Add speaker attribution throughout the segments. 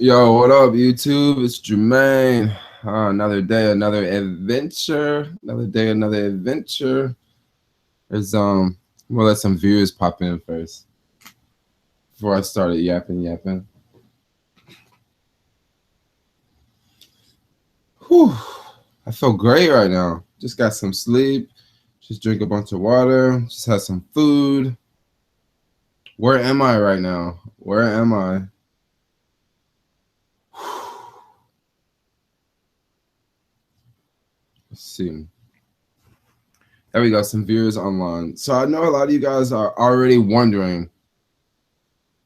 Speaker 1: Yo, what up, YouTube? It's Jermaine. Another day, another adventure. Another day, another adventure. There's we'll let some viewers pop in first before I started yapping. Whew. I feel great right now. Just got some sleep. Just drink a bunch of water. Just had some food. Where am I right now? Where am I? Let's see. There we go, some viewers online. So I know a lot of you guys are already wondering,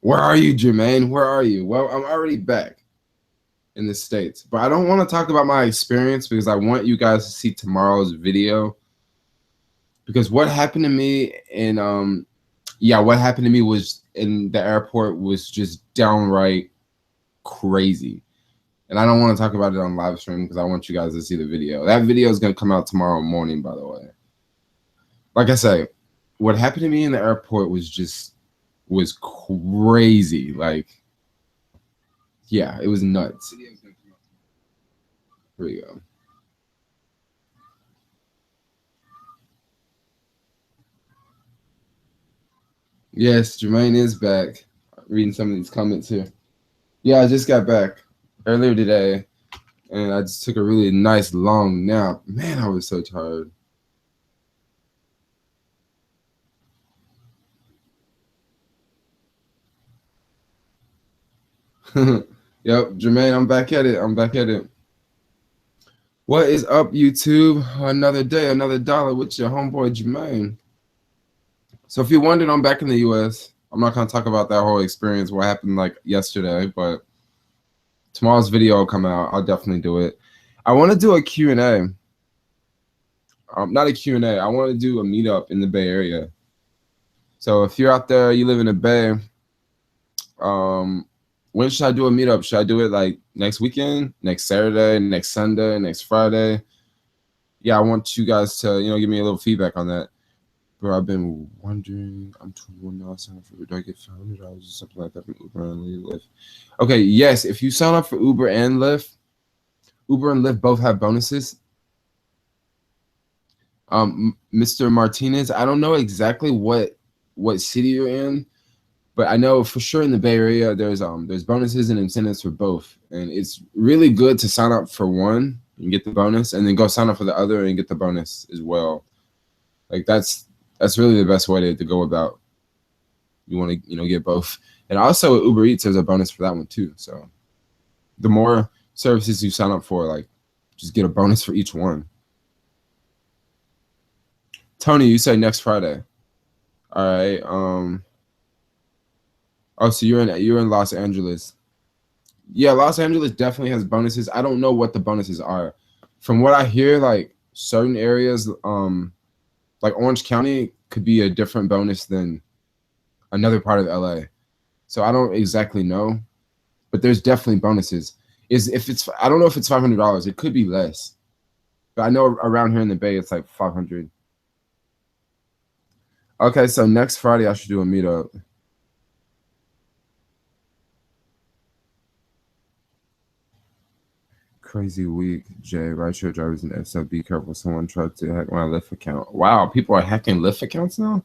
Speaker 1: where are you, Jermaine? Where are you? Well, I'm already back in the States, but I don't want to talk about my experience because I want you guys to see tomorrow's video. Because what happened to me what happened to me was in the airport was just downright crazy. And I don't want to talk about it on live stream because I want you guys to see the video. That video is going to come out tomorrow morning, by the way. Like I say, what happened to me in the airport was crazy. Like, yeah, it was nuts. Here we go. Yes, Jermaine is back. Reading some of these comments here. Yeah, I just got back earlier today, and I just took a really nice long nap. Man, I was so tired. Yep, Jermaine, I'm back at it. What is up, YouTube? Another day, another dollar with your homeboy Jermaine. So if you're wondering, I'm back in the US. I'm not going to talk about that whole experience, what happened like yesterday, but tomorrow's video will come out. I'll definitely do it. I want to do a Q&A. Not a Q&A. I want to do a meetup in the Bay Area. So if you're out there, you live in the Bay, when should I do a meetup? Should I do it like next weekend, next Saturday, next Sunday, next Friday? Yeah, I want you guys to, give me a little feedback on that. Bro, I've been wondering, I'm 21 now, sign up for Uber, do I get $500 or something like that from Uber and Lyft? Okay, yes, if you sign up for Uber and Lyft both have bonuses. Mr. Martinez, I don't know exactly what city you're in, but I know for sure in the Bay Area there's bonuses and incentives for both, and it's really good to sign up for one and get the bonus, and then go sign up for the other and get the bonus as well. Like that's really the best way to go about. You want to get both, and also Uber Eats there's a bonus for that one too. So the more services you sign up for, like just get a bonus for each one. Tony, you say next Friday. All right. Oh, so you're in Los Angeles. Yeah, Los Angeles definitely has bonuses. I don't know what the bonuses are. From what I hear, like certain areas, like Orange County could be a different bonus than another part of LA. So I don't exactly know, but there's definitely bonuses. I don't know if it's $500. It could be less, but I know around here in the Bay it's like 500. Okay, so next Friday I should do a meetup. Crazy week, Jay. Rideshare drivers and SF, be careful. Someone tried to hack my Lyft account. Wow, people are hacking Lyft accounts now?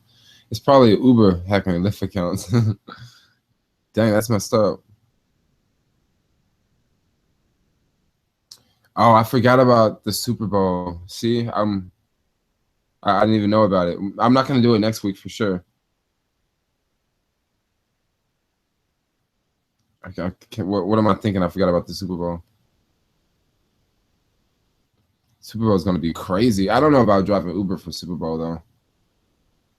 Speaker 1: It's probably Uber hacking Lyft accounts. Dang, that's messed up. Oh, I forgot about the Super Bowl. See, I didn't even know about it. I'm not gonna do it next week for sure. What am I thinking? I forgot about the Super Bowl. Super Bowl is gonna be crazy. I don't know about driving Uber for Super Bowl though.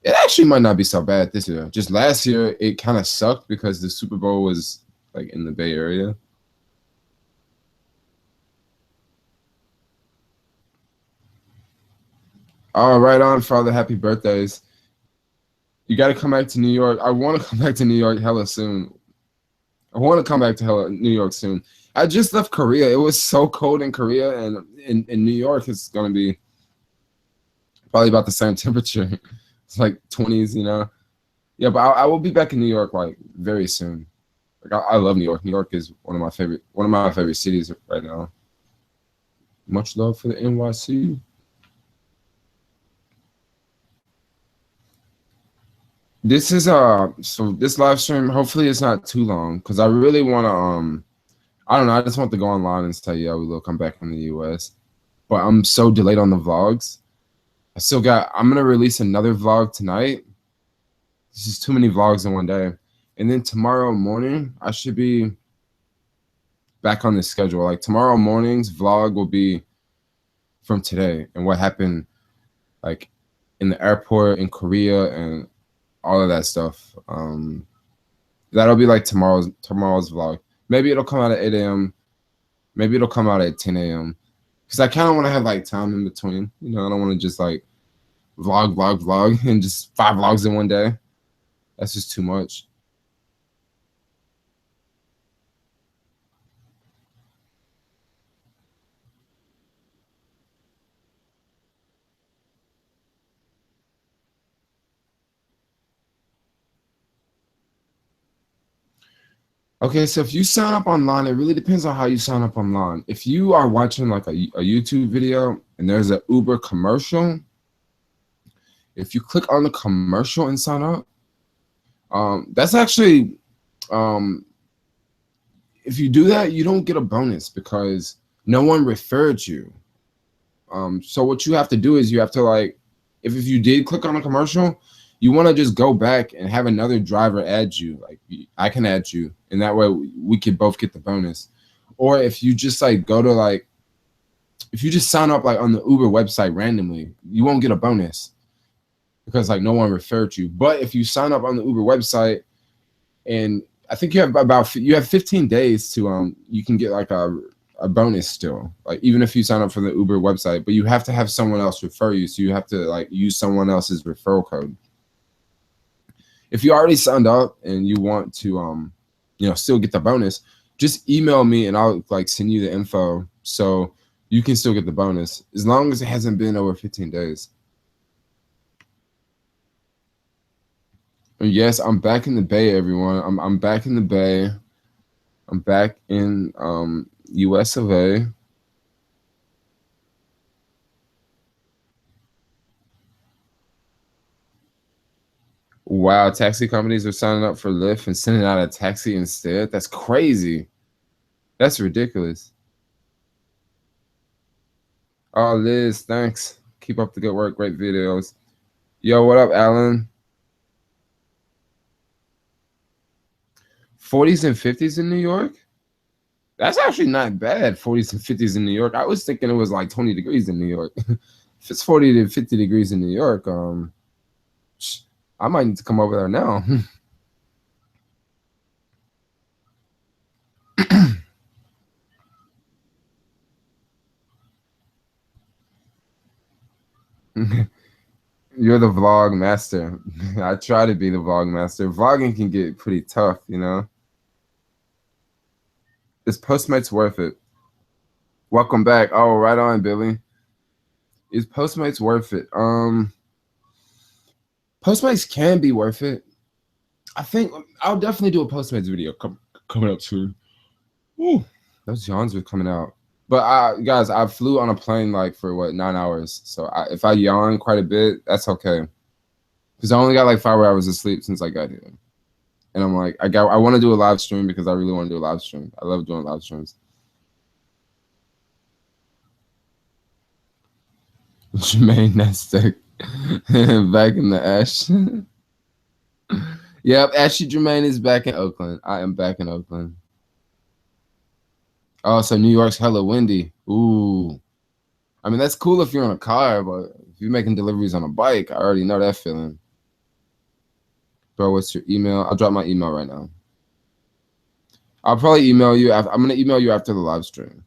Speaker 1: It actually might not be so bad this year. Just last year, it kind of sucked because the Super Bowl was like in the Bay Area. Oh, right on, Father. Happy birthdays. You got to come back to New York. I want to come back to New York hella soon. I want to come back to New York soon. I just left Korea. It was so cold in Korea, and in New York, it's going to be probably about the same temperature. It's like 20s, Yeah, but I will be back in New York like very soon. Like I love New York. New York is one of my favorite cities right now. Much love for the NYC. This is so this live stream. Hopefully, it's not too long because I really want to I don't know. I just want to go online and say, "Yo, look, I'm back in the U.S." But I'm so delayed on the vlogs. I'm gonna release another vlog tonight. This is too many vlogs in one day. And then tomorrow morning, I should be back on the schedule. Like tomorrow morning's vlog will be from today and what happened like in the airport in Korea and all of that stuff. That'll be like tomorrow's vlog. Maybe it'll come out at 8 a.m. Maybe it'll come out at 10 a.m. Because I kind of want to have like time in between. You know, I don't want to just like vlog, and just 5 vlogs in one day. That's just too much. Okay, so if you sign up online, it really depends on how you sign up online. If you are watching like a YouTube video and there's an Uber commercial, if you click on the commercial and sign up, that's actually, um, if you do that, you don't get a bonus because no one referred you. So what you have to do is you have to like, if you did click on a commercial, you want to just go back and have another driver add you. Like I can add you, and that way we could both get the bonus. Or if you just like go to like, if you just sign up like on the Uber website randomly, you won't get a bonus because like no one referred you. But if you sign up on the Uber website, and I think you have 15 days to you can get like a bonus still, like even if you sign up for the Uber website, but you have to have someone else refer you, so you have to like use someone else's referral code. If you already signed up and you want to still get the bonus, just email me and I'll like send you the info so you can still get the bonus as long as it hasn't been over 15 days. And yes, I'm back in the Bay, everyone. I'm back in the Bay. I'm back in US of A. Wow, taxi companies are signing up for Lyft and sending out a taxi instead. That's crazy. That's ridiculous. Oh, Liz, thanks. Keep up the good work. Great videos. Yo, what up, Alan? 40s and 50s in New York? That's actually not bad, 40s and 50s in New York. I was thinking it was like 20 degrees in New York. If it's 40 to 50 degrees in New York, I might need to come over there now. You're the vlog master. I try to be the vlog master. Vlogging can get pretty tough, you know? Is Postmates worth it? Welcome back. Oh, right on, Billy. Is Postmates worth it? Postmates can be worth it. I think I'll definitely do a Postmates video coming up soon. Ooh, those yawns are coming out. But guys, I flew on a plane like for what 9 hours. So if I yawn quite a bit, that's okay. Because I only got like 5 hours of sleep since I got here. And I'm like, I want to do a live stream because I really want to do a live stream. I love doing live streams. Jermaine, that's sick. Back in the ash. Yep, Ashley Jermaine is back in Oakland. I am back in Oakland. Oh, so New York's hella windy. Ooh. I mean, that's cool if you're in a car, but if you're making deliveries on a bike, I already know that feeling. Bro, what's your email? I'll drop my email right now. I'll probably email you. I'm going to email you after the live stream.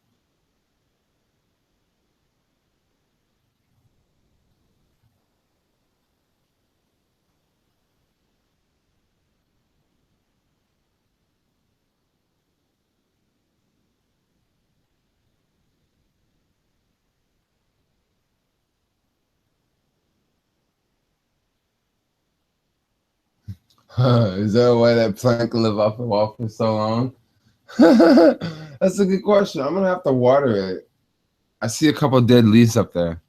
Speaker 1: Is there a way that plant can live off the wall for so long? That's a good question. I'm gonna have to water it. I see a couple dead leaves up there.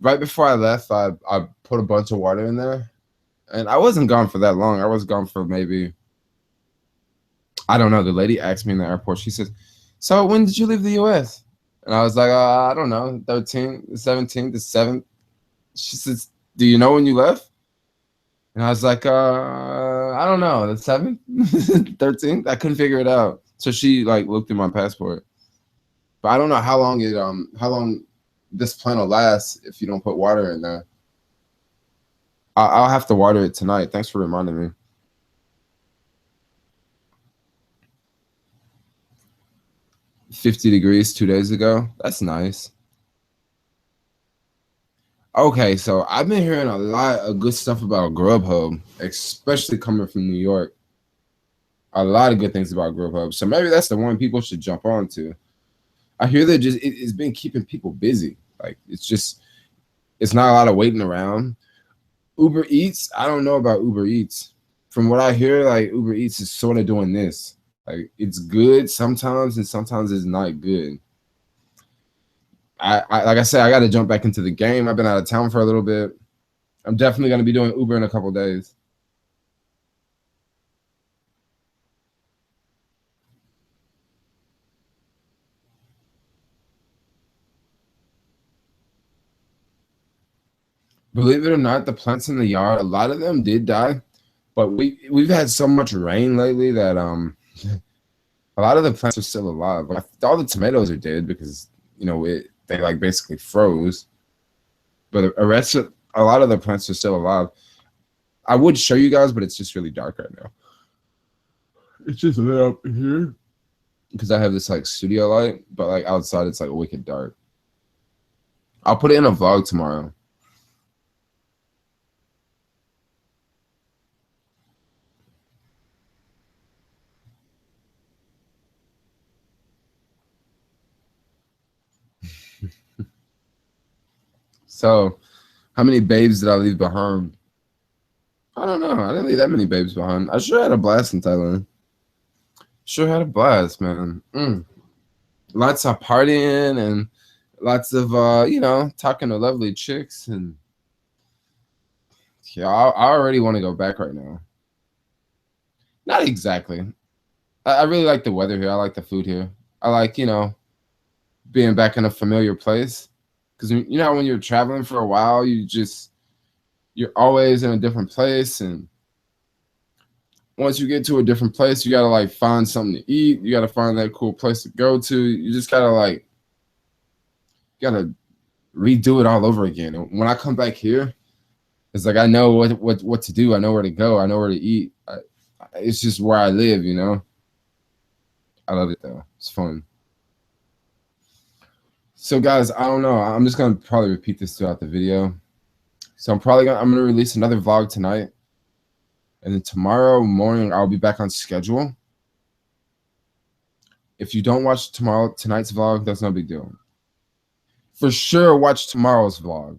Speaker 1: Right before I left, I put a bunch of water in there, and I wasn't gone for that long. I was gone for maybe, I don't know. The lady asked me in the airport. She said, "So when did you leave the U.S.?" And I was like, I don't know, 13th, the 17th, the 7th. She says, "Do you know when you left?" And I was like, I don't know, the 7th, 13th. I couldn't figure it out. So she like looked at my passport, but I don't know how long this plant will last if you don't put water in there. I'll have to water it tonight. Thanks for reminding me. 50 degrees 2 days ago. That's nice. Okay, so I've been hearing a lot of good stuff about Grubhub, especially coming from New York. A lot of good things about Grubhub. So maybe that's the one people should jump on to. I hear that it's been keeping people busy. Like it's not a lot of waiting around. Uber Eats, I don't know about Uber Eats. From what I hear, like Uber Eats is sort of doing this. Like it's good sometimes and sometimes it's not good. I like I said, I got to jump back into the game. I've been out of town for a little bit. I'm definitely going to be doing Uber in a couple days. Believe it or not, the plants in the yard, a lot of them did die, but we've had so much rain lately that a lot of the plants are still alive. Like, all the tomatoes are dead because they like basically froze, but the rest of a lot of the plants are still alive. I would show you guys, but it's just really dark right now. It's just lit up here because I have this like studio light, but like outside it's like wicked dark. I'll put it in a vlog tomorrow. So, how many babes did I leave behind? I don't know. I didn't leave that many babes behind. I sure had a blast in Thailand. Sure had a blast, man. Lots of partying and lots of talking to lovely chicks, and yeah, I already want to go back right now. Not exactly. I really like the weather here. I like the food here. I like being back in a familiar place, because when you're traveling for a while, you're always in a different place, and once you get to a different place, you gotta like find something to eat. You gotta find that cool place to go to. You just gotta redo it all over again. And when I come back here, it's like I know what to do. I know where to go. I know where to eat. It's just where I live. I love it though. It's fun. So guys, I don't know. I'm just gonna probably repeat this throughout the video. So I'm gonna release another vlog tonight, and then tomorrow morning I'll be back on schedule. If you don't watch tonight's vlog, that's no big deal. For sure, watch tomorrow's vlog.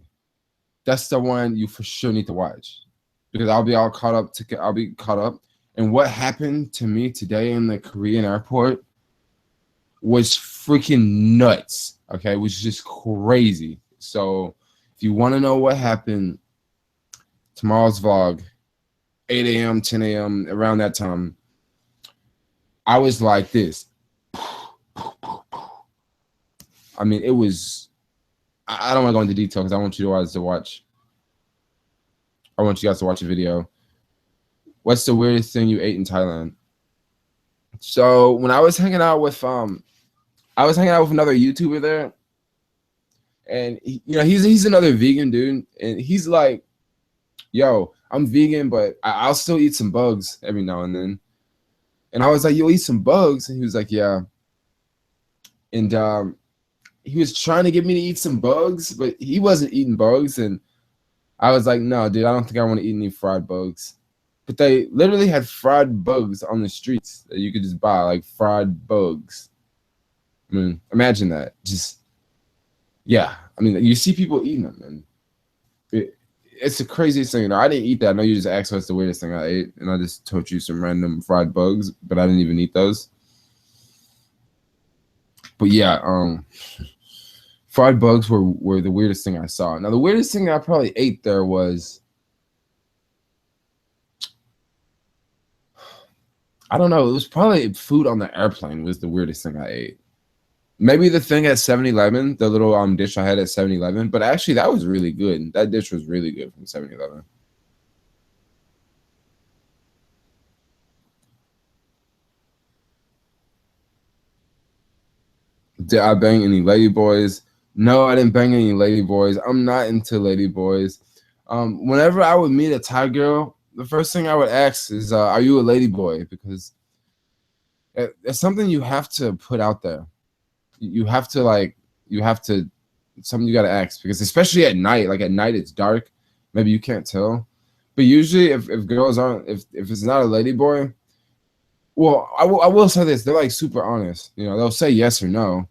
Speaker 1: That's the one you for sure need to watch, because I'll be caught up. And what happened to me today in the Korean airport was freaking nuts. Okay, it was just crazy. So if you want to know what happened, tomorrow's vlog, 8 a.m., 10 a.m., around that time, I was like this. I mean, it was, I don't want to go into detail because I want you guys to watch. I want you guys to watch a video. What's the weirdest thing you ate in Thailand? So when I was hanging out with another YouTuber there, and he's another vegan dude, and he's like, "Yo, I'm vegan, but I'll still eat some bugs every now and then." And I was like, "You'll eat some bugs?" And he was like, "Yeah." And he was trying to get me to eat some bugs, but he wasn't eating bugs, and I was like, "No, dude, I don't think I want to eat any fried bugs." But they literally had fried bugs on the streets that you could just buy, like fried bugs. I mean, imagine that. Just, yeah. I mean, you see people eating them, and it's the craziest thing. You know, I didn't eat that. I know you just asked what's the weirdest thing I ate, and I just told you some random fried bugs, but I didn't even eat those. But yeah, fried bugs were the weirdest thing I saw. Now the weirdest thing I probably ate there was, I don't know, it was probably food on the airplane was the weirdest thing I ate. Maybe the thing at 7-Eleven, the little dish I had at 7-Eleven, but actually that was really good. That dish was really good from 7-Eleven. Did I bang any lady boys? No, I didn't bang any lady boys. I'm not into lady boys. Whenever I would meet a Thai girl, the first thing I would ask is, "Are you a lady boy?" Because it's something you have to put out there. You have to like, you have to, something you got to ask, because especially at night, like at night it's dark, maybe you can't tell. But usually, if girls aren't, if it's not a lady boy, well, I will say this: they're like super honest. You know, they'll say yes or no.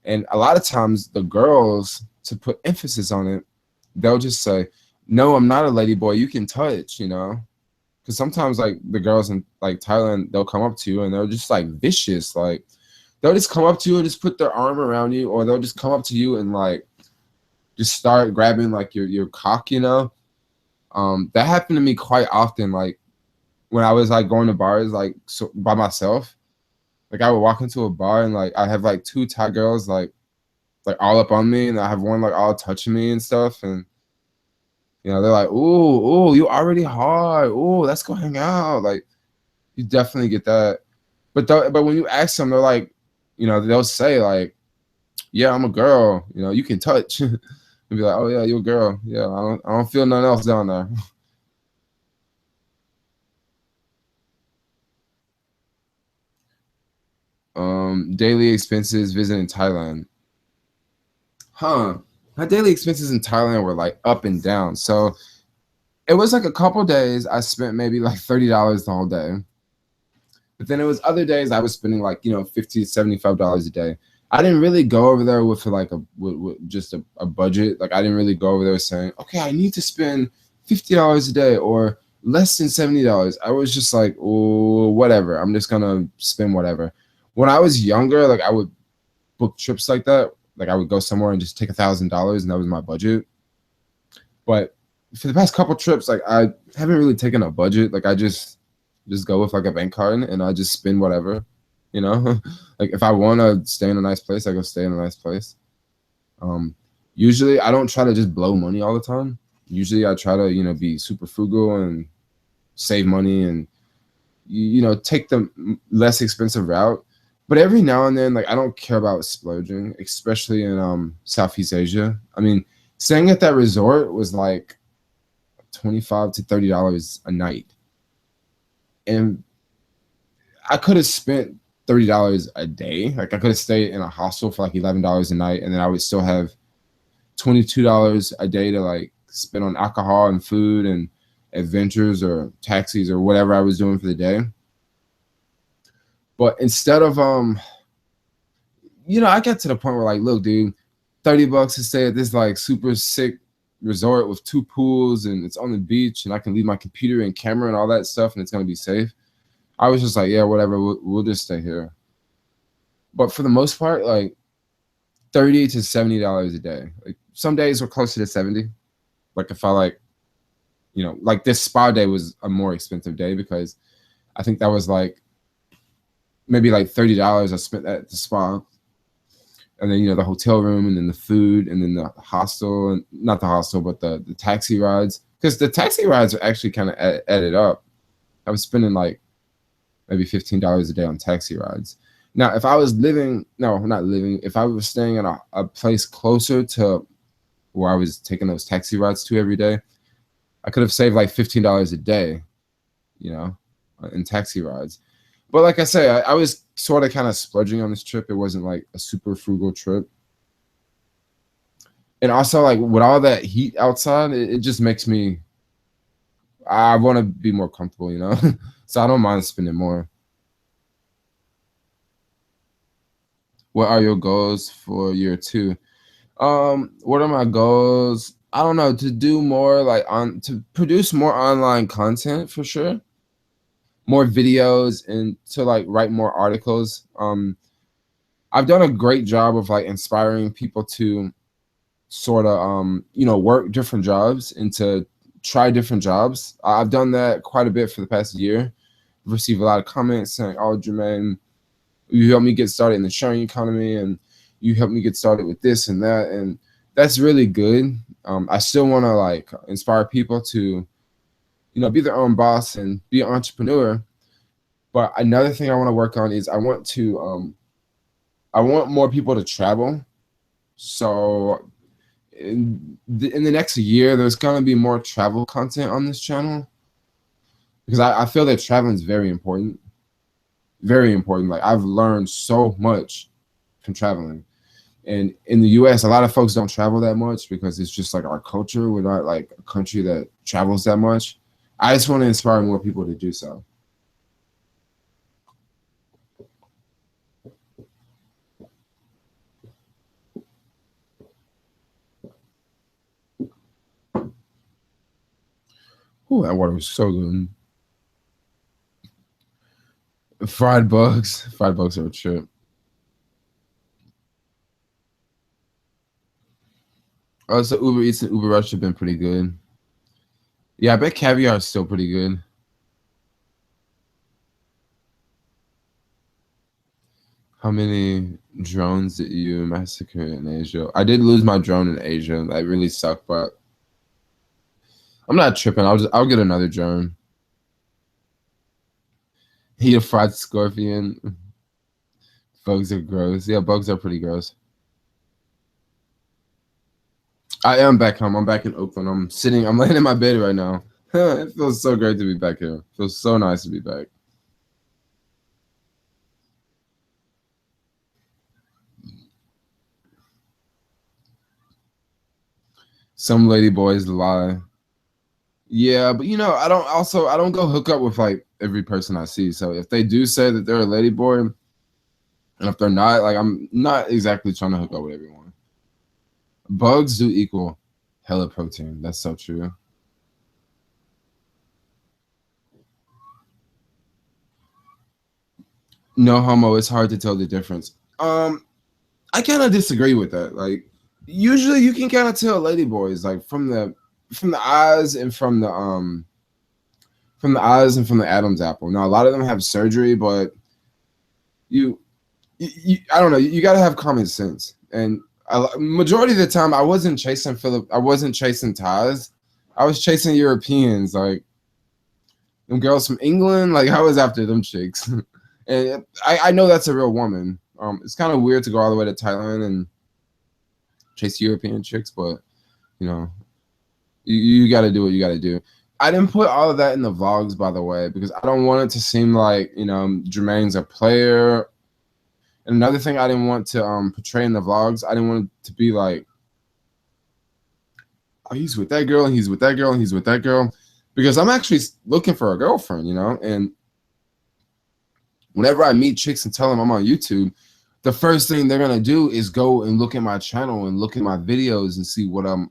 Speaker 1: And a lot of times the girls, to put emphasis on it, they'll just say, "No, I'm not a lady boy. You can touch," you know? Because sometimes like the girls in like Thailand, they'll come up to you and they're just like vicious. Like they'll just come up to you and just put their arm around you, or they'll just come up to you and like just start grabbing like your cock, you know? That happened to me quite often, like when I was like going to bars like so, by myself. Like I would walk into a bar and like I have like two Thai girls like all up on me, and I have one like all touching me and stuff, and you know they're like, "Ooh, ooh, you already hard. Ooh, let's go hang out." Like you definitely get that, but when you ask them, they're like, you know, they'll say like, "Yeah, I'm a girl. You know, you can touch." And be like, "Oh yeah, you're a girl. Yeah, I don't feel nothing else down there." Daily expenses visiting Thailand. Huh. My daily expenses in Thailand were like up and down. So it was like a couple days I spent maybe like $30 the whole day. But then it was other days I was spending like, you know, $50 to $75 a day. I didn't really go over there with like with just a budget. Like I didn't really go over there saying, okay, I need to spend $50 a day or less than $70. I was just like, oh, whatever. I'm just gonna spend whatever. When I was younger, like I would book trips like that. Like I would go somewhere and just take $1,000, and that was my budget. But for the past couple trips, like I haven't really taken a budget. Like I just go with like a bank card and I just spend whatever, you know. Like if I want to stay in a nice place, I go stay in a nice place. Um, Usually I don't try to just blow money all the time. Usually I try to, you know, be super frugal and save money and you know take the less expensive route. But every now and then, like I don't care about splurging, especially in Southeast Asia. I mean, staying at that resort was like $25 to $30 a night, and I could have spent $30 a day. Like I could have stayed in a hostel for like $11 a night, and then I would still have $22 a day to like spend on alcohol and food and adventures or taxis or whatever I was doing for the day. But instead of you know, I get to the point where like, look, dude, $30 to stay at this like super sick resort with two pools and it's on the beach and I can leave my computer and camera and all that stuff and it's gonna be safe. I was just like, yeah, whatever, we'll just stay here. But for the most part, like $30 to $70 a day. Like some days were closer to 70. Like if I like, you know, like this spa day was a more expensive day because I think that was like maybe like $30 I spent at the spa. And then you know the hotel room and then the food and then the hostel, and not the hostel but the taxi rides, because the taxi rides are actually kind of added up. I was spending like maybe $15 a day on taxi rides. Now if I was living, no, not living, if I was staying in a place closer to where I was taking those taxi rides to every day, I could have saved like $15 a day, you know, in taxi rides. But like I say, I was sort of kind of splurging on this trip. It wasn't like a super frugal trip. And also like with all that heat outside, it just makes me, I want to be more comfortable, you know. So I don't mind spending more. What are your goals for year two? What are my goals? I don't know, to do more like to produce more online content for sure, more videos, and to like write more articles. I've done a great job of like inspiring people to sort of work different jobs and to try different jobs. I've done that quite a bit for the past year. I've received a lot of comments saying, "Oh, Jermaine, you helped me get started in the sharing economy, and you helped me get started with this and that," and that's really good. I still want to like inspire people to be their own boss and be an entrepreneur. But another thing I want to work on is I want more people to travel. So in the next year, there's gonna be more travel content on this channel because I feel that traveling is very important. Very important. Like I've learned so much from traveling. And in the US, a lot of folks don't travel that much because it's just like our culture. We're not like a country that travels that much. I just want to inspire more people to do so. Ooh, that water was so good. Fried bugs. Fried bugs are a trip. Also, Uber Eats and Uber Rush have been pretty good. Yeah, I bet caviar is still pretty good. How many drones did you massacre in Asia? I did lose my drone in Asia. That really sucked, but I'm not tripping. I'll get another drone. Eat a fried scorpion. Bugs are gross. Yeah, bugs are pretty gross. I am back home. I'm back in Oakland. I'm laying in my bed right now. It feels so great to be back here. It feels so nice to be back. Some lady boys lie. Yeah, but I don't go hook up with like every person I see. So if they do say that they're a lady boy, and if they're not, like I'm not exactly trying to hook up with everyone. Bugs do equal hella protein. That's so true. No homo, it's hard to tell the difference. I kind of disagree with that. Like usually you can kind of tell lady boys like from the eyes and from the eyes and from the Adam's apple. Now a lot of them have surgery, but you, I don't know. You got to have common sense. And majority of the time, I wasn't chasing Philip. I wasn't chasing ties. I was chasing Europeans, like them girls from England. Like I was after them chicks, and I know that's a real woman. It's kind of weird to go all the way to Thailand and chase European chicks, but you know, you got to do what you got to do. I didn't put all of that in the vlogs, by the way, because I don't want it to seem like Jermaine's a player. And another thing I didn't want to portray in the vlogs, I didn't want it to be like, oh, he's with that girl and he's with that girl and he's with that girl, because I'm actually looking for a girlfriend, and whenever I meet chicks and tell them I'm on YouTube, the first thing they're gonna do is go and look at my channel and look at my videos and see what I'm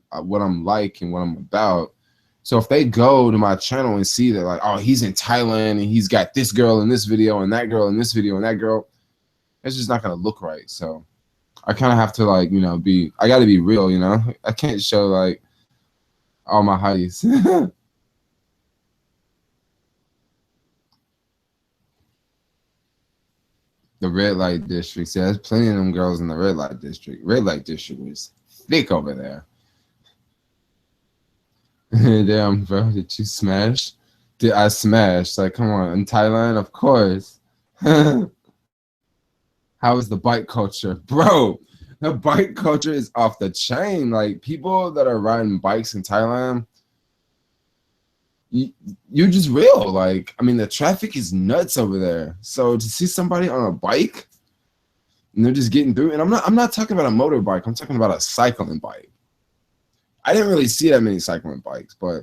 Speaker 1: like and what I'm about. So if they go to my channel and see that like, oh, he's in Thailand and he's got this girl in this video and that girl in this video and that girl, it's just not gonna look right. So I kind of have to like I got to be real. I can't show like all my heights. The red light district. Yeah, there's plenty of them girls in the red light district. Red light district was thick over there. Damn, bro, did you smash? Did I smash? Like, come on, in Thailand, of course. How is the bike culture, bro? The bike culture is off the chain. Like people that are riding bikes in Thailand, you're just real. Like, I mean, the traffic is nuts over there. So to see somebody on a bike and they're just getting through, and I'm not talking about a motorbike. I'm talking about a cycling bike. I didn't really see that many cycling bikes, but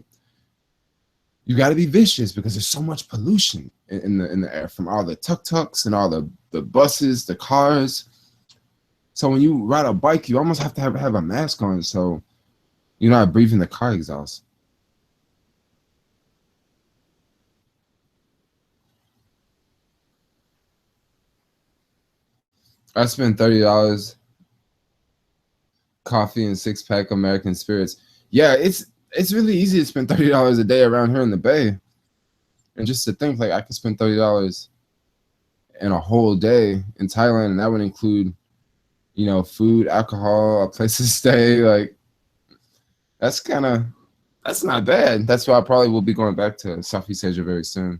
Speaker 1: you got to be vicious because there's so much pollution in the air from all the tuk-tuks and all the buses, the cars. So when you ride a bike, you almost have to have a mask on. So You know, I breathe in the car exhaust. I spent $30, coffee and 6-pack American spirits. Yeah, it's really easy to spend $30 a day around here in the Bay. And just to think, like, I could spend $30 in a whole day in Thailand, and that would include, food, alcohol, a place to stay. Like, that's that's not bad. That's why I probably will be going back to Southeast Asia very soon.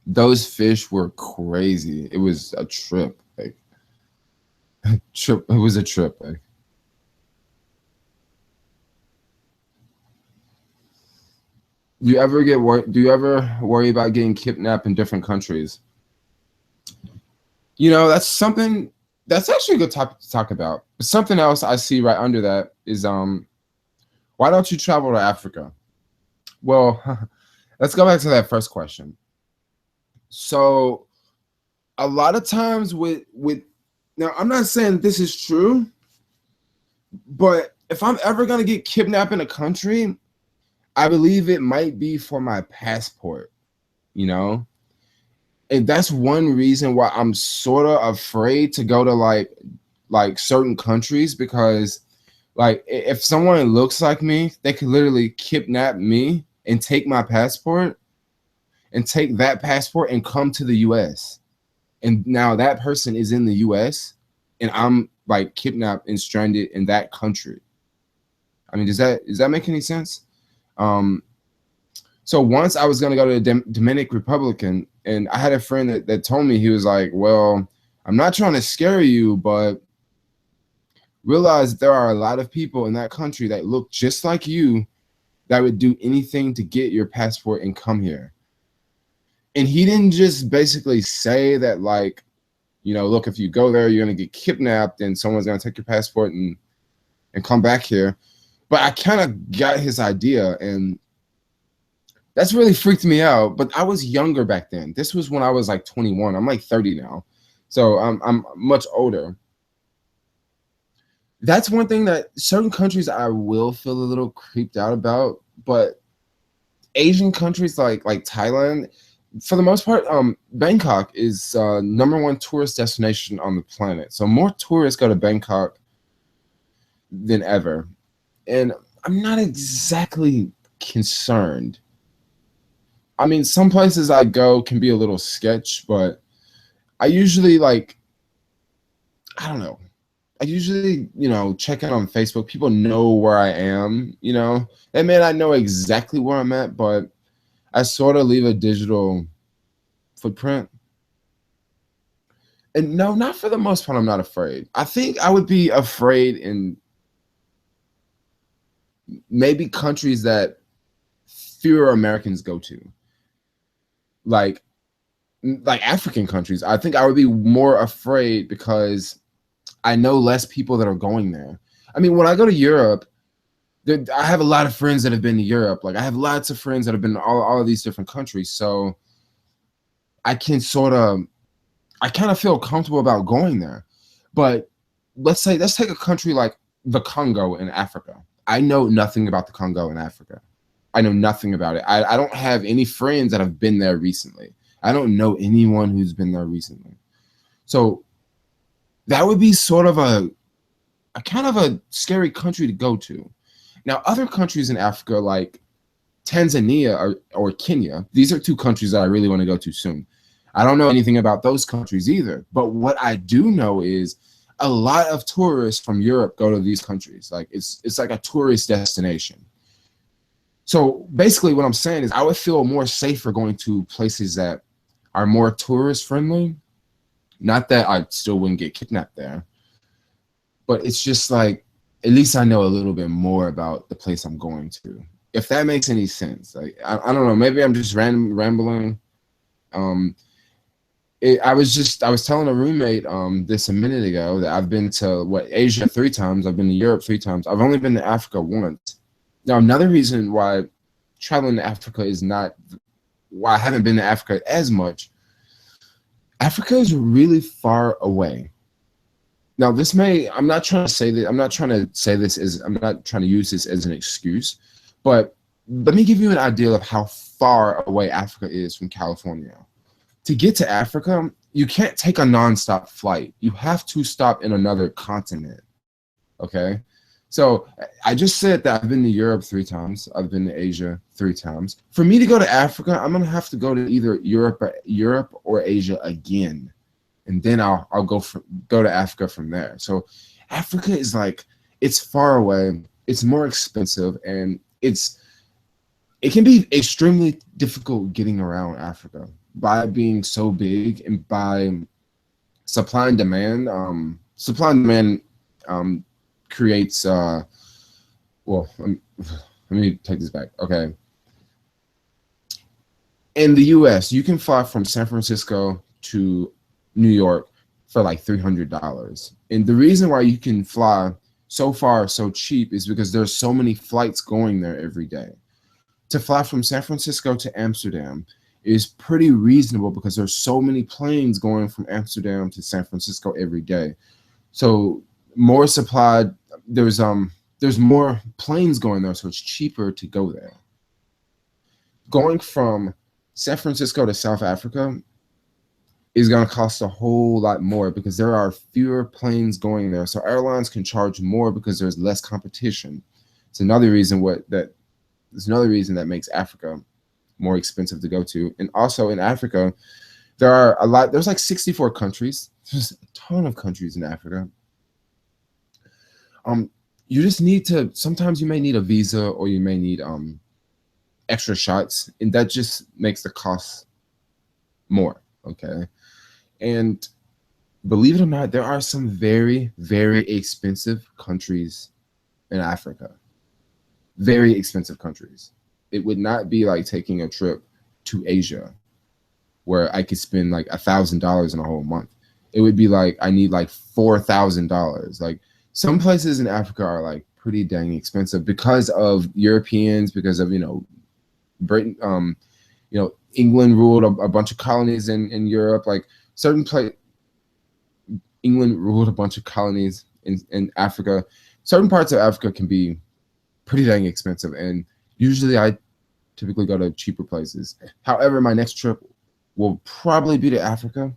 Speaker 1: Those fish were crazy. It was a trip. Like, trip. It was a trip. Like, do you ever worry about getting kidnapped in different countries? That's something that's actually a good topic to talk about. Something else I see right under that is why don't you travel to Africa? Well, let's go back to that first question. So a lot of times with now, I'm not saying this is true, but if I'm ever gonna get kidnapped in a country, I believe it might be for my passport, you know? And that's one reason why I'm sort of afraid to go to like certain countries, because like if someone looks like me, they could literally kidnap me and take my passport and take that passport and come to the US. And now that person is in the US and I'm like kidnapped and stranded in that country. I mean, does that make any sense? Um, so once I was gonna go to the Dominican Republic, and I had a friend that told me, he was like, well, I'm not trying to scare you, but realize there are a lot of people in that country that look just like you that would do anything to get your passport and come here. And he didn't just basically say that, like, look, if you go there, you're gonna get kidnapped and someone's gonna take your passport and come back here. But I kind of got his idea, and that's really freaked me out. But I was younger back then. This was when I was like 21. I'm like 30 now. So I'm much older. That's one thing that certain countries I will feel a little creeped out about, but Asian countries like Thailand, for the most part, Bangkok is #1 tourist destination on the planet. So more tourists go to Bangkok than ever. And I'm not exactly concerned. I mean, some places I go can be a little sketch, but I usually I don't know. I usually, check out on Facebook. People know where I am, They may not know exactly where I'm at, but I sort of leave a digital footprint. And no, not for the most part, I'm not afraid. I think I would be afraid in maybe countries that fewer Americans go to. Like African countries. I think I would be more afraid because I know less people that are going there. I mean, when I go to Europe, I have a lot of friends that have been to Europe. Like, I have lots of friends that have been to all of these different countries. So I kind of feel comfortable about going there. But let's take a country like the Congo in Africa. I know nothing about the Congo in Africa. I know nothing about it. I don't have any friends that have been there recently. I don't know anyone who's been there recently. So that would be sort of a kind of a scary country to go to. Now, other countries in Africa like Tanzania or Kenya, these are two countries that I really want to go to soon. I don't know anything about those countries either, but what I do know is a lot of tourists from Europe go to these countries. Like, it's like a tourist destination. So basically what I'm saying is I would feel more safer going to places that are more tourist friendly. Not that I still wouldn't get kidnapped there, but it's just like, at least I know a little bit more about the place I'm going to. If that makes any sense. Like, I don't know, maybe I'm just rambling. I was telling a roommate this a minute ago that I've been to Asia 3 times. I've been to Europe 3 times. I've only been to Africa once. Now, another reason why traveling to Africa is not why I haven't been to Africa as much. Africa is really far away. Now, this may, I'm not trying to say that, I'm not trying to say this as, I'm not trying to use this as an excuse, but let me give you an idea of how far away Africa is from California. To get to Africa, you can't take a nonstop flight. You have to stop in another continent. Okay. So I just said that I've been to Europe 3 times. I've been to Asia 3 times. For me to go to Africa, I'm gonna have to go to either Europe or Asia again, and then I'll go to Africa from there. So Africa is like, it's far away, it's more expensive, and it can be extremely difficult getting around Africa by being so big and by supply and demand. Supply and demand creates well, let me take this back. Okay. In the US, you can fly from San Francisco to New York for like $300. And the reason why you can fly so far so cheap is because there's so many flights going there every day. To fly from San Francisco to Amsterdam is pretty reasonable because there's so many planes going from Amsterdam to San Francisco every day. So more supply, there's more planes going there, so it's cheaper to go there. Going from San Francisco to South Africa is going to cost a whole lot more because there are fewer planes going there. So airlines can charge more because there's less competition. It's another reason that makes Africa more expensive to go to. And also in Africa, there's like 64 countries. There's a ton of countries in Africa. You just need to, sometimes you may need a visa or you may need extra shots, and that just makes the cost more. Okay. And believe it or not, there are some very, very expensive countries in Africa. Very expensive countries. It would not be like taking a trip to Asia where I could spend like $1,000 in a whole month. It would be like I need like $4,000. Like some places in Africa are like pretty dang expensive because of Europeans, because of, Britain, England ruled a bunch of colonies in Europe. Like England ruled a bunch of colonies in Africa. Certain parts of Africa can be pretty dang expensive, and usually I typically go to cheaper places. However, my next trip will probably be to Africa.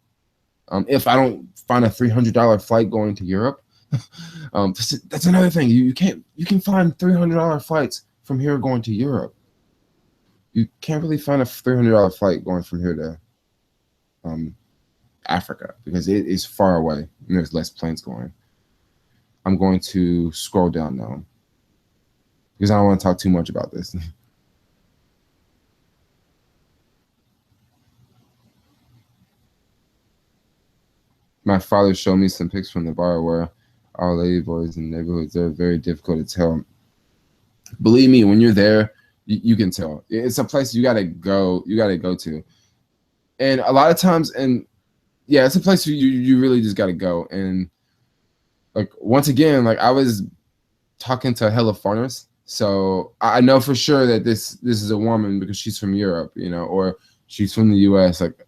Speaker 1: If I don't find a $300 flight going to Europe, that's another thing. You can find $300 flights from here going to Europe. You can't really find a $300 flight going from here to Africa because it is far away and there's less planes going. I'm going to scroll down now because I don't want to talk too much about this. My father showed me some pics from the bar where our lady boys in neighborhoods, they're very difficult to tell. Believe me, when you're there, you can tell. It's a place you gotta go to. And a lot of times, and yeah, it's a place you really just gotta go. And like once again, like I was talking to hella foreigners, so I know for sure that this is a woman because she's from Europe, or she's from the US. Like,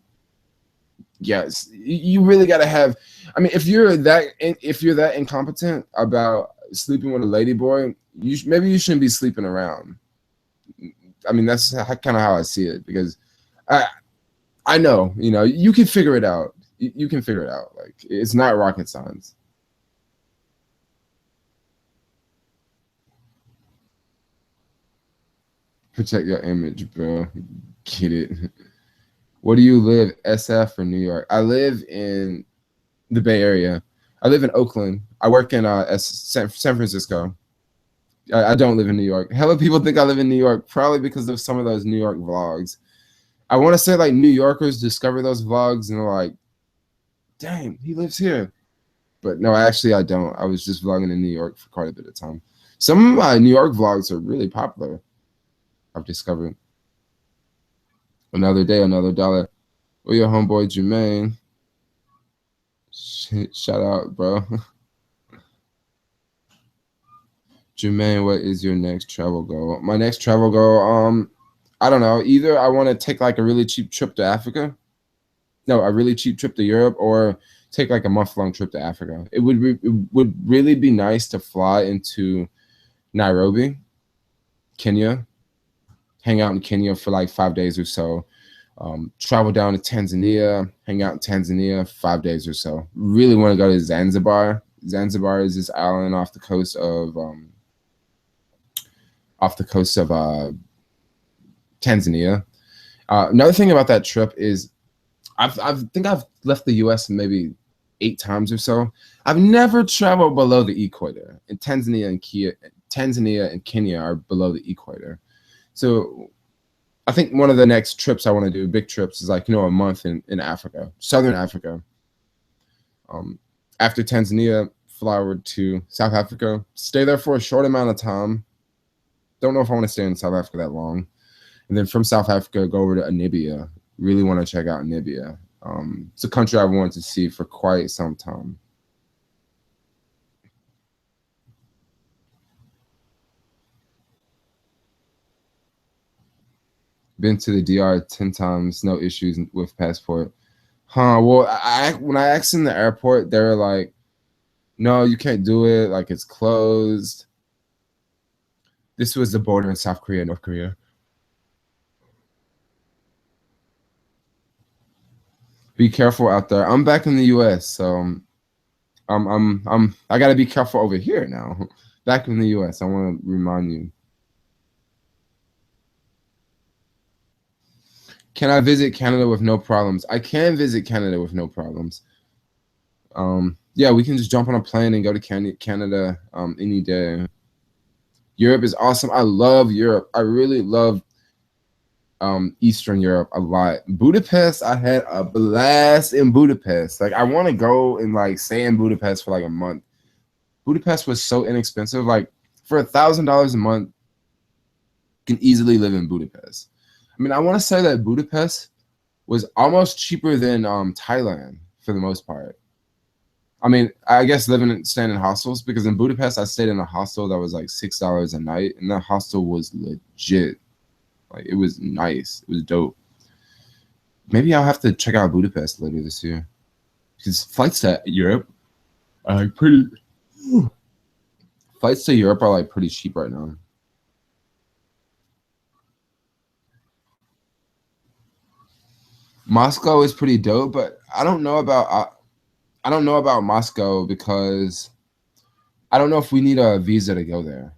Speaker 1: yes, you really gotta have. I mean, if you're that incompetent about sleeping with a lady boy, maybe you shouldn't be sleeping around. I mean, that's kind of how I see it because I know, you can figure it out. You can figure it out. Like, it's not rocket science. Protect your image, bro. Get it. Where do you live, SF or New York? I live in the Bay Area. I live in Oakland. I work in San Francisco. I don't live in New York. Hella people think I live in New York, probably because of some of those New York vlogs. I want to say like New Yorkers discover those vlogs and they're like, dang, he lives here. But no, actually I don't. I was just vlogging in New York for quite a bit of time. Some of my New York vlogs are really popular, I've discovered. Another day, another dollar. Well, your homeboy Jermaine. Shout out, bro. Jermaine, what is your next travel goal? My next travel goal, I don't know. Either I want to take like a really cheap trip to Africa. No, a really cheap trip to Europe, or take like a month-long trip to Africa. It would really be nice to fly into Nairobi, Kenya, hang out in Kenya for like 5 days or so. Travel down to Tanzania, hang out in Tanzania 5 days or so. Really want to go to Zanzibar. Zanzibar is this island off the coast of Tanzania. Another thing about that trip is I think I've left the U.S. maybe 8 times or so. I've never traveled below the equator. And Tanzania and Kenya are below the equator. So I think one of the next trips I want to do, big trips, is like, a month in Africa, Southern Africa. After Tanzania, fly over to South Africa, stay there for a short amount of time. Don't know if I want to stay in South Africa that long. And then from South Africa, go over to Namibia. Really want to check out Namibia. It's a country I've wanted to see for quite some time. Been to the DR 10 times, no issues with passport. Well, when I asked in the airport, they were like, no, you can't do it. Like, it's closed. This was the border in South Korea, North Korea. Be careful out there. I'm back in the US, so I gotta be careful over here now. Back in the US, I want to remind you. Can I visit Canada with no problems? I can visit Canada with no problems. Yeah, we can just jump on a plane and go to Canada any day. Europe is awesome. I love Europe. I really love Eastern Europe a lot. Budapest, I had a blast in Budapest. Like, I want to go and like stay in Budapest for like a month. Budapest was so inexpensive. Like, for $1,000 a month, you can easily live in Budapest. I mean, I want to say that Budapest was almost cheaper than Thailand for the most part. I mean, I guess staying in hostels, because in Budapest I stayed in a hostel that was like $6 a night, and that hostel was legit. Like, it was nice. It was dope. Maybe I'll have to check out Budapest later this year, because flights to Europe are like pretty. Flights to Europe are like pretty cheap right now. Moscow is pretty dope, but I don't know about Moscow, because I don't know if we need a visa to go there.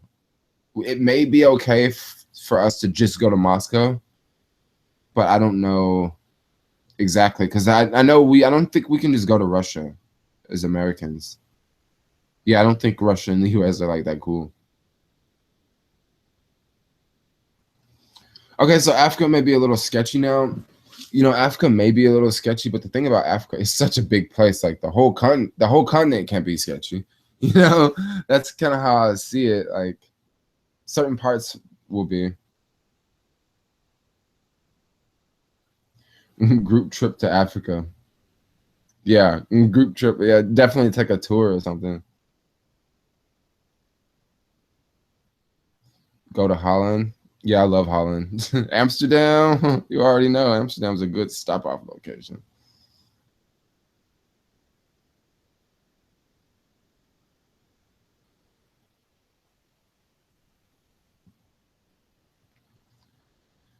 Speaker 1: It may be okay for us to just go to Moscow, but I don't know exactly, because I don't think we can just go to Russia as Americans. Yeah, I don't think Russia and the US are like that cool. Okay, so Africa may be a little sketchy now. Africa may be a little sketchy, but the thing about Africa, it's such a big place. Like, the whole continent can't be sketchy. That's kind of how I see it. Like, certain parts will be. Group trip to Africa. Yeah, group trip. Yeah, definitely take a tour or something. Go to Holland. Yeah, I love Holland. Amsterdam, you already know Amsterdam's a good stop-off location.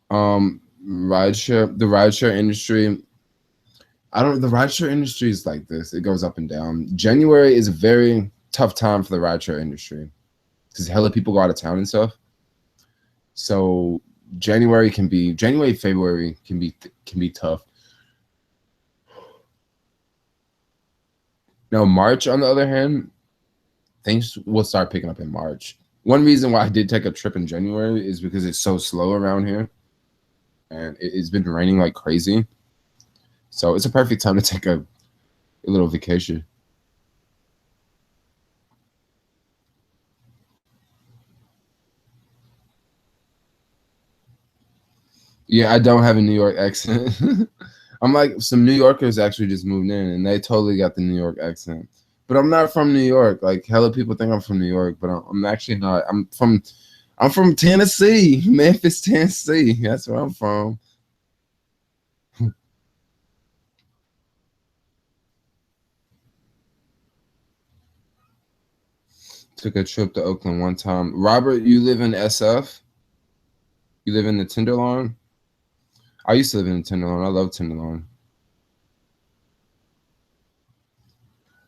Speaker 1: The rideshare industry. The rideshare industry is like this. It goes up and down. January is a very tough time for the rideshare industry, because hella people go out of town and stuff. So January, February can be tough. Now, March, on the other hand, things will start picking up in March. One reason why I did take a trip in January is because it's so slow around here, and it's been raining like crazy. So it's a perfect time to take a little vacation. Yeah, I don't have a New York accent. I'm like, some New Yorkers actually just moved in, and they totally got the New York accent. But I'm not from New York. Like, hella people think I'm from New York, but I'm actually not. I'm from Tennessee, Memphis, Tennessee. That's where I'm from. Took a trip to Oakland one time. Robert, you live in SF? You live in the Tenderloin? I used to live in the Tenderloin. I love Tenderloin.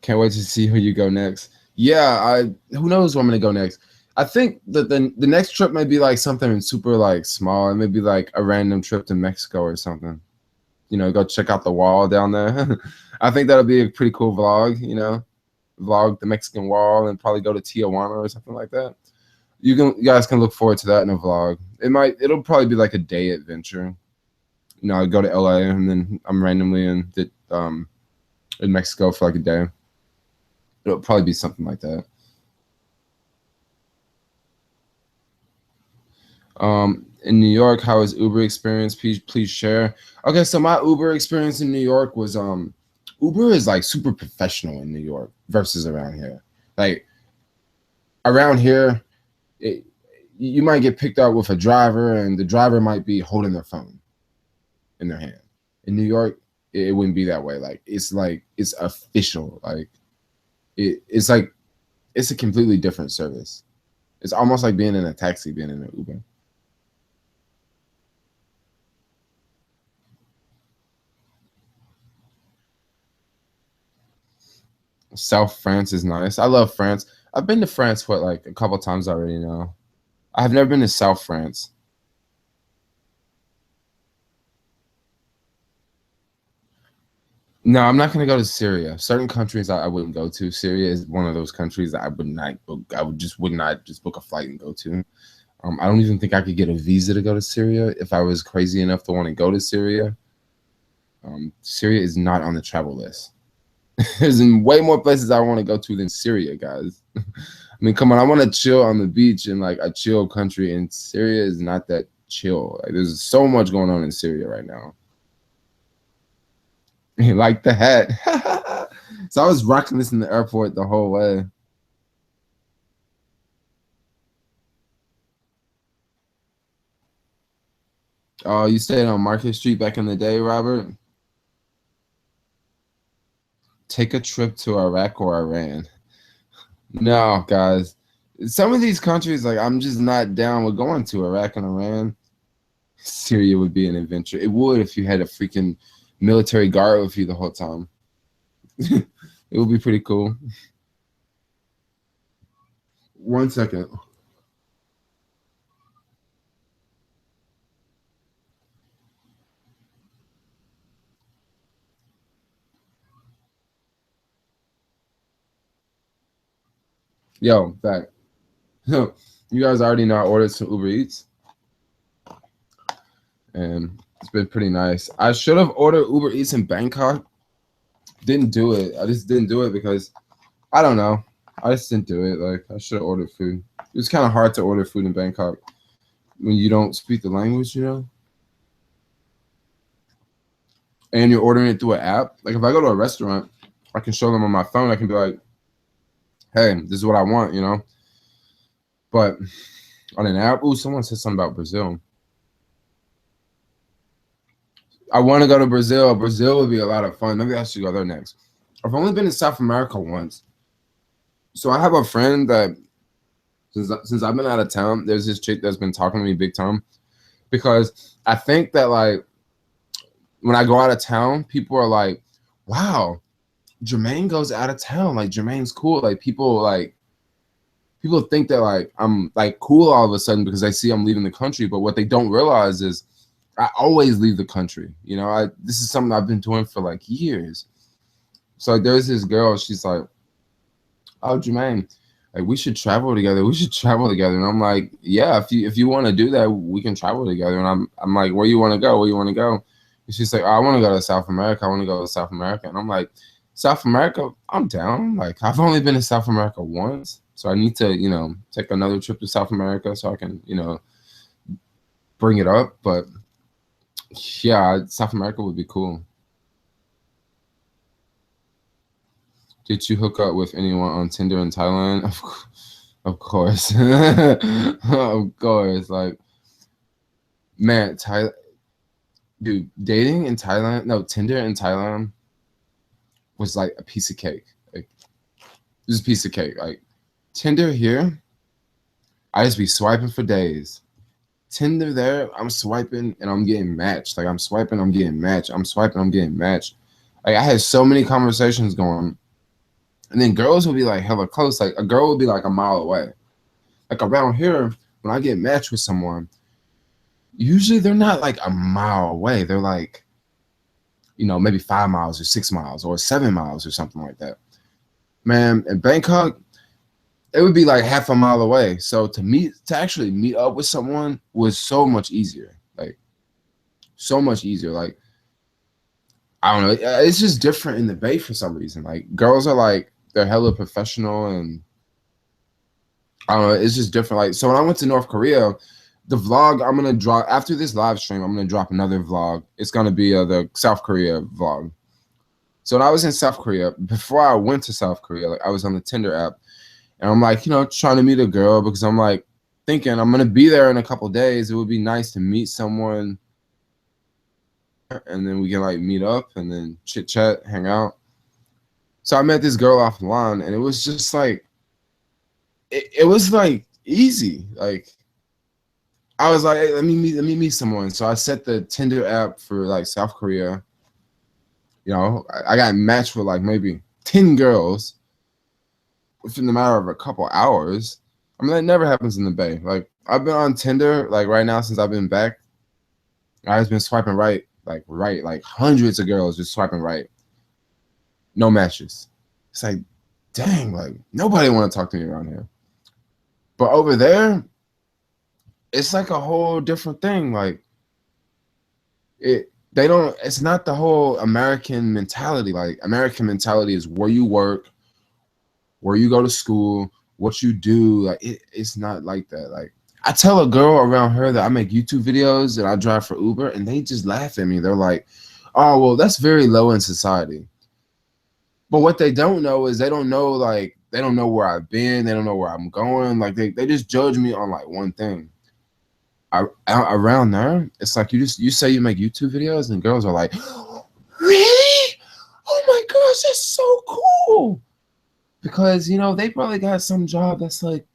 Speaker 1: Can't wait to see who you go next. Yeah, who knows where I'm gonna go next. I think that the next trip may be like something super like small. It may be like a random trip to Mexico or something. You know, go check out the wall down there. I think that'll be a pretty cool vlog, you know. Vlog the Mexican wall and probably go to Tijuana or something like that. You guys can look forward to that in a vlog. It'll probably be like a day adventure. You know, I go to LA and then I'm randomly in Mexico for like a day. It'll probably be something like that. In New York, how was Uber experience? Please share. Okay, so my Uber experience in New York was Uber is like super professional in New York versus around here. Like around here, you might get picked up with a driver and the driver might be holding their phone in their hand. In New York, it wouldn't be that way. Like it's official. Like it's a completely different service. It's almost like being in a taxi, being in an Uber. South France is nice. I love France. I've been to France like a couple times already now. I have never been to South France. No, I'm not gonna go to Syria. Certain countries I wouldn't go to. Syria is one of those countries that I would not book. Would not just book a flight and go to. I don't even think I could get a visa to go to Syria if I was crazy enough to want to go to Syria. Syria is not on the travel list. There's way more places I want to go to than Syria, guys. I mean, come on, I want to chill on the beach in like a chill country, and Syria is not that chill. Like, there's so much going on in Syria right now. You like the hat. So I was rocking this in the airport the whole way. Oh, you stayed on Market Street back in the day, Robert? Take a trip to Iraq or Iran. No, guys. Some of these countries, like, I'm just not down with going to Iraq and Iran. Syria would be an adventure. It would if you had a freaking military guard with you the whole time. It would be pretty cool. 1 second. Yo, back. You guys already know I ordered some Uber Eats. And it's been pretty nice. I should have ordered Uber Eats in Bangkok. Didn't do it. I just didn't do it because I don't know. I just didn't do it. Like I should have ordered food. It was kind of hard to order food in Bangkok when you don't speak the language, you know. And you're ordering it through an app. Like if I go to a restaurant, I can show them on my phone. I can be like, "Hey, this is what I want," you know. But on an app, someone said something about Brazil. I want to go to Brazil. Brazil would be a lot of fun. Maybe I should go there next. I've only been to South America once. So I have a friend that since I've been out of town, there's this chick that's been talking to me big time because I think that like when I go out of town, people are like, wow, Jermaine goes out of town. Like Jermaine's cool. Like people think that like I'm like cool all of a sudden because they see I'm leaving the country. But what they don't realize is I always leave the country. You know, this is something I've been doing for like years. So like, there's this girl, she's like, oh, Jermaine, like we should travel together. We should travel together. And I'm like, yeah, if you want to do that, we can travel together. And I'm like, where you want to go? Where you want to go? And she's like, oh, I want to go to South America. I want to go to South America. And I'm like, South America, I'm down. Like I've only been to South America once. So I need to, you know, take another trip to South America so I can, you know, bring it up. But yeah, South America would be cool. Did you hook up with anyone on Tinder in Thailand? Of course. Of course. Like, man, dude, dating in Thailand, no, Tinder in Thailand was like a piece of cake. Like, it was a piece of cake. Like, Tinder here, I just be swiping for days. Tinder there, I'm swiping and I'm getting matched. Like I'm swiping, I'm getting matched. I'm swiping, I'm getting matched. Like I had so many conversations going, and then girls will be like hella close. Like a girl will be like a mile away. Like around here, when I get matched with someone, usually they're not like a mile away. They're like, maybe 5 miles or 6 miles or 7 miles or something like that. Man, in Bangkok, it would be like half a mile away. So to actually meet up with someone was so much easier. Like so much easier. Like I don't know, it's just different in the Bay for some reason. Like girls are like they're hella professional and I don't know, it's just different. Like so when I went to North Korea, the vlog I'm gonna drop after this live stream, I'm gonna drop another vlog. It's gonna be the South Korea vlog. So when I was in South Korea, before I went to South Korea, like I was on the Tinder app and I'm like, trying to meet a girl because I'm like thinking I'm gonna be there in a couple days. It would be nice to meet someone and then we can like meet up and then chit chat, hang out. So I met this girl offline and it was just like it was like easy. Like I was like, hey, let me meet someone. So I set the Tinder app for like South Korea. I got matched with like maybe 10 girls within the matter of a couple hours. I mean, that never happens in the Bay. Like I've been on Tinder like right now since I've been back. I've been swiping right, like hundreds of girls just swiping right. No matches. It's like, dang, like nobody want to talk to me around here. But over there, it's like a whole different thing. Like they don't. It's not the whole American mentality. Like American mentality is where you work, where you go to school, what you do. Like it's not like that. Like I tell a girl around her that I make YouTube videos and I drive for Uber, and they just laugh at me. They're like, "Oh, well, that's very low in society." But what they don't know is they don't know where I've been. They don't know where I'm going. Like they just judge me on like one thing. Around there, it's like you say you make YouTube videos and girls are like, really? Oh my gosh, that's so cool. Because they probably got some job that's like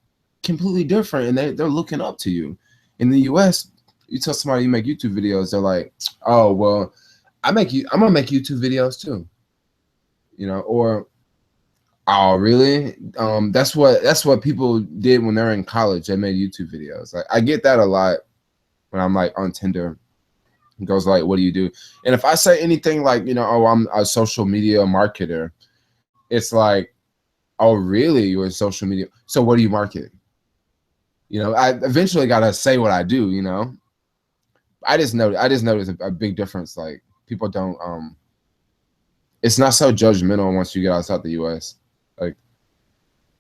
Speaker 1: completely different and they're looking up to you. In the US, you tell somebody you make YouTube videos, they're like, oh well, I'm gonna make YouTube videos too. Or oh really? That's what people did when they're in college. They made YouTube videos. Like I get that a lot when I'm like on Tinder. It goes like, what do you do? And if I say anything like, oh, I'm a social media marketer, it's like, oh really? You're a social media. So what do you market? I eventually gotta say what I do, I just noticed a big difference. Like people don't it's not so judgmental once you get outside the US. Like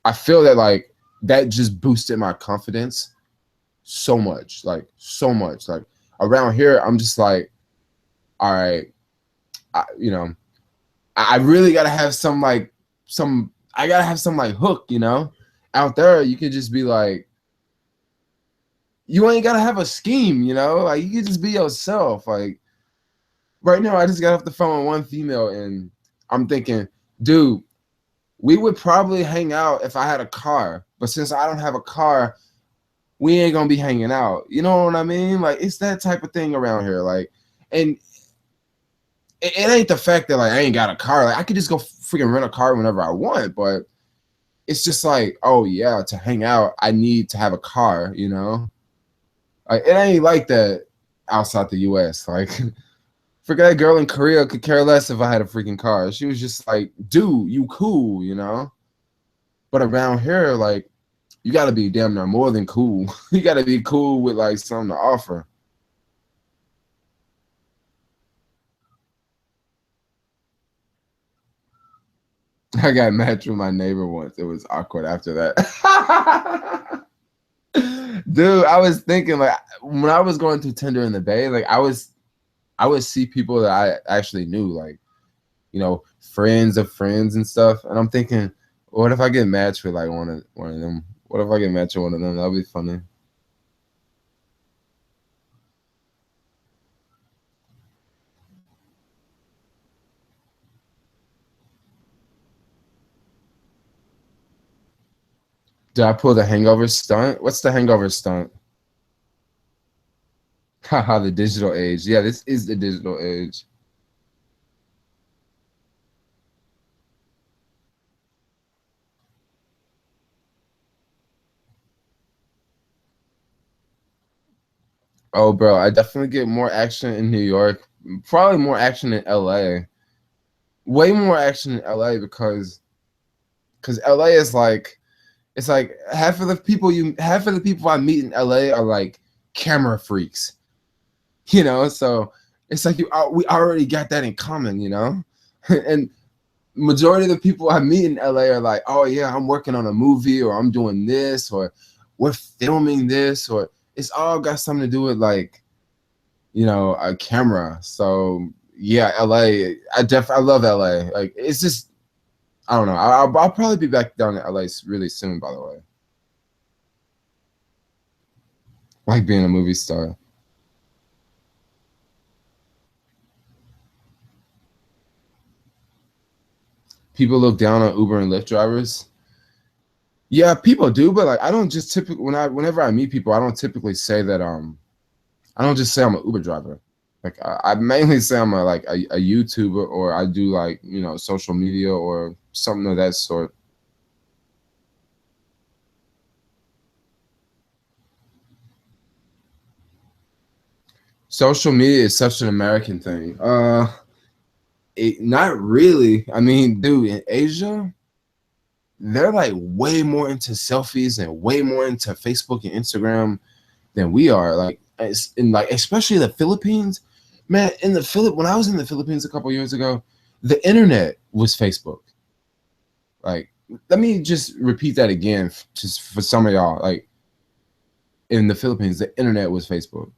Speaker 1: I feel that like that just boosted my confidence so much. Like so much. Like around here, I'm just like, all right, I, you know, I really gotta have I gotta have some like hook. Out there, you could just be like, you ain't gotta have a scheme. Like you can just be yourself. Like right now, I just got off the phone with one female, and I'm thinking, dude, we would probably hang out if I had a car, but since I don't have a car, we ain't gonna be hanging out. You know what I mean? Like it's that type of thing around here. Like, and it ain't the fact that like I ain't got a car. Like I could just go freaking rent a car whenever I want, but it's just like, oh yeah, to hang out, I need to have a car. Like it ain't like that outside the US. Like forget that girl in Korea could care less if I had a freaking car. She was just like, dude, you cool. But around here, like, you gotta be damn near more than cool. You gotta be cool with like something to offer. I got matched with my neighbor once. It was awkward after that. Dude, I was thinking like when I was going through Tinder in the Bay, like I would see people that I actually knew, like, friends of friends and stuff. And I'm thinking, what if I get matched with like one of them? What if I get matched with one of them? That'd be funny. Did I pull the hangover stunt? What's the hangover stunt? Haha, the digital age. Yeah, this is the digital age. Oh, bro, I definitely get more action in New York. Probably more action in LA. Way more action in LA because LA is like it's like half of the people I meet in LA are like camera freaks, you know. So it's like we already got that in common, you know. And majority of the people I meet in LA are like, oh yeah, I'm working on a movie or I'm doing this or we're filming this or it's all got something to do with like, you know, a camera. So yeah, LA, I love LA. Like it's just I don't know. I'll probably be back down to LA really soon. By the way, like being a movie star. People look down on Uber and Lyft drivers. Yeah, people do, but like I don't just typically whenever I meet people, I don't typically say that I don't just say I'm an Uber driver. Like I mainly say I'm a YouTuber or I do like, you know, social media or something of that sort. Social media is such an American thing. Not really. I mean, dude, in Asia, they're like way more into selfies and way more into Facebook and Instagram than we are. Like, in like especially the Philippines, man. In the Philip when I was in the Philippines a couple years ago, the internet was Facebook. Like, let me just repeat that again, just for some of y'all. Like, in the Philippines, the internet was Facebook.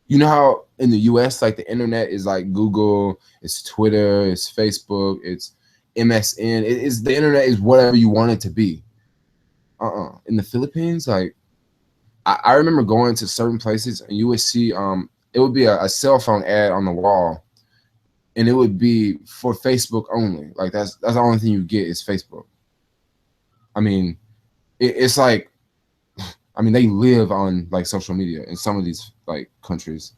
Speaker 1: You know how in the US, like the internet is like Google, it's Twitter, it's Facebook, it's MSN. It is the internet is whatever you want it to be. In the Philippines, like I remember going to certain places and you would see it would be a cell phone ad on the wall and it would be for Facebook only. Like that's the only thing you get is Facebook. I mean, it's like I mean they live on like social media in some of these like countries.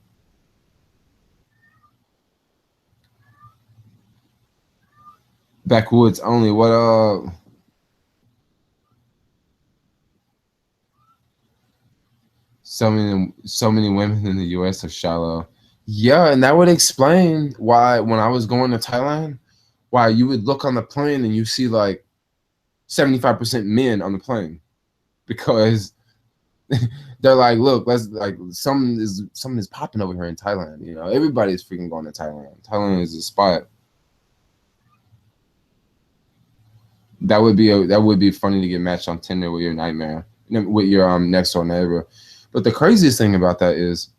Speaker 1: Backwoods only. What so many women in the US are shallow. Yeah, and that would explain why when I was going to Thailand, why you would look on the plane and you see like 75% men on the plane because they're like, look, let's like something is popping over here in Thailand. You know, everybody's freaking going to Thailand. Thailand is a spot. That would be funny to get matched on Tinder with your nightmare with your next door neighbor. But the craziest thing about that is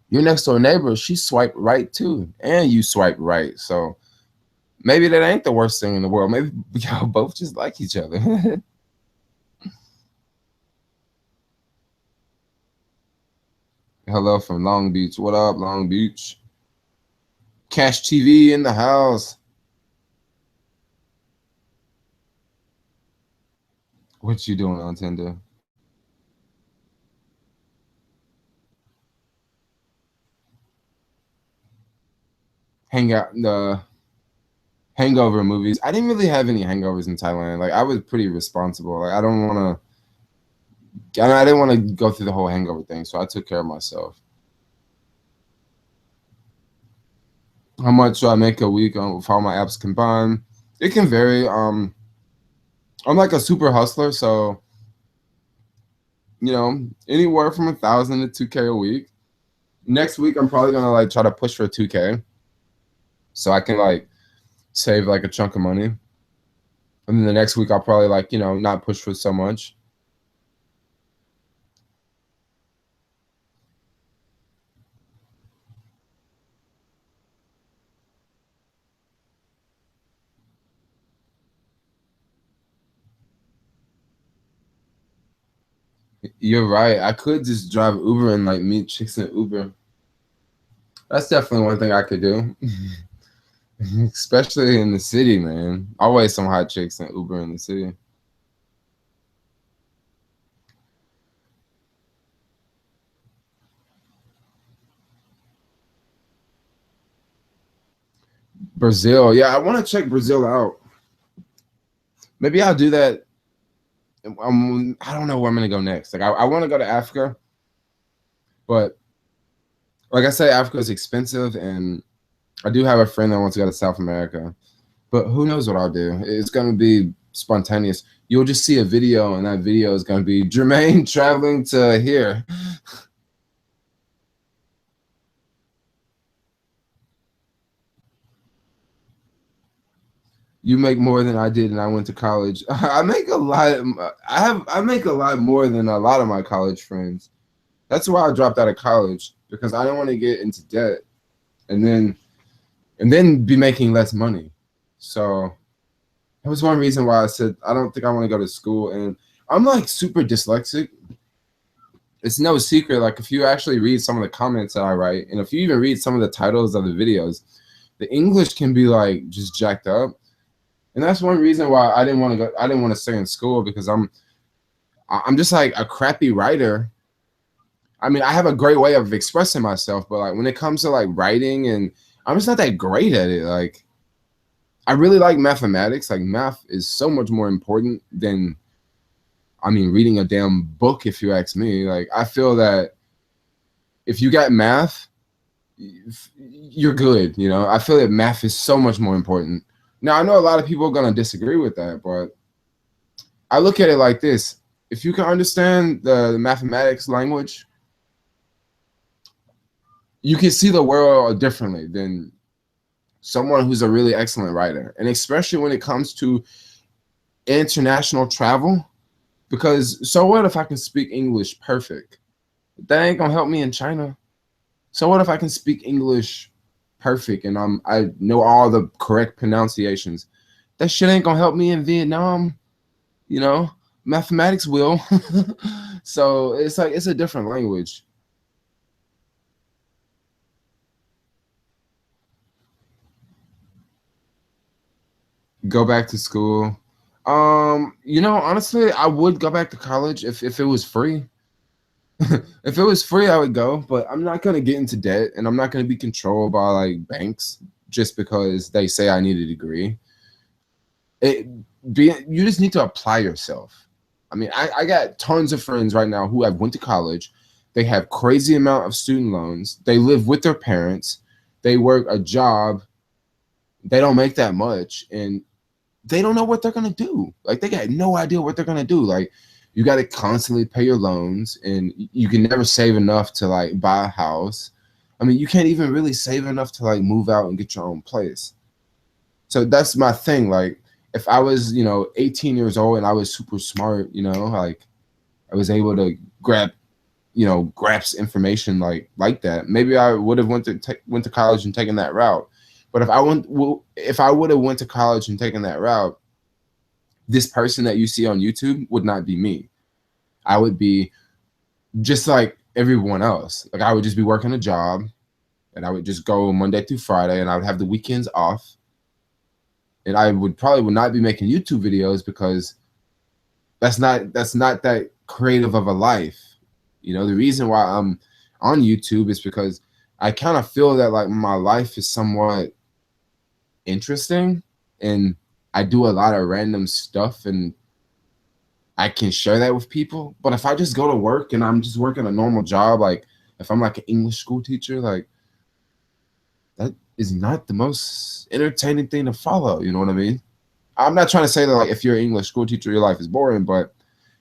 Speaker 1: your next door neighbor, she swiped right too, and you swipe right. So maybe that ain't the worst thing in the world. Maybe y'all both just like each other. Hello from Long Beach. What up, Long Beach? Cash TV in the house. What you doing on Tinder? Hang out the hangover movies. I didn't really have any hangovers in Thailand. Like I was pretty responsible. Like I didn't want to go through the whole hangover thing, so I took care of myself. How much do I make a week with all my apps combined? It can vary. I'm like a super hustler, so you know, anywhere from 1,000 to 2K a week. Next week, I'm probably gonna like try to push for 2K, so I can like save like a chunk of money. And then the next week, I'll probably like not push for so much. You're right. I could just drive Uber and like meet chicks in Uber. That's definitely one thing I could do, especially in the city, man. Always some hot chicks in Uber in the city. Brazil. Yeah, I want to check Brazil out. Maybe I'll do that. I don't know where I'm gonna go next. Like I want to go to Africa, but like I said, Africa is expensive, and I do have a friend that wants to go to South America. But who knows what I'll do? It's gonna be spontaneous. You'll just see a video, and that video is gonna be Jermaine traveling to here. You make more than I did, and I went to college. I make a lot. I make a lot more than a lot of my college friends. That's why I dropped out of college, because I didn't want to get into debt and then be making less money. So that was one reason why I said I don't think I want to go to school. And I'm like super dyslexic. It's no secret. Like if you actually read some of the comments that I write, and if you even read some of the titles of the videos, the English can be like just jacked up. And that's one reason why I didn't want to go. I didn't want to stay in school, because I'm just like a crappy writer. I mean, I have a great way of expressing myself, but like when it comes to like writing, and I'm just not that great at it. Like I really like mathematics. Like math is so much more important than, I mean, reading a damn book, if you ask me. Like I feel that if you got math, you're good. You know, I feel that math is so much more important. Now I know a lot of people are gonna disagree with that, but I look at it like this: if you can understand the mathematics language, you can see the world differently than someone who's a really excellent writer. And especially when it comes to international travel, because so what if I can speak English perfect? That ain't gonna help me in China. So what if I can speak English perfect, and I know all the correct pronunciations? That shit ain't gonna help me in Vietnam. You know, mathematics will. So it's like it's a different language. Go back to school. Honestly, I would go back to college if it was free. If it was free, I would go, but I'm not gonna get into debt, and I'm not gonna be controlled by like banks just because they say I need a degree. It you just need to apply yourself. I mean, I got tons of friends right now who have went to college. They have crazy amount of student loans. They live with their parents. They work a job. They don't make that much, and they don't know what they're gonna do. Like they got no idea what they're gonna do. Like you got to constantly pay your loans, and you can never save enough to like buy a house. I mean, you can't even really save enough to like move out and get your own place. So that's my thing. Like if I was, 18 years old and I was super smart, like I was able to grasp information like that, maybe I would have went to college and taken that route. But if I would have went to college and taken that route, this person that you see on YouTube would not be me. I would be just like everyone else. Like I would just be working a job, and I would just go Monday through Friday, and I would have the weekends off. And I would not be making YouTube videos, because that's not that creative of a life. The reason why I'm on YouTube is because I kind of feel that like my life is somewhat interesting, and I do a lot of random stuff, and I can share that with people. But if I just go to work and I'm just working a normal job, like if I'm like an English school teacher, like that is not the most entertaining thing to follow. You know what I mean? I'm not trying to say that like if you're an English school teacher, your life is boring, but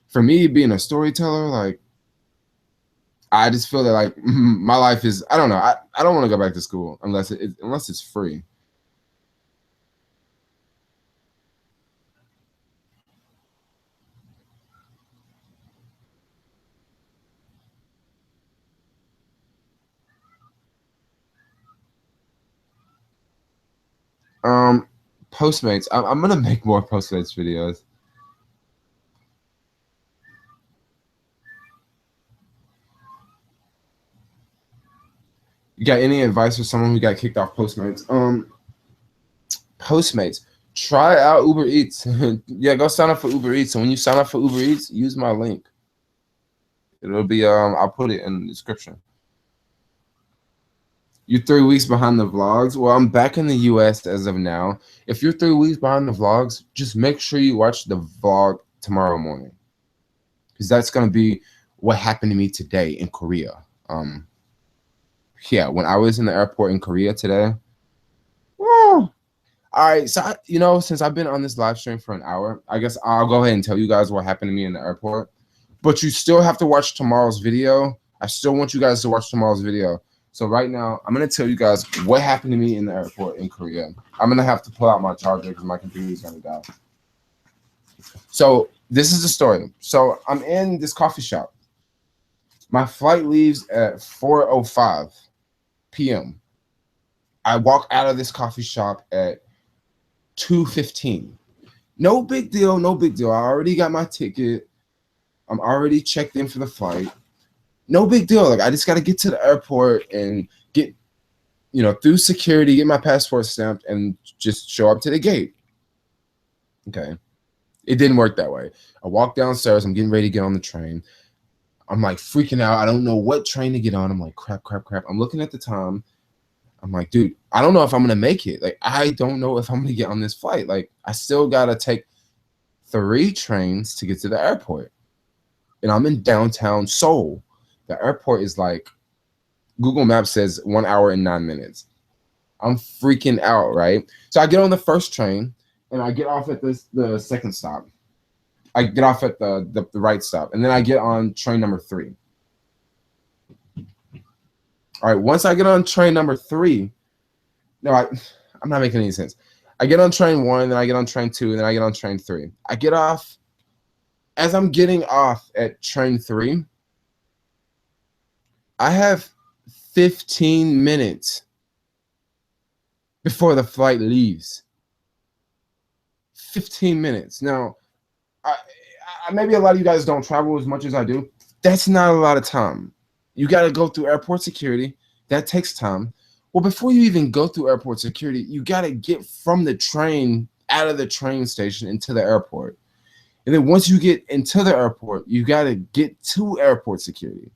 Speaker 1: for me being a storyteller, like I just feel that like my life is, I don't know. I don't want to go back to school unless it's free. Um, Postmates. I'm gonna make more Postmates videos. You got any advice for someone who got kicked off Postmates? Postmates. Try out Uber Eats. Yeah, go sign up for Uber Eats. And when you sign up for Uber Eats, use my link. It'll be I'll put it in the description. You're 3 weeks behind the vlogs. Well, I'm back in the US as of now. If you're 3 weeks behind the vlogs, just make sure you watch the vlog tomorrow morning, because that's gonna be what happened to me today in Korea. Yeah, when I was in the airport in Korea today. Woo. All right, so since I've been on this live stream for an hour, I guess I'll go ahead and tell you guys what happened to me in the airport. But you still have to watch tomorrow's video. I still want you guys to watch tomorrow's video. So right now, I'm gonna tell you guys what happened to me in the airport in Korea. I'm gonna have to pull out my charger because my computer is gonna die. So this is the story. So I'm in this coffee shop. My flight leaves at 4:05 p.m. I walk out of this coffee shop at 2:15. No big deal, no big deal. I already got my ticket. I'm already checked in for the flight. No big deal. Like, I just got to get to the airport and get, through security, get my passport stamped, and just show up to the gate. Okay. It didn't work that way. I walk downstairs. I'm getting ready to get on the train. I'm like freaking out. I don't know what train to get on. I'm like, crap. I'm looking at the time. I'm like, dude, I don't know if I'm going to make it. Like, I don't know if I'm going to get on this flight. Like, I still got to take 3 trains to get to the airport. And I'm in downtown Seoul. The airport is like, Google Maps says 1 hour and 9 minutes. I'm freaking out, right? So I get on the first train, and I get off at the second stop. I get off at the right stop, and then I get on train number 3. All right, once I get on train number 3, no, I'm not making any sense. I get on train 1, then I get on train 2, and then I get on train 3. I get off. As I'm getting off at train 3, I have 15 minutes before the flight leaves. 15 minutes. Now, maybe a lot of you guys don't travel as much as I do. That's not a lot of time. You got to go through airport security. That takes time. Well, before you even go through airport security, you got to get from the train, out of the train station, into the airport. And then once you get into the airport, you got to get to airport security.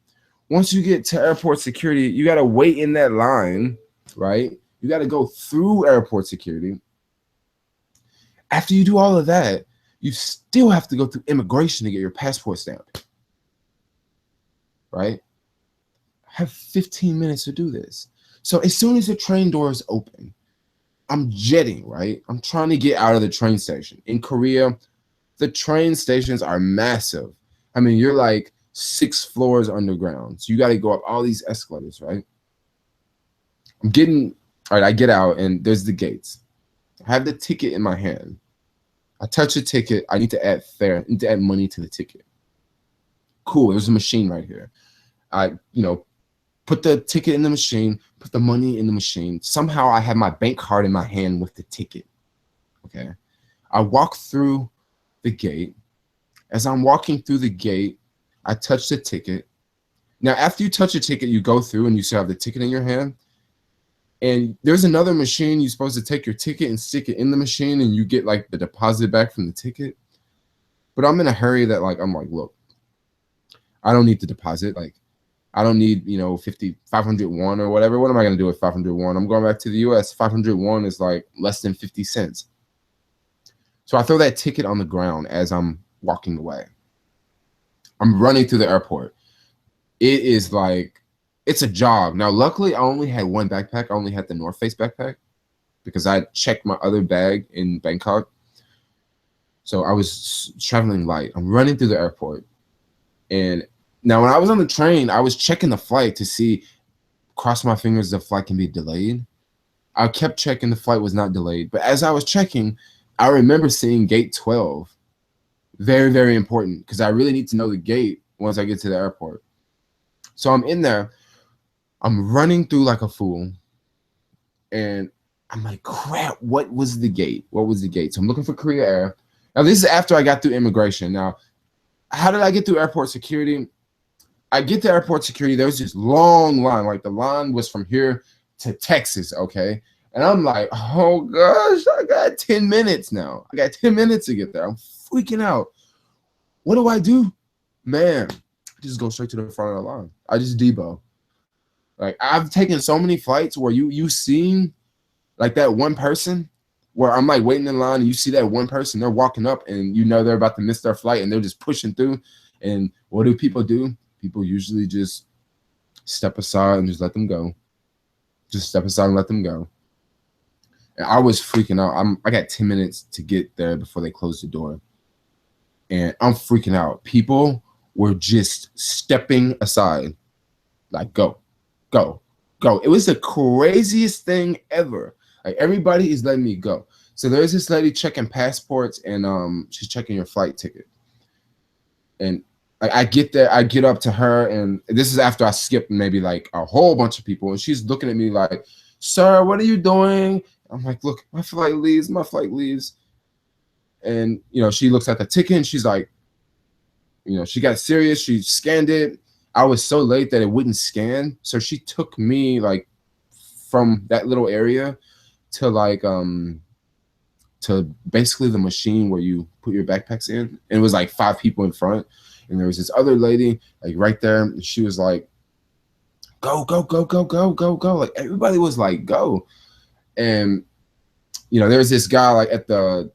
Speaker 1: Once you get to airport security, you got to wait in that line, right? You got to go through airport security. After you do all of that, you still have to go through immigration to get your passport stamped, right? I have 15 minutes to do this. So as soon as the train doors open, I'm jetting, right? I'm trying to get out of the train station. In Korea, the train stations are massive. I mean, you're like 6 floors underground. So you got to go up all these escalators, right? All right, I get out, and there's the gates. I have the ticket in my hand. I touch the ticket. I need to add fare. I need to add money to the ticket. Cool, there's a machine right here. I, put the ticket in the machine, put the money in the machine. Somehow I have my bank card in my hand with the ticket, okay? I walk through the gate. As I'm walking through the gate, I touch the ticket. Now, after you touch the ticket, you go through and you still have the ticket in your hand. And there's another machine. You're supposed to take your ticket and stick it in the machine, and you get like the deposit back from the ticket. But I'm in a hurry that I'm like, look, I don't need the deposit. Like, I don't need, 500 won or whatever. What am I going to do with 500 won? I'm going back to the US. 500 won is like less than 50 cents. So I throw that ticket on the ground as I'm walking away. I'm running through the airport. It is like, it's a jog. Now, luckily, I only had one backpack. I only had the North Face backpack because I checked my other bag in Bangkok. So I was traveling light. I'm running through the airport. And now when I was on the train, I was checking the flight to see, cross my fingers, the flight can be delayed. I kept checking, the flight was not delayed. But as I was checking, I remember seeing gate 12. Very, very important, because I really need to know the gate once I get to the airport. So I'm in there. I'm running through like a fool. And I'm like, crap, what was the gate? What was the gate? So I'm looking for Korea Air. Now, this is after I got through immigration. Now, how did I get through airport security? I get to airport security. There was this long line. Like, the line was from here to Texas, okay? And I'm like, oh, gosh, I got 10 minutes now. I got 10 minutes to get there. I'm freaking out. What do? Man, I just go straight to the front of the line. I just debo. Like I've taken so many flights where you seen like that one person where I'm like waiting in line and you see that one person, they're walking up and you know they're about to miss their flight and they're just pushing through. And what do? People usually just step aside and just let them go. Just step aside and let them go. And I was freaking out. I got 10 minutes to get there before they closed the door. And I'm freaking out. People were just stepping aside. Like, go, go, go. It was the craziest thing ever. Like everybody is letting me go. So there's this lady checking passports and she's checking your flight ticket. And I get there, I get up to her, and this is after I skipped maybe like a whole bunch of people, and she's looking at me like, "Sir, what are you doing?" I'm like, "Look, my flight leaves, my flight leaves." And she looks at the ticket and she's like, she got serious, she scanned it. I was so late that it wouldn't scan. So she took me like from that little area to like to basically the machine where you put your backpacks in. And it was like 5 people in front. And there was this other lady like right there. And she was like, go, go, go, go, go, go, go. Like everybody was like, go. And there was this guy like at the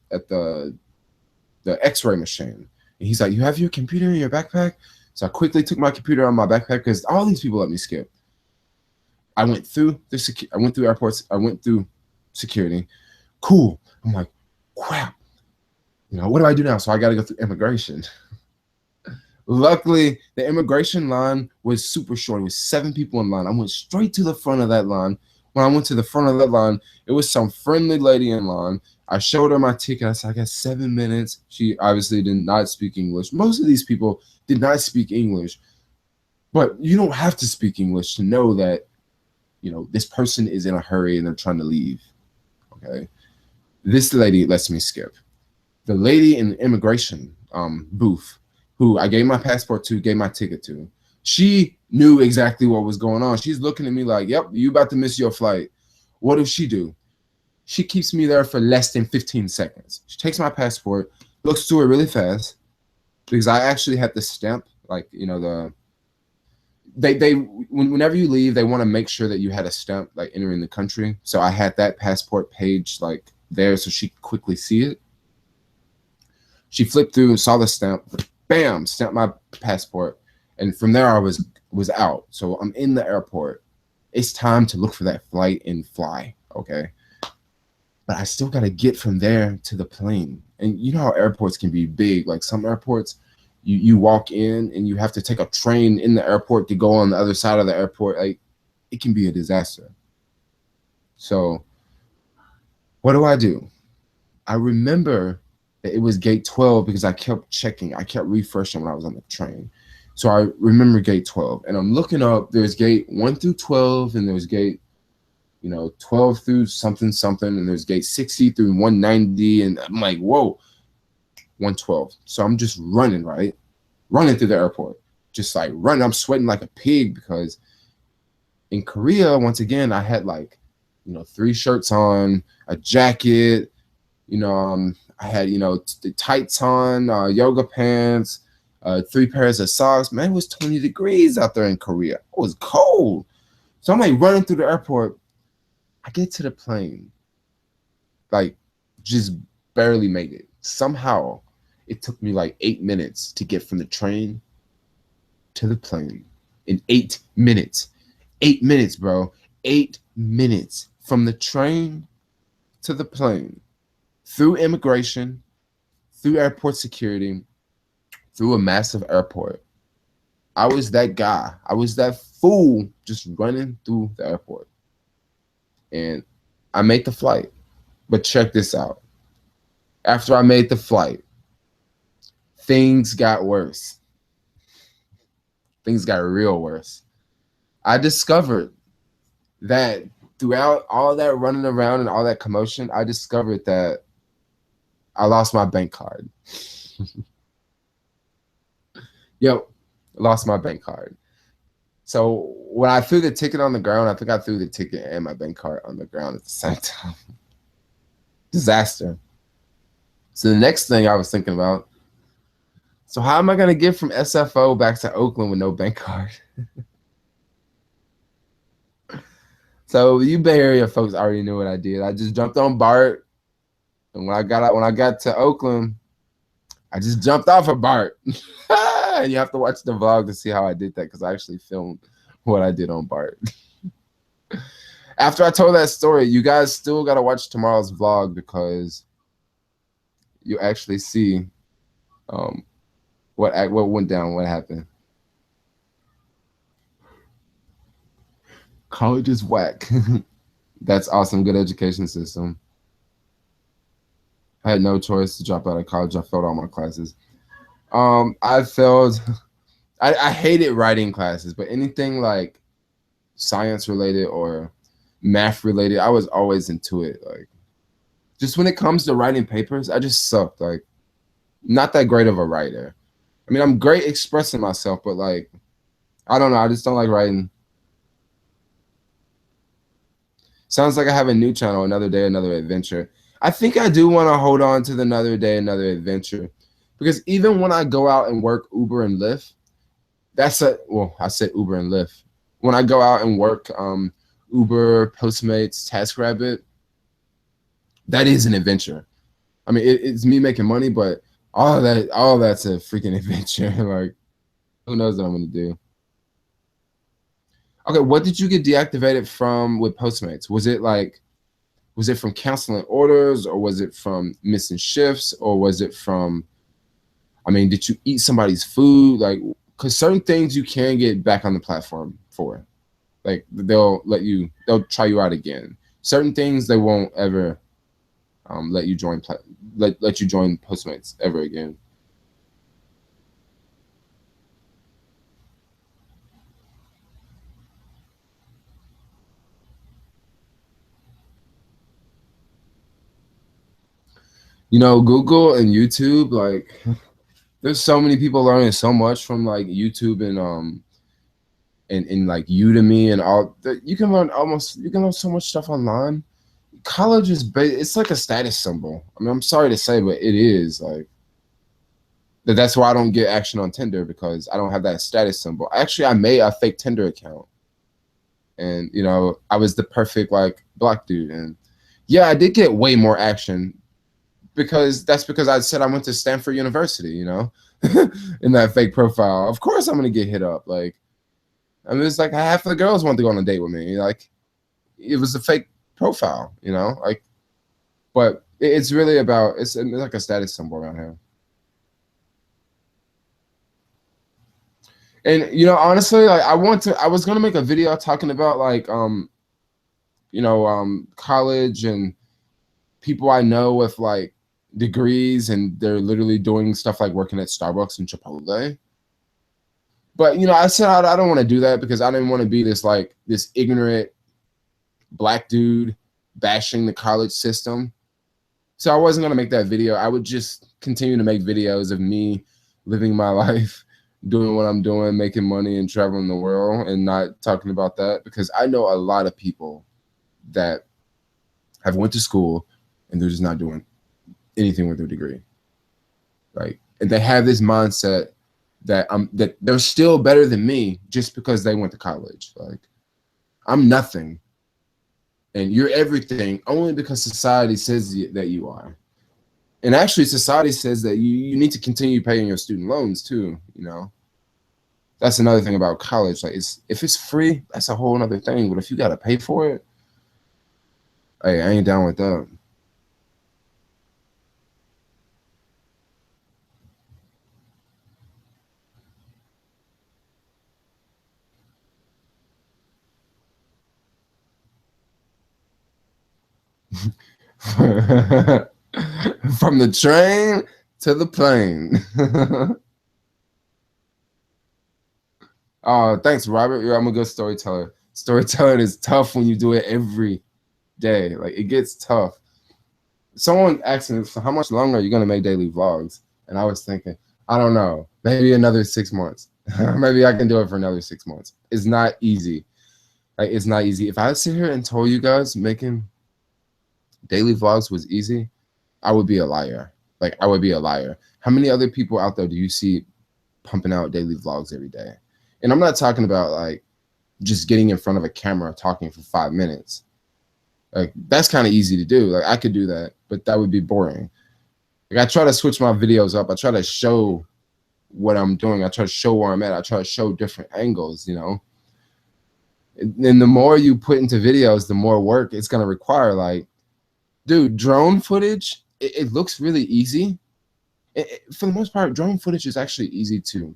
Speaker 1: X-ray machine. And he's like, you have your computer in your backpack? So I quickly took my computer out of my backpack because all these people let me skip. I went through airports. I went through security. Cool. I'm like, crap. What do I do now? So I got to go through immigration. Luckily, the immigration line was super short. It was 7 people in line. I went straight to the front of that line. When I went to the front of that line, it was some friendly lady in line. I showed her my ticket. I said, I got 7 minutes. She obviously did not speak English. Most of these people did not speak English. But you don't have to speak English to know that, this person is in a hurry and they're trying to leave. Okay. This lady lets me skip. The lady in the immigration booth, who I gave my passport to, gave my ticket to, she knew exactly what was going on. She's looking at me like, yep, you about to miss your flight. What does she do? She keeps me there for less than 15 seconds. She takes my passport, looks through it really fast, because I actually had the stamp, like, whenever you leave, they want to make sure that you had a stamp, like, entering the country. So I had that passport page, like, there so she could quickly see it. She flipped through and saw the stamp, bam, stamped my passport. And from there, I was out. So I'm in the airport. It's time to look for that flight and fly, okay? But I still got to get from there to the plane. And you know how airports can be big. Like some airports, you walk in and you have to take a train in the airport to go on the other side of the airport. Like, it can be a disaster. So what do? I remember that it was gate 12 because I kept checking. I kept refreshing when I was on the train. So I remember gate 12. And I'm looking up. There's gate 1 through 12, and there's gate 12 through something, and there's gate 60 through 190. And I'm like, whoa, 112. So I'm just running, right? Running through the airport. Just like running. I'm sweating like a pig because in Korea, once again, I had like, 3 shirts on, a jacket, I had, the tights on, yoga pants, 3 pairs of socks. Man, it was 20 degrees out there in Korea. It was cold. So I'm like running through the airport. I get to the plane, like just barely made it. Somehow it took me like 8 minutes to get from the train to the plane. In 8 minutes. 8 minutes, bro. 8 minutes from the train to the plane, through immigration, through airport security, through a massive airport. I was that guy. I was that fool just running through the airport. And I made the flight. But check this out. After I made the flight, things got worse. Things got real worse. I discovered that throughout all that running around and all that commotion, I discovered that I lost my bank card. Yo, lost my bank card. So when I threw the ticket on the ground, I think I threw the ticket and my bank card on the ground at the same time. Disaster. So the next thing I was thinking about, so how am I going to get from SFO back to Oakland with no bank card? So you Bay Area folks already knew what I did. I just jumped on BART, and when I got to Oakland, I just jumped off of BART. And you have to watch the vlog to see how I did that because I actually filmed what I did on BART. After I told that story, you guys still got to watch tomorrow's vlog because you actually see what went down, what happened. College is whack. That's awesome. Good education system. I had no choice to drop out of college. I failed all my classes. I failed. I hated writing classes, but anything like science related or math related, I was always into it. Like, just when it comes to writing papers, I just sucked. Like, not that great of a writer. I mean, I'm great expressing myself, but like, I don't know. I just don't like writing. Sounds like I have a new channel, Another Day, Another Adventure. I think I do want to hold on to the Another Day, Another Adventure because even when I go out and work Uber and Lyft, I said Uber and Lyft. When I go out and work Uber, Postmates, TaskRabbit, that is an adventure. I mean, it's me making money, but all of that's a freaking adventure. Like, who knows what I'm gonna do? Okay, what did you get deactivated from with Postmates? Was it from canceling orders, or was it from missing shifts, or was it from, I mean, did you eat somebody's food? Like, because certain things you can get back on the platform for. Like, they'll try you out again. Certain things they won't ever let you join let you join Postmates ever again. You know, Google and YouTube, like, there's so many people learning so much from like YouTube and like Udemy and all that. You can learn so much stuff online. College it's like a status symbol. I mean, I'm sorry to say, but it is like that's why I don't get action on Tinder, because I don't have that status symbol. Actually, I made a fake Tinder account, and you know, I was the perfect like black dude, and yeah, I did get way more action because I said I went to Stanford University, you know, in that fake profile. Of course, I'm gonna get hit up. Like, I mean, it's like half of the girls want to go on a date with me. Like, it was a fake profile, you know, like, but it's really about, it's like a status symbol around here. And you know, honestly, like, I was gonna make a video talking about like college and people I know with like degrees, and they're literally doing stuff like working at Starbucks and Chipotle. But you know, I said I don't want to do that because I didn't want to be this ignorant black dude bashing the college system. So I wasn't gonna make that video. I would just continue to make videos of me living my life, doing what I'm doing, making money and traveling the world, and not talking about that, because I know a lot of people that have went to school and they're just not doing anything with their degree. Like, and they have this mindset that that they're still better than me just because they went to college. Like, I'm nothing and you're everything only because society says that you are. And actually, society says that you need to continue paying your student loans too, you know. That's another thing about college. Like, if it's free, that's a whole other thing. But if you gotta pay for it, hey, I ain't down with that. From the train to the plane. Oh, thanks, Robert. I'm a good storyteller. Storytelling is tough when you do it every day. Like, it gets tough. Someone asked me, so how much longer are you gonna make daily vlogs? And I was thinking, I don't know, maybe another 6 months. Maybe I can do it for another 6 months. It's not easy. Like, it's not easy. If I sit here and told you guys making daily vlogs was easy, I would be a liar. Like, I would be a liar. How many other people out there do you see pumping out daily vlogs every day? And I'm not talking about like just getting in front of a camera talking for 5 minutes. Like, that's kind of easy to do. Like, I could do that, but that would be boring. Like, I try to switch my videos up. I try to show what I'm doing. I try to show where I'm at. I try to show different angles, you know. And the more you put into videos, the more work it's going to require. Like, dude, drone footage, it looks really easy. For the most part, drone footage is actually easy to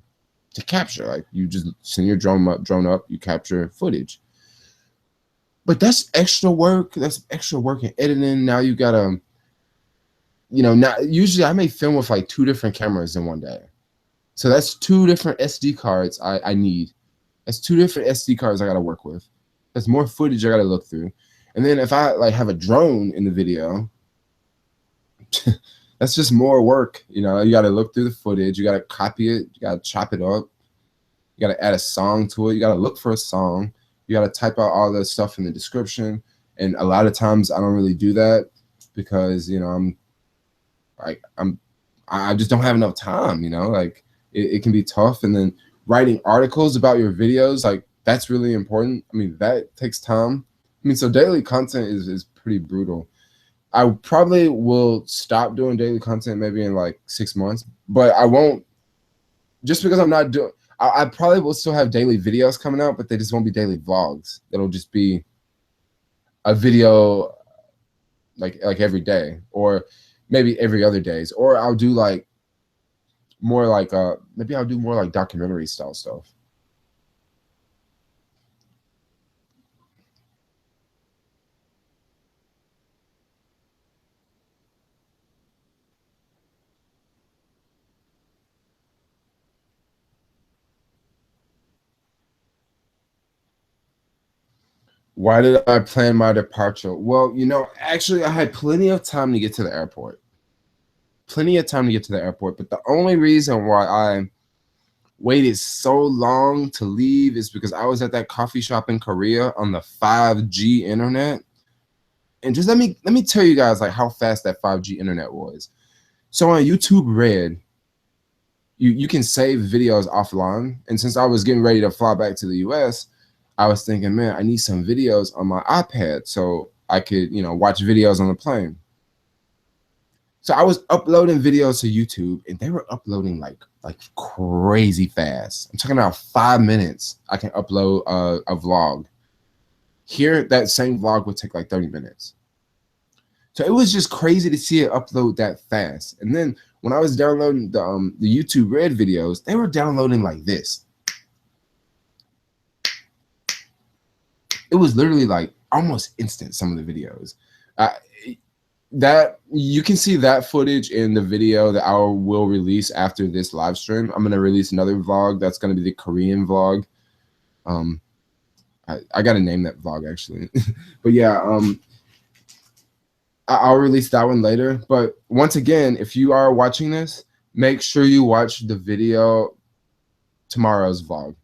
Speaker 1: capture. Like, you just send your drone up, you capture footage. But that's extra work. That's extra work in editing. Now you gotta, you know, now usually I may film with like 2 different cameras in one day. So that's 2 different SD cards I need. That's 2 different SD cards I gotta work with. That's more footage I gotta look through. And then if I like have a drone in the video, that's just more work. You know, you gotta look through the footage, you gotta copy it, you gotta chop it up, you gotta add a song to it, you gotta look for a song, you gotta type out all the stuff in the description. And a lot of times I don't really do that because, you know, I just don't have enough time, you know, like it can be tough. And then writing articles about your videos, like that's really important. I mean, that takes time. I mean, so daily content is pretty brutal. I probably will stop doing daily content maybe in like 6 months, but I won't, just because I'm not doing, I probably will still have daily videos coming out, but they just won't be daily vlogs. It'll just be a video like every day, or maybe every other days, or I'll do like more like maybe I'll do more like documentary style stuff. Why did I plan my departure? Well, you know, actually I had plenty of time to get to the airport. Plenty of time to get to the airport, but the only reason why I waited so long to leave is because I was at that coffee shop in Korea on the 5G internet. And just let me tell you guys like how fast that 5G internet was. So on YouTube Red, you can save videos offline. And since I was getting ready to fly back to the US, I was thinking, man, I need some videos on my iPad so I could, you know, watch videos on the plane. So I was uploading videos to YouTube, and they were uploading like crazy fast. I'm talking about 5 minutes. I can upload a vlog. Here, that same vlog would take like 30 minutes. So it was just crazy to see it upload that fast. And then when I was downloading the YouTube Red videos, they were downloading like this. It was literally like almost instant, some of the videos. That you can see that footage in the video that I will release after this live stream. I'm gonna release another vlog that's gonna be the Korean vlog. I gotta name that vlog actually, but yeah, I'll release that one later. But once again, if you are watching this, make sure you watch the video tomorrow's vlog,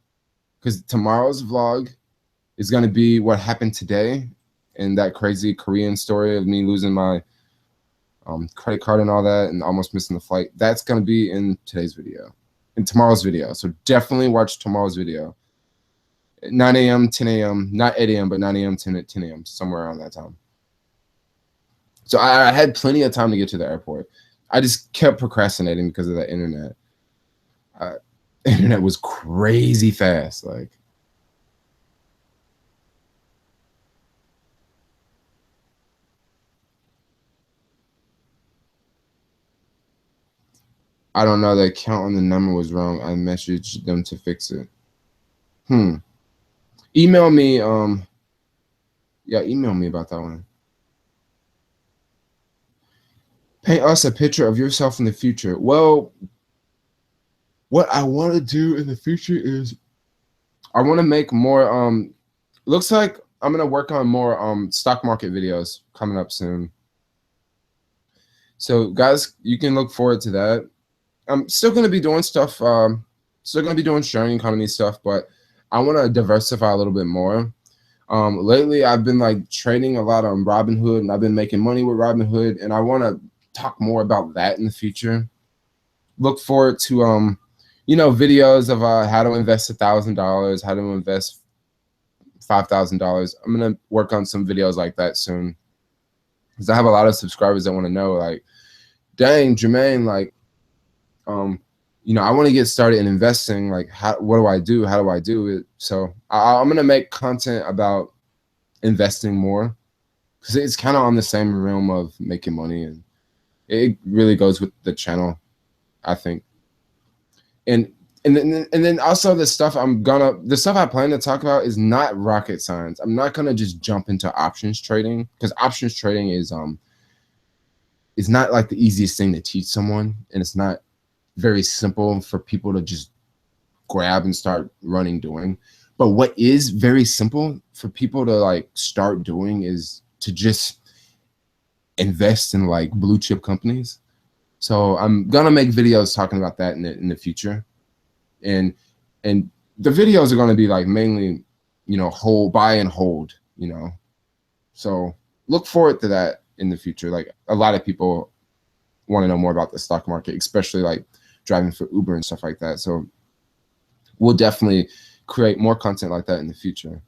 Speaker 1: because tomorrow's vlog is gonna be what happened today and that crazy Korean story of me losing my credit card and all that and almost missing the flight. That's going to be in today's video, in tomorrow's video. So definitely watch tomorrow's video. 9 a.m., 10 a.m., not 8 a.m., but 9 a.m., 10 a.m., somewhere around that time. So I had plenty of time to get to the airport. I just kept procrastinating because of the internet. Internet was crazy fast. Like, I don't know, the account on the number was wrong. I messaged them to fix it. Email me, yeah, email me about that one. Paint us a picture of yourself in the future. Well, what I want to do in the future is I want to make more, looks like I'm going to work on more stock market videos coming up soon. So guys, you can look forward to that. I'm still going to be doing stuff, still going to be doing sharing economy stuff, but I want to diversify a little bit more. Lately, I've been like trading a lot on Robinhood, and I've been making money with Robinhood, and I want to talk more about that in the future. Look forward to, you know, videos of how to invest $1,000, how to invest $5,000. I'm gonna work on some videos like that soon, because I have a lot of subscribers that want to know, like, dang, Jermaine, like, you know, I want to get started in investing. Like, what do I do? How do I do it? So I'm gonna make content about investing more, because it's kind of on the same realm of making money, and it really goes with the channel, I think. And then also the stuff I plan to talk about is not rocket science. I'm not gonna just jump into options trading, because options trading is it's not like the easiest thing to teach someone, and it's not very simple for people to just grab and start doing. But what is very simple for people to like start doing is to just invest in like blue chip companies. So I'm gonna make videos talking about that in the future, and the videos are gonna be like mainly, you know, buy and hold, you know. So look forward to that in the future. Like, a lot of people want to know more about the stock market, especially like driving for Uber and stuff like that. So we'll definitely create more content like that in the future.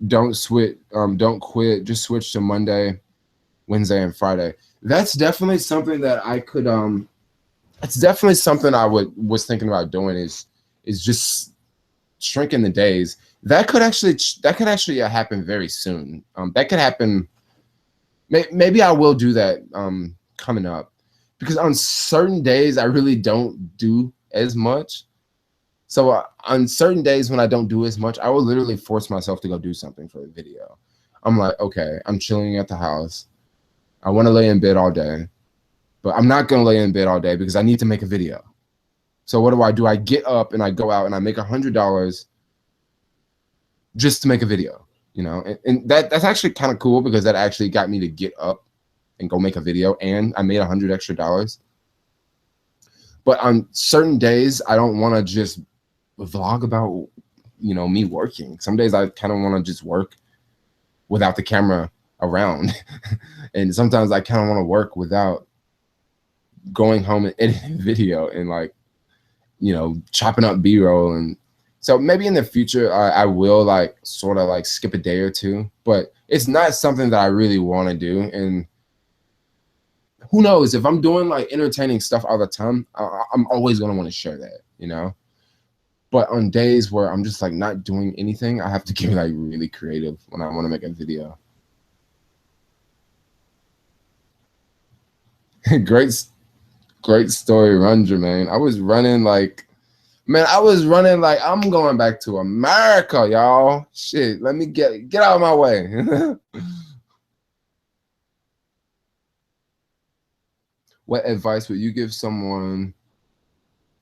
Speaker 1: Don't quit, just switch to Monday, Wednesday, and Friday. That's definitely something that I could it's definitely something I was thinking about doing, is just shrinking the days. That could actually happen very soon. That could happen. Maybe I will do that coming up, because on certain days I really don't do as much. So on certain days when I don't do as much, I will literally force myself to go do something for a video. I'm like, okay, I'm chilling at the house. I want to lay in bed all day, but I'm not going to lay in bed all day because I need to make a video. So what do? I get up and I go out and I make $100 just to make a video, you know? And that's actually kind of cool, because that actually got me to get up and go make a video, and I made $100 extra. But on certain days, I don't want to just vlog about, you know, me working. Some days I kind of want to just work without the camera around. And sometimes I kind of want to work without going home and editing video and, like, you know, chopping up B-roll. And so maybe in the future I will like sort of like skip a day or two, but it's not something that I really want to do. And who knows, if I'm doing like entertaining stuff all the time, I'm always going to want to share that, you know. But on days where I'm just like not doing anything, I have to get like really creative when I want to make a video. Great story, run, Jermaine. I was running like, man, I'm going back to America, y'all. Shit, let me get out of my way. What advice would you give someone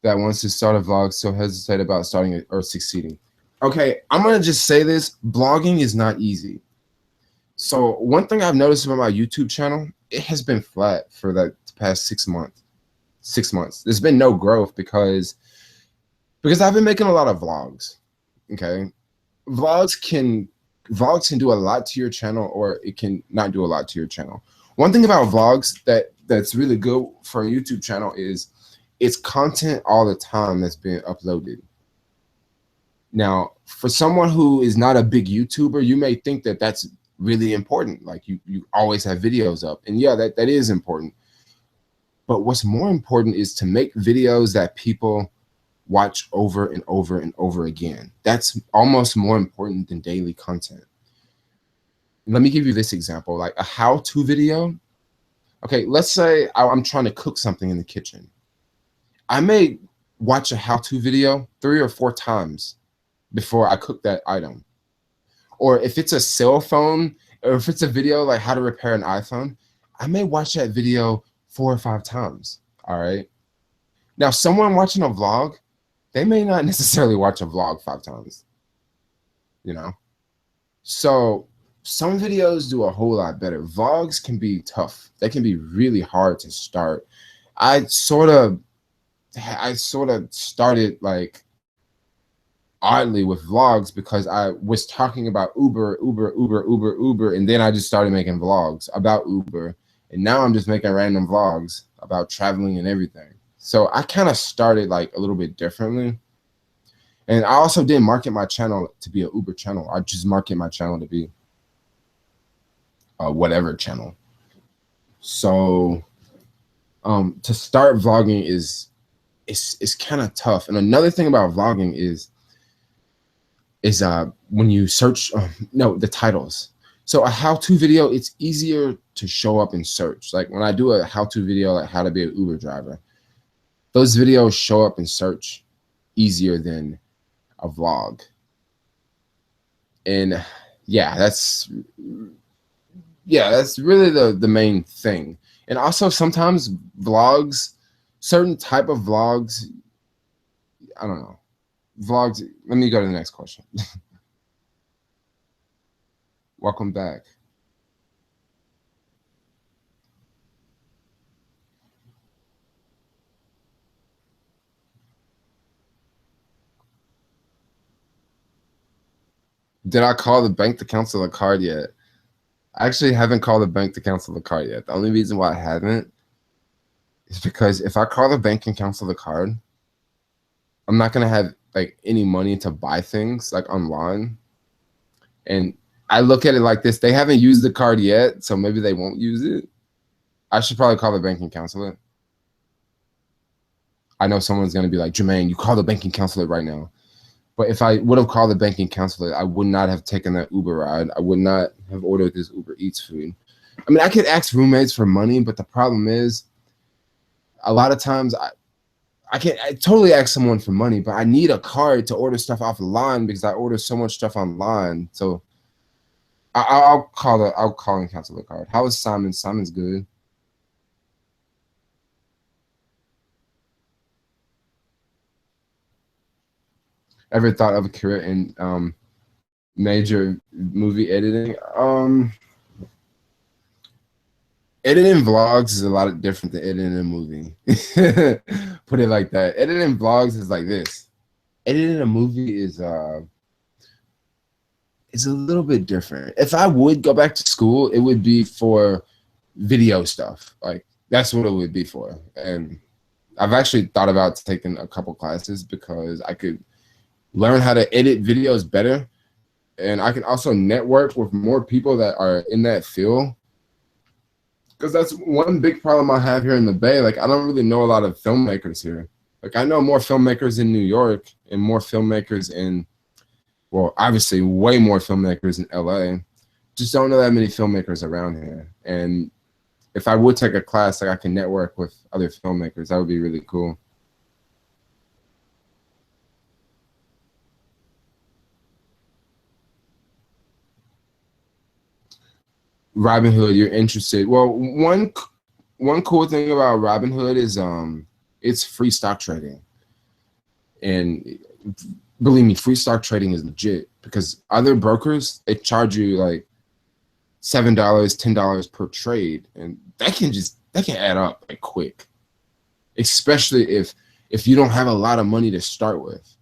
Speaker 1: that wants to start a vlog, so hesitate about starting it or succeeding? Okay, I'm gonna just say this: blogging is not easy. So one thing I've noticed about my YouTube channel, it has been flat for the past 6 months. 6 months. There's been no growth because I've been making a lot of vlogs. Okay, vlogs can do a lot to your channel, or it can not do a lot to your channel. One thing about vlogs that's really good for a YouTube channel is it's content all the time that's being uploaded. Now, for someone who is not a big YouTuber, you may think that that's really important. Like you always have videos up, and yeah, that is important. But what's more important is to make videos that people watch over and over and over again. That's almost more important than daily content. Let me give you this example, like a how-to video. Okay, let's say I'm trying to cook something in the kitchen. I may watch a how-to video 3 or 4 times before I cook that item. Or if it's a cell phone, or if it's a video like how to repair an iPhone, I may watch that video 4 or 5 times, all right? Now, someone watching a vlog, they may not necessarily watch a vlog 5 times, you know? So some videos do a whole lot better. Vlogs can be tough. They can be really hard to start. I sort of started like oddly with vlogs because I was talking about Uber, and then I just started making vlogs about Uber. And now I'm just making random vlogs about traveling and everything. So I kind of started like a little bit differently. And I also didn't market my channel to be an Uber channel. I just market my channel to be a whatever channel. So to start vlogging is kind of tough. And another thing about vlogging is when you search the titles. So a how-to video, it's easier to show up in search. Like when I do a how-to video like how to be an Uber driver, those videos show up in search easier than a vlog. And that's really the main thing. And also sometimes vlogs, certain type of vlogs, I don't know. Vlogs, let me go to the next question. Welcome back. Did I call the bank to cancel a card yet? I actually haven't called the bank to cancel the card yet. The only reason why I haven't is because if I call the bank and cancel the card, I'm not gonna have like any money to buy things like online. And I look at it like this: they haven't used the card yet, so maybe they won't use it. I should probably call the bank and cancel it. I know someone's gonna be like, Jermaine, you call the bank and cancel it right now. But if I would have called the bank and canceled it, I would not have taken that Uber ride. I would not have ordered this UberEats food. I mean, I could ask roommates for money, but the problem is a lot of times I totally ask someone for money, but I need a card to order stuff offline because I order so much stuff online. So I'll call and cancel the card. How is Simon? Simon's good. Ever thought of a career in major movie editing? Editing vlogs is a lot different than editing a movie. Put it like that. Editing vlogs is like this. Editing a movie is it's a little bit different. If I would go back to school, it would be for video stuff. Like that's what it would be for. And I've actually thought about taking a couple classes because I could learn how to edit videos better. And I can also network with more people that are in that field. Because that's one big problem I have here in the Bay. Like, I don't really know a lot of filmmakers here. Like, I know more filmmakers in New York and more filmmakers in, well, obviously way more filmmakers in LA. Just don't know that many filmmakers around here. And if I would take a class, like I can network with other filmmakers, that would be really cool. Robinhood, you're interested. Well, one cool thing about Robinhood is it's free stock trading. And believe me, free stock trading is legit because other brokers, they charge you like $7, $10 per trade. And that can add up like quick. Especially if you don't have a lot of money to start with.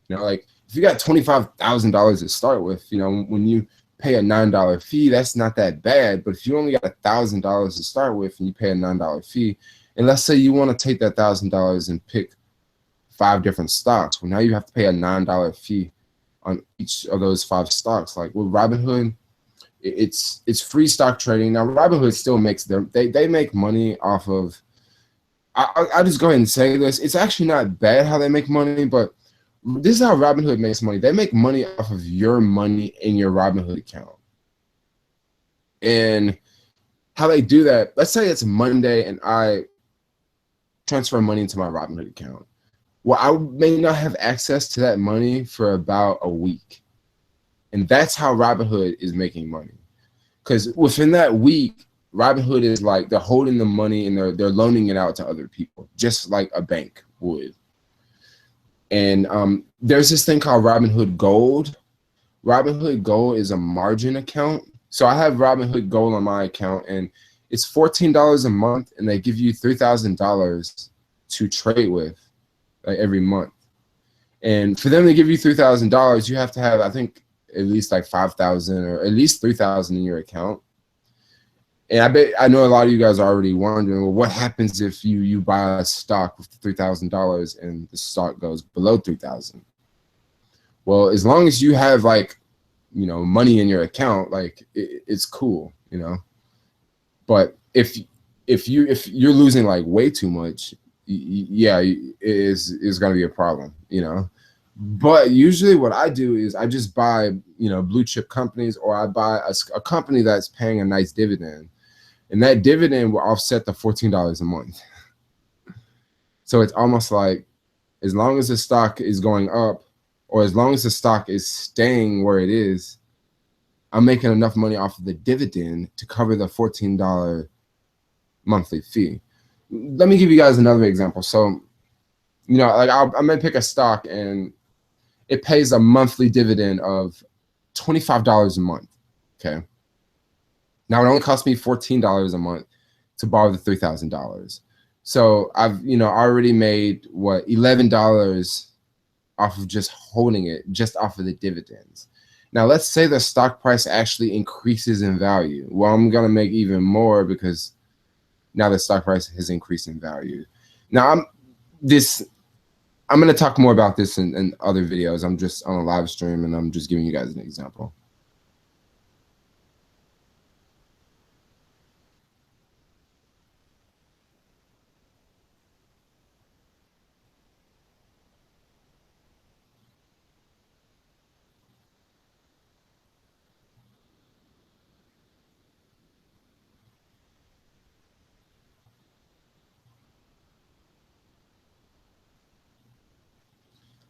Speaker 1: You know, like if you got $25,000 to start with, you know, when you pay a $9 fee, that's not that bad. But if you only got $1,000 to start with and you pay a $9 fee, and let's say you want to take that $1,000 and pick 5 different stocks, well, now you have to pay a $9 fee on each of those 5 stocks. Like with Robinhood, it's free stock trading. Now Robinhood still makes they make money off of. I'll just go ahead and say this. It's actually not bad how they make money, but this is how Robinhood makes money. They make money off of your money in your Robinhood account. And how they do that, let's say it's Monday and I transfer money into my Robinhood account. Well, I may not have access to that money for about a week. And that's how Robinhood is making money. Because within that week, Robinhood is like they're holding the money and they're loaning it out to other people, just like a bank would. And there's this thing called Robinhood Gold. Robinhood Gold is a margin account. So I have Robinhood Gold on my account, and it's $14 a month, and they give you $3,000 to trade with like every month. And for them to give you $3,000, you have to have, I think, at least like 5,000 or at least 3,000 in your account. And I know a lot of you guys are already wondering, well, what happens if you buy a stock with $3,000 and the stock goes below 3,000? Well, as long as you have like, money in your account, like it's cool, But if you're losing like way too much, yeah, it is going to be a problem. But usually what I do is I just buy, blue chip companies, or I buy a company that's paying a nice dividend, and that dividend will offset the $14 a month. So it's almost like, as long as the stock is going up, or as long as the stock is staying where it is, I'm making enough money off of the dividend to cover the $14 monthly fee. Let me give you guys another example. So, like I may pick a stock and it pays a monthly dividend of $25 a month. Okay. Now it only costs me $14 a month to borrow the $3,000. So I've, already made what, $11 off of just holding it, just off of the dividends. Now let's say the stock price actually increases in value. Well, I'm gonna make even more because now the stock price has increased in value. Now I'm gonna talk more about this in other videos. I'm just on a live stream and I'm just giving you guys an example.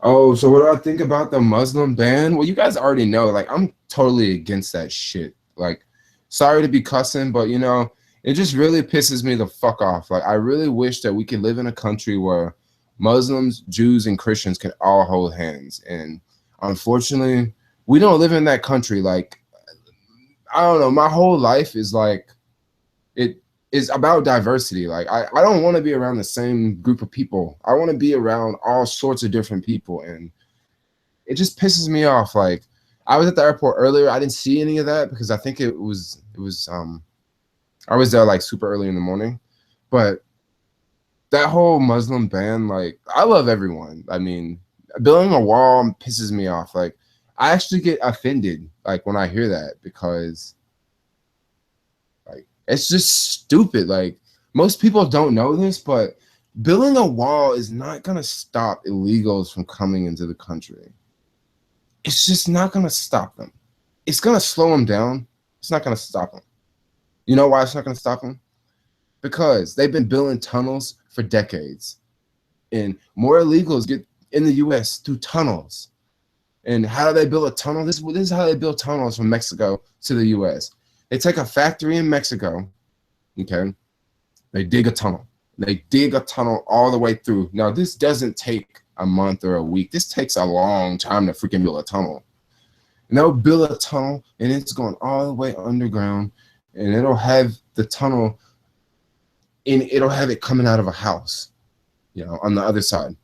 Speaker 1: Oh, so what do I think about the Muslim ban? Well, you guys already know, like, I'm totally against that shit. Like, sorry to be cussing, but it just really pisses me the fuck off. Like, I really wish that we could live in a country where Muslims, Jews, and Christians can all hold hands. And unfortunately, we don't live in that country. Like, I don't know, my whole life is like, it is about diversity. Like I don't want to be around the same group of people. I want to be around all sorts of different people, and it just pisses me off. Like, I was at the airport earlier. I didn't see any of that because I think it was I was there like super early in the morning. But that whole Muslim ban, like, I love everyone. I mean, building a wall pisses me off. Like, I actually get offended like when I hear that, because like, it's just stupid. Like, most people don't know this, but building a wall is not going to stop illegals from coming into the country. It's just not going to stop them. It's going to slow them down. It's not going to stop them. You know why it's not going to stop them? Because they've been building tunnels for decades, and more illegals get in the US through tunnels. And how do they build a tunnel? This is how they build tunnels from Mexico to the US. They take a factory in Mexico, okay? They dig a tunnel. They dig a tunnel all the way through. Now, this doesn't take a month or a week. This takes a long time to freaking build a tunnel. And they'll build a tunnel, and it's going all the way underground, and it'll have the tunnel, and it'll have it coming out of a house, on the other side.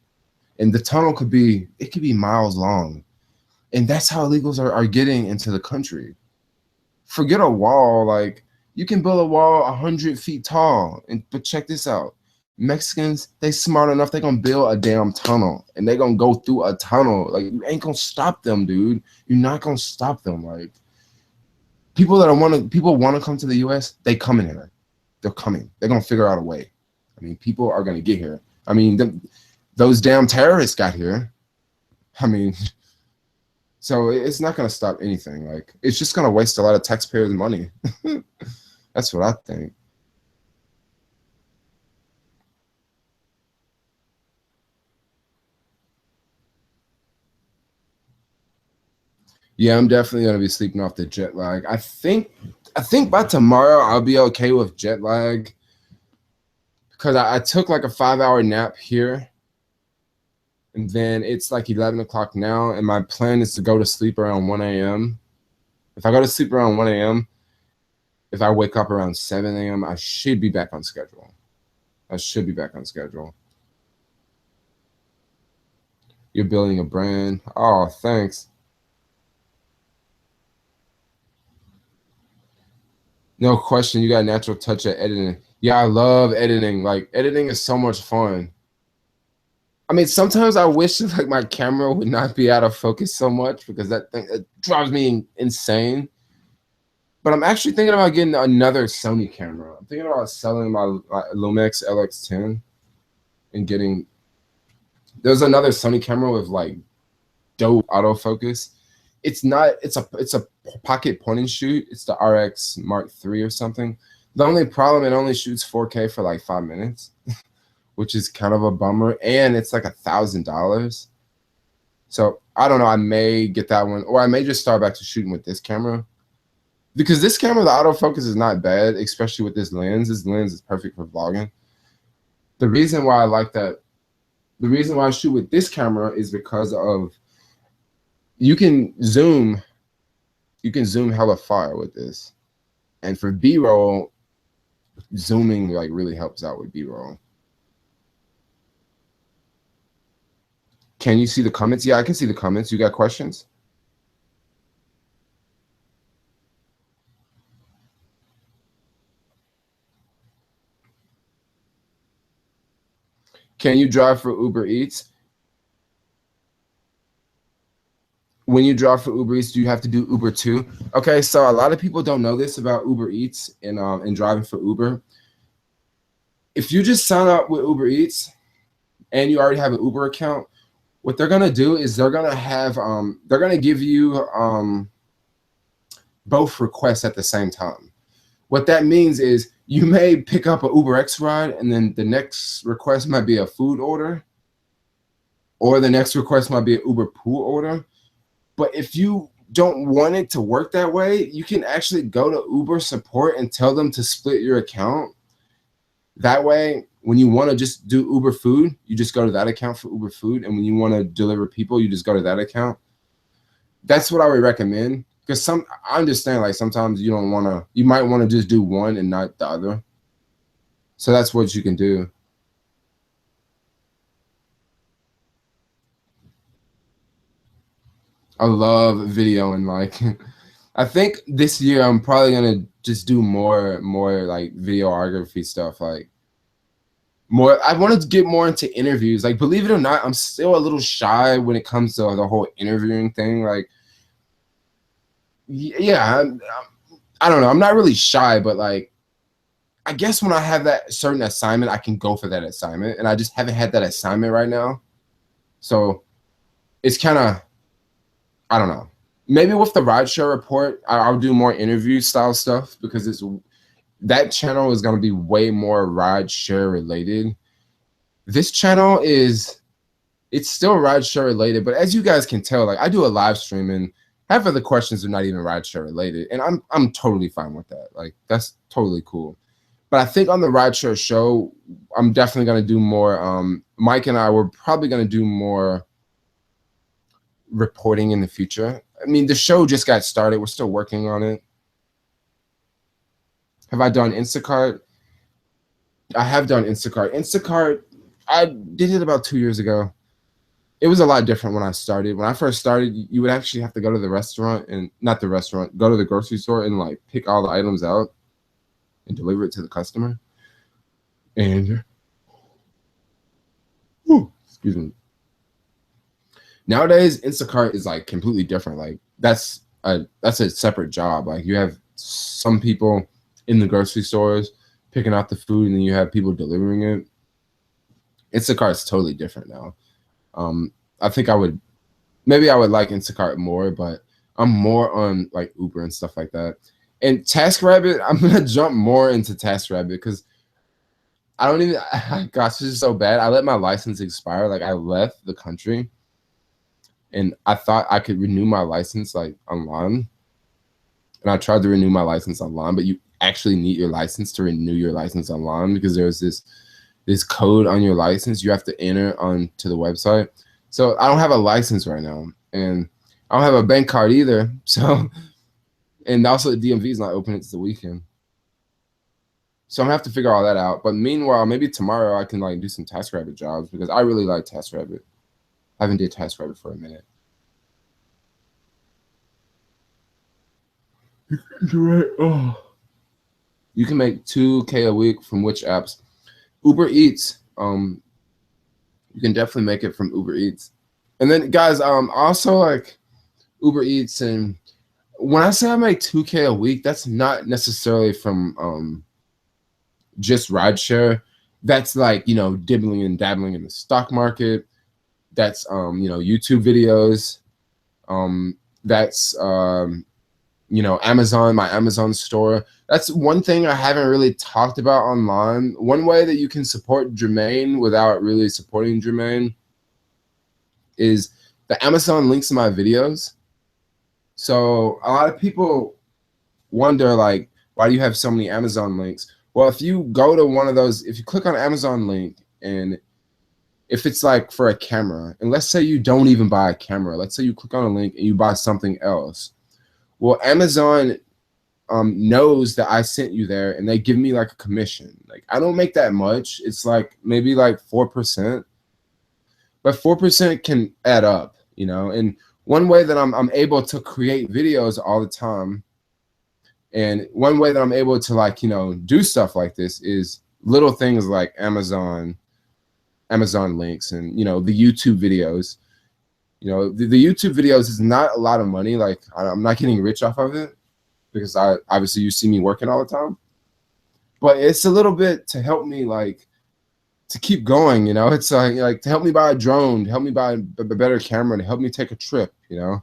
Speaker 1: And the tunnel could be miles long. And that's how illegals are getting into the country. Forget a wall. Like, you can build a wall 100 feet tall. But check this out. Mexicans, they smart enough, they gonna build a damn tunnel, and they gonna go through a tunnel. Like, you ain't gonna stop them, dude. You're not gonna stop them. Like, people wanna come to the US, they coming here. They're coming. They're gonna figure out a way. I mean, people are gonna get here. I mean, those damn terrorists got here. I mean, so it's not going to stop anything. Like, it's just going to waste a lot of taxpayers' money. That's what I think. Yeah, I'm definitely going to be sleeping off the jet lag. I think by tomorrow I'll be okay with jet lag, because I took like a 5-hour nap here, and then it's like 11 o'clock now, and my plan is to go to sleep around 1 a.m. If I go to sleep around 1 a.m., if I wake up around 7 a.m., I should be back on schedule. I should be back on schedule. You're building a brand. Oh, thanks. No question, you got a natural touch at editing. Yeah, I love editing. Like editing is so much fun. I mean, sometimes I wish like my camera would not be out of focus so much because that thing it drives me insane. But I'm actually thinking about getting another Sony camera. I'm thinking about selling my Lumix LX10 and getting. There's another Sony camera with like dope autofocus. It's a pocket point and shoot. It's the RX Mark III or something. The only problem, it only shoots 4K for like 5 minutes, which is kind of a bummer. And it's like $1,000. So I don't know. I may get that one, or I may just start back to shooting with this camera. Because this camera, the autofocus is not bad, especially with this lens. This lens is perfect for vlogging. The reason why I like that, the reason why I shoot with this camera is because of you can zoom hella far with this. And for B-roll, zooming like really helps out with B-roll. Can you see the comments? Yeah, I can see the comments. You got questions? Can you drive for Uber Eats? When you drive for Uber Eats, do you have to do Uber too? Okay, so a lot of people don't know this about Uber Eats and driving for Uber. If you just sign up with Uber Eats and you already have an Uber account, what they're gonna do is they're gonna give you both requests at the same time. What that means is you may pick up a UberX ride and then the next request might be a food order, or the next request might be an Uber pool order. But if you don't want it to work that way, you can actually go to Uber support and tell them to split your account. That way, when you want to just do Uber food, you just go to that account for Uber food. And when you want to deliver people, you just go to that account. That's what I would recommend. Because I understand like sometimes you might want to just do one and not the other. So that's what you can do. I love video and like I think this year I'm probably gonna just do more like videography stuff. Like more, I wanted to get more into interviews. Like believe it or not, I'm still a little shy when it comes to the whole interviewing thing. Like yeah, I don't know. I'm not really shy, but like I guess when I have that certain assignment, I can go for that assignment, and I just haven't had that assignment right now. So it's kind of I don't know. Maybe with the Rideshare report, I'll do more interview style stuff because that channel is going to be way more Rideshare related. This channel it's still Rideshare related, but as you guys can tell, like I do a live stream and half of the questions are not even Rideshare related, and I'm totally fine with that. Like that's totally cool. But I think on the Rideshare show, I'm definitely going to do more. Mike and I were probably going to do more reporting in the future. I mean, the show just got started. We're still working on it. Have I done Instacart? I have done Instacart. Instacart, I did it about 2 years ago. It was a lot different when I started. When I first started, you would actually have to go to the restaurant and not the restaurant, go to the grocery store and like pick all the items out and deliver it to the customer. And excuse me. Nowadays, Instacart is like completely different. Like that's a separate job. Like you have some people in the grocery stores picking out the food, and then you have people delivering it. Instacart is totally different now. I think I would like Instacart more, but I'm more on like Uber and stuff like that. And TaskRabbit, I'm gonna jump more into TaskRabbit because I don't even. Gosh, this is so bad. I let my license expire. Like I left the country, and I thought I could renew my license like online. And I tried to renew my license online, but you actually need your license to renew your license online because there's this code on your license you have to enter onto the website. So I don't have a license right now, and I don't have a bank card either. So, and also the DMV is not open. It's the weekend. So I'm gonna have to figure all that out. But meanwhile, maybe tomorrow I can like do some TaskRabbit jobs because I really like TaskRabbit. I haven't did TaskRabbit for a minute. Right. Oh. You can make 2K a week from which apps? Uber Eats. You can definitely make it from Uber Eats. And then guys, also like Uber Eats, and when I say I make 2K a week, that's not necessarily from just rideshare. That's like, you know, dibbling and dabbling in the stock market. That's you know, YouTube videos. That's you know, Amazon, my Amazon store. That's one thing I haven't really talked about online. One way that you can support Jermaine without really supporting Jermaine is the Amazon links in my videos. So a lot of people wonder, like, why do you have so many Amazon links? Well, if you go to one of those, if you click on Amazon link, and if it's like for a camera, and let's say you don't even buy a camera, let's say you click on a link and you buy something else. Well, Amazon knows that I sent you there, and they give me like a commission. Like, I don't make that much. It's like maybe like 4%, but 4% can add up, you know. And one way that I'm able to create videos all the time, and one way that I'm able to, like, you know, do stuff like this is little things like Amazon links, and, you know, the YouTube videos. You know, the YouTube videos is not a lot of money. Like, I'm not getting rich off of it, because obviously you see me working all the time, but it's a little bit to help me, like, to keep going, you know. It's like to help me buy a drone, to help me buy a better camera, to help me take a trip, you know.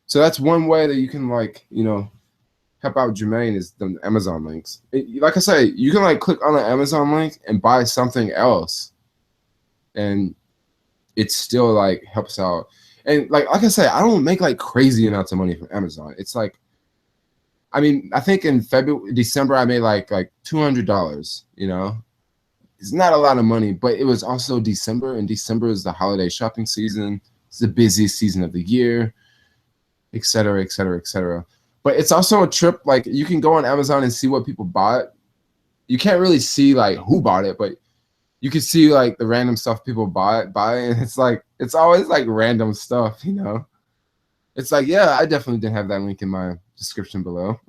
Speaker 1: So that's one way that you can, like, you know, help out Jermaine, is the Amazon links. Like I say, you can like click on an Amazon link and buy something else, and it still like helps out. And like I say, I don't make like crazy amounts of money from Amazon. It's like, I mean, I think in December I made like $200. You know, it's not a lot of money, but it was also December, and December is the holiday shopping season. It's the busiest season of the year, et cetera, et cetera, et cetera. But it's also a trip. Like, you can go on Amazon and see what people bought. You can't really see like who bought it, but you can see like the random stuff people buy, and it's like, it's always like random stuff, you know. It's like, yeah, I definitely didn't have that link in my description below.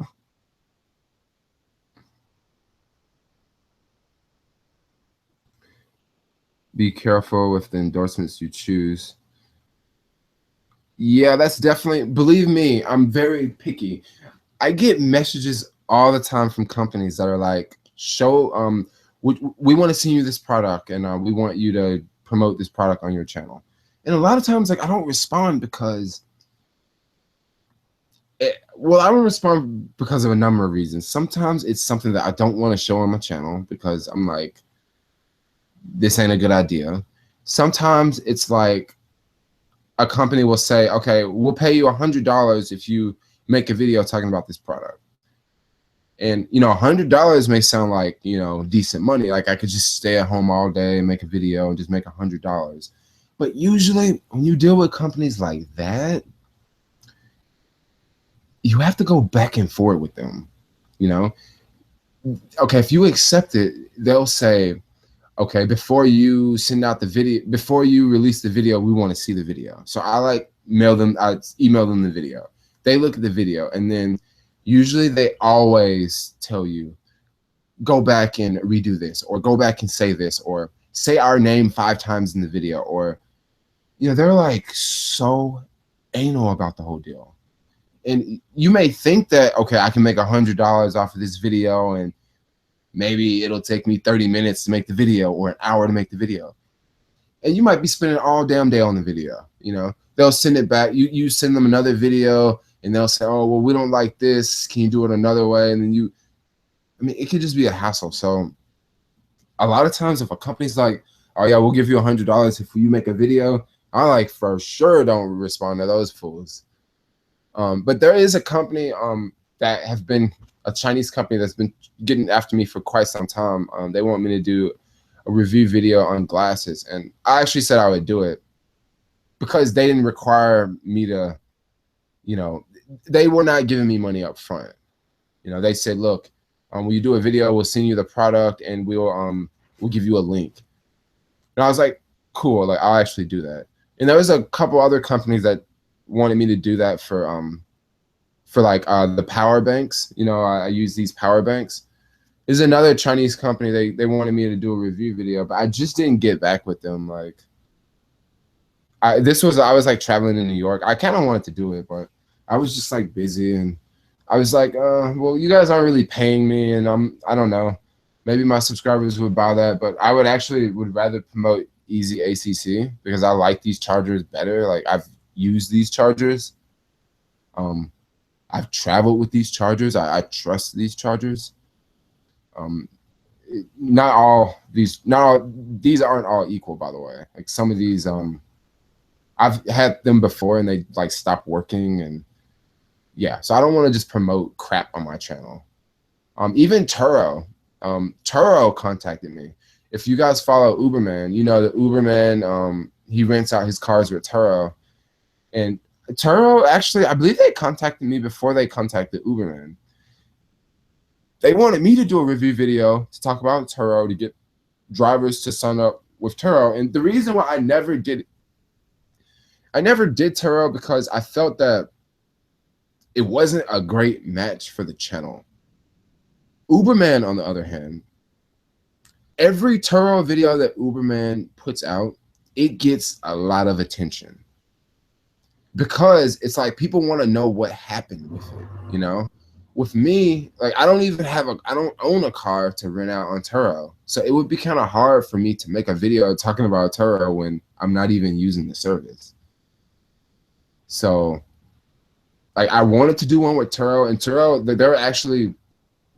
Speaker 1: Be careful with the endorsements you choose. Yeah, that's definitely, believe me, I'm very picky. I get messages all the time from companies that are like, we want to send you this product, and we want you to promote this product on your channel. And a lot of times, like, I don't respond because I don't respond because of a number of reasons. Sometimes it's something that I don't want to show on my channel because I'm like, this ain't a good idea. Sometimes it's like a company will say, okay, we'll pay you $100 if you make a video talking about this product. And, you know, $100 may sound like, you know, decent money. Like, I could just stay at home all day and make a video and just make $100. But usually when you deal with companies like that, you have to go back and forth with them, you know. Okay, if you accept it, they'll say, okay, before you send out the video, before you release the video, we want to see the video. So I email them the video. They look at the video, and then usually they always tell you, go back and redo this, or go back and say this, or say our name 5 times in the video, or, you know, they're like so anal about the whole deal. And you may think that, okay, I can make $100 off of this video, and maybe it'll take me 30 minutes to make the video, or an hour to make the video. And you might be spending all damn day on the video, you know. They'll send it back. You send them another video, and they'll say, oh, well, we don't like this. Can you do it another way? And then I mean, it could just be a hassle. So a lot of times if a company's like, oh yeah, we'll give you $100 if you make a video, I like for sure don't respond to those fools. But there is a company that have been a Chinese company that's been getting after me for quite some time. They want me to do a review video on glasses, and I actually said I would do it because they didn't require me to, you know, they were not giving me money up front. You know, they said, look, when you do a video, we'll send you the product, and we'll give you a link. And I was like, cool, like, I'll actually do that. And there was a couple other companies that wanted me to do that for like the power banks. You know, I use these power banks, There's another Chinese company. They wanted me to do a review video, but I just didn't get back with them. Like, I was like traveling in New York. I kind of wanted to do it, but I was just like busy, and I was like, well, you guys aren't really paying me, and I don't know, maybe my subscribers would buy that, but I would rather promote Easy ACC because I like these chargers better. Like, I've used these chargers. Um, I've traveled with these chargers. I trust these chargers. Um, not all these aren't all equal, by the way. Like, some of these, I've had them before and they like stopped working, and yeah, so I don't want to just promote crap on my channel. Even Turo contacted me. If you guys follow Uberman, you know that Uberman, he rents out his cars with Turo, and Turo actually, I believe they contacted me before they contacted Uberman. They wanted me to do a review video to talk about Turo to get drivers to sign up with Turo, and the reason why I never did Turo because I felt that it wasn't a great match for the channel. Uberman, on the other hand, every Turo video that Uberman puts out, it gets a lot of attention because it's like people want to know what happened with it, you know? With me, like, I don't own a car to rent out on Turo. So it would be kind of hard for me to make a video talking about Turo when I'm not even using the service. So, like, I wanted to do one with Turo, and Turo, they're actually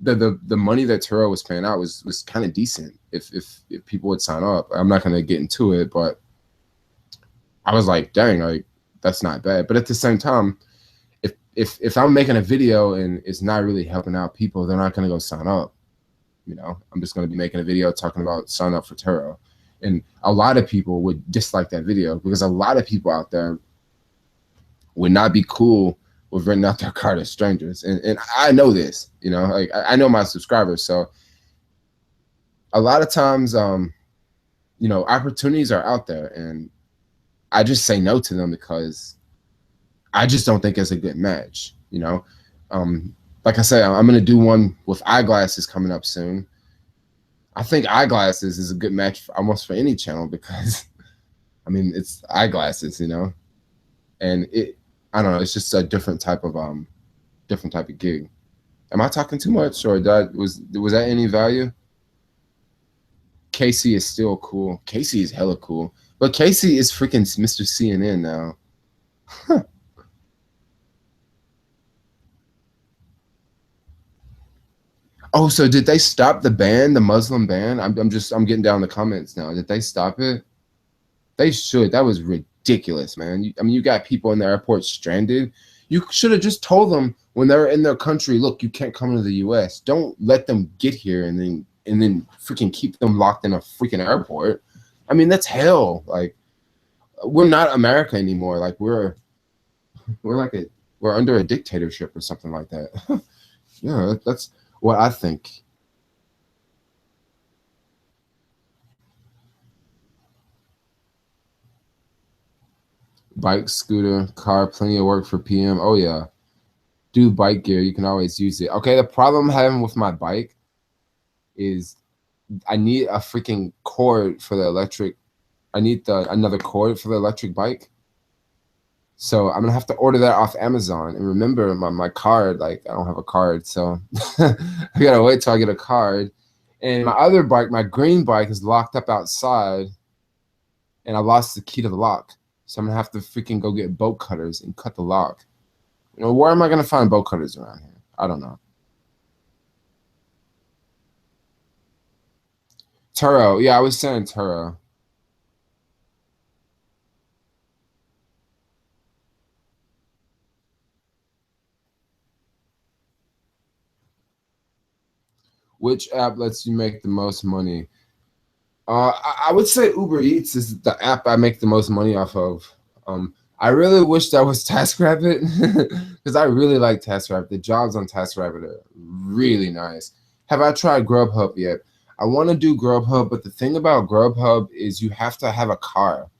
Speaker 1: the money that Turo was paying out was kind of decent if people would sign up. I'm not gonna get into it, but I was like, dang, like, that's not bad. But at the same time, if I'm making a video and it's not really helping out people, they're not gonna go sign up. You know, I'm just gonna be making a video talking about sign up for Turo, and a lot of people would dislike that video because a lot of people out there would not be cool with renting out their car to strangers. And I know this, you know, like, I know my subscribers. So a lot of times, you know, opportunities are out there and I just say no to them because I just don't think it's a good match, you know? Like I said, I'm going to do one with eyeglasses coming up soon. I think eyeglasses is a good match almost for any channel because, I mean, it's eyeglasses, you know? And I don't know, it's just a different type of gig. Am I talking too much, or was that any value? Casey is still cool. Casey is hella cool. But Casey is freaking Mr. CNN now. Oh, so did they stop the ban, the Muslim ban? I'm getting down the comments now. Did they stop it? They should. That was ridiculous, man. I mean, you got people in the airport stranded. You should have just told them when they're in their country, look, you can't come to the US. Don't let them get here and then freaking keep them locked in a freaking airport. I mean, that's hell. Like, we're not America anymore. Like, we're under a dictatorship or something like that. Yeah, that's what I think. Bike, scooter, car, plenty of work for PM. Oh yeah. Do bike gear, you can always use it. Okay, the problem I'm having with my bike is I need a freaking cord for the electric. I need another cord for the electric bike. So I'm gonna have to order that off Amazon. And remember, my card, like, I don't have a card, so I gotta wait till I get a card. And my other bike, my green bike, is locked up outside, and I lost the key to the lock. So I'm gonna have to freaking go get bolt cutters and cut the lock. You know, where am I gonna find bolt cutters around here? I don't know. Turo, yeah, I was saying Turo. Which app lets you make the most money? I would say Uber Eats is the app I make the most money off of. I really wish that was TaskRabbit because I really like TaskRabbit. The jobs on TaskRabbit are really nice. Have I tried Grubhub yet? I want to do Grubhub, but the thing about Grubhub is you have to have a car.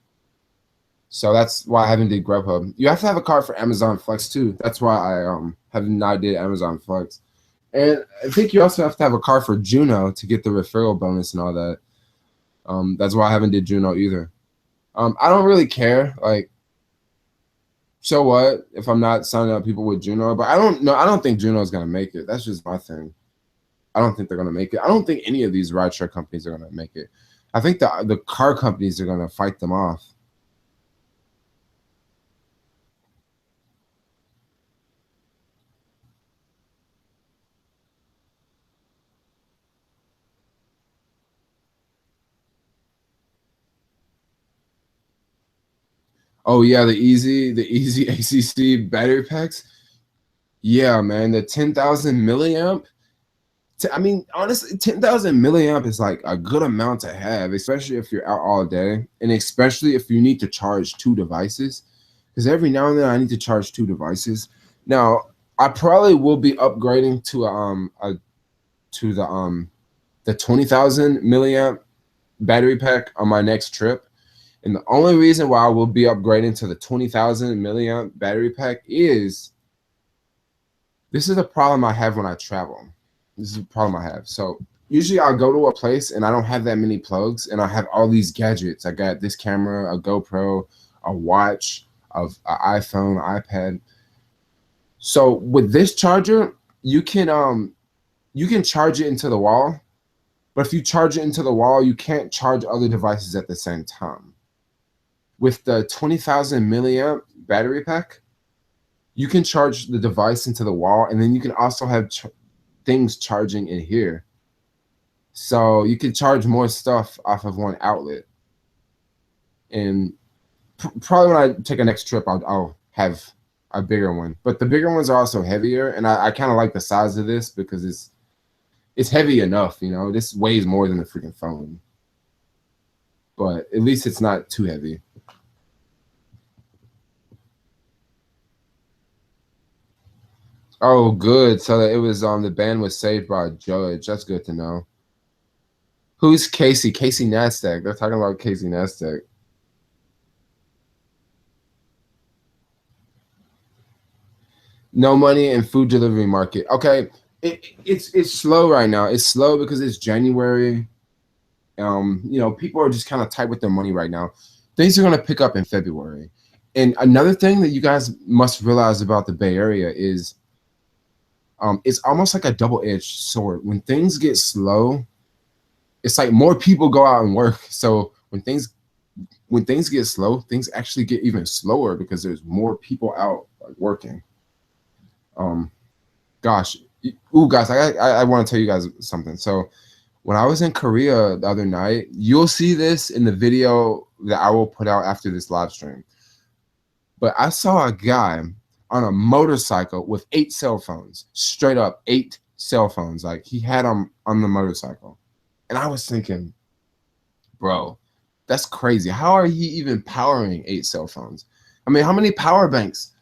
Speaker 1: So that's why I haven't did Grubhub. You have to have a car for Amazon Flex too. That's why I have not did Amazon Flex. And I think you also have to have a car for Juno to get the referral bonus and all that. That's why I haven't did Juno either. I don't really care. Like, so what if I'm not signing up people with Juno? But I don't know. I don't think Juno's gonna make it. That's just my thing. I don't think they're gonna make it. I don't think any of these rideshare companies are gonna make it. I think the car companies are gonna fight them off. Oh yeah, the easy ACC battery packs. Yeah, man, the 10,000 milliamp. I mean, honestly, 10,000 milliamp is like a good amount to have, especially if you're out all day, and especially if you need to charge two devices. Because every now and then I need to charge two devices. Now, I probably will be upgrading to the 20,000 milliamp battery pack on my next trip. And the only reason why I will be upgrading to the 20,000 milliamp battery pack is this is a problem I have when I travel. This is a problem I have. So usually I'll go to a place and I don't have that many plugs, and I have all these gadgets. I got this camera, a GoPro, a watch, an iPhone, iPad. So with this charger, you can charge it into the wall, but if you charge it into the wall, you can't charge other devices at the same time. With the 20,000 milliamp battery pack, you can charge the device into the wall, and then you can also have things charging in here. So you can charge more stuff off of one outlet. And probably when I take a next trip, I'll have a bigger one. But the bigger ones are also heavier, and I kind of like the size of this because it's heavy enough, you know. This weighs more than the freaking phone. But at least it's not too heavy. Oh, good. So that it was the ban was saved by a judge. That's good to know. Who's Casey? Casey Neistat. They're talking about Casey Neistat. No money in food delivery market. Okay, it's slow right now. It's slow because it's January. You know, people are just kind of tight with their money right now. Things are gonna pick up in February. And another thing that you guys must realize about the Bay Area is it's almost like a double-edged sword. When things get slow, it's like more people go out and work. So when things get slow, things actually get even slower because there's more people out like working. Gosh, ooh, guys, I want to tell you guys something. So when I was in Korea the other night, you'll see this in the video that I will put out after this live stream. But I saw a guy on a motorcycle with 8 cell phones, straight up 8 cell phones. Like he had them on the motorcycle. And I was thinking, bro, that's crazy. How are you even powering 8 cell phones? I mean, how many power banks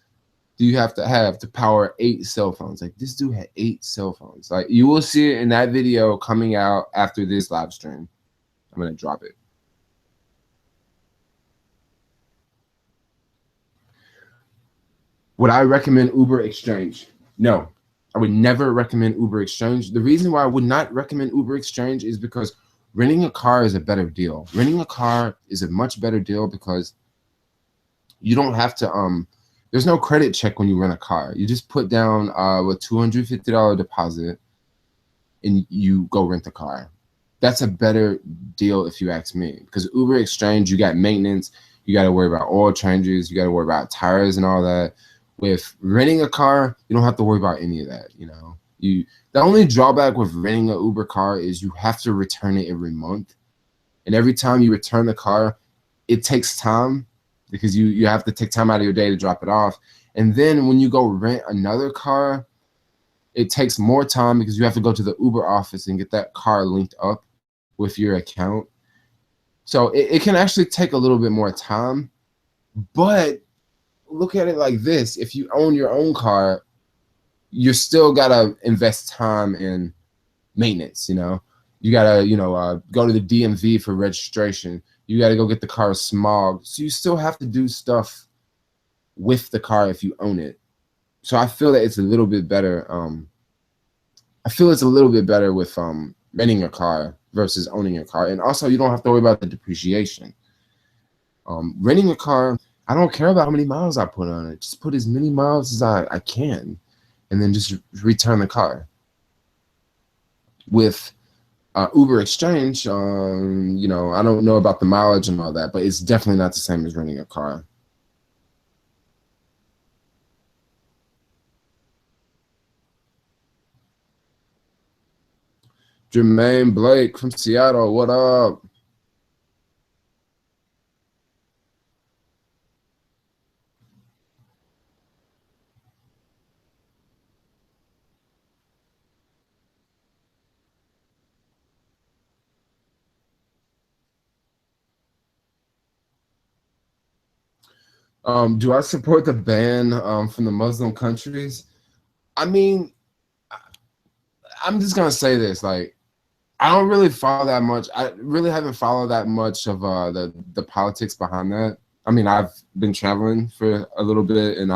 Speaker 1: do you have to power 8 cell phones? Like this dude had 8 cell phones. Like you will see it in that video coming out after this live stream. I'm gonna drop it. Would I recommend Uber Exchange? No, I would never recommend Uber Exchange. The reason why I would not recommend Uber Exchange is because renting a car is a better deal. Renting a car is a much better deal because you don't have to there's no credit check when you rent a car. You just put down a $250 deposit and you go rent the car. That's a better deal if you ask me, because Uber Exchange, you got maintenance, you got to worry about oil changes, you got to worry about tires and all that. With renting a car, you don't have to worry about any of that. You know, the only drawback with renting an Uber car is you have to return it every month, and every time you return the car, it takes time because you have to take time out of your day to drop it off. And then when you go rent another car, it takes more time because you have to go to the Uber office and get that car linked up with your account. So it can actually take a little bit more time. But look at it like this: if you own your own car, you still gotta invest time in maintenance. You know, you gotta go to the DMV for registration. You gotta go get the car smogged. So you still have to do stuff with the car if you own it. So I feel that it's a little bit better I feel it's a little bit better with renting a car versus owning a car, and also you don't have to worry about the depreciation. Renting a car, I don't care about how many miles I put on it. Just put as many miles as I can, and then just return the car. With Uber Exchange, you know, I don't know about the mileage and all that, but it's definitely not the same as renting a car. Jermaine Blake from Seattle, what up? Do I support the ban from the Muslim countries? I mean, I'm just gonna say this, like, I don't really follow that much. I really haven't followed that much of the politics behind that. I mean, I've been traveling for a little bit, and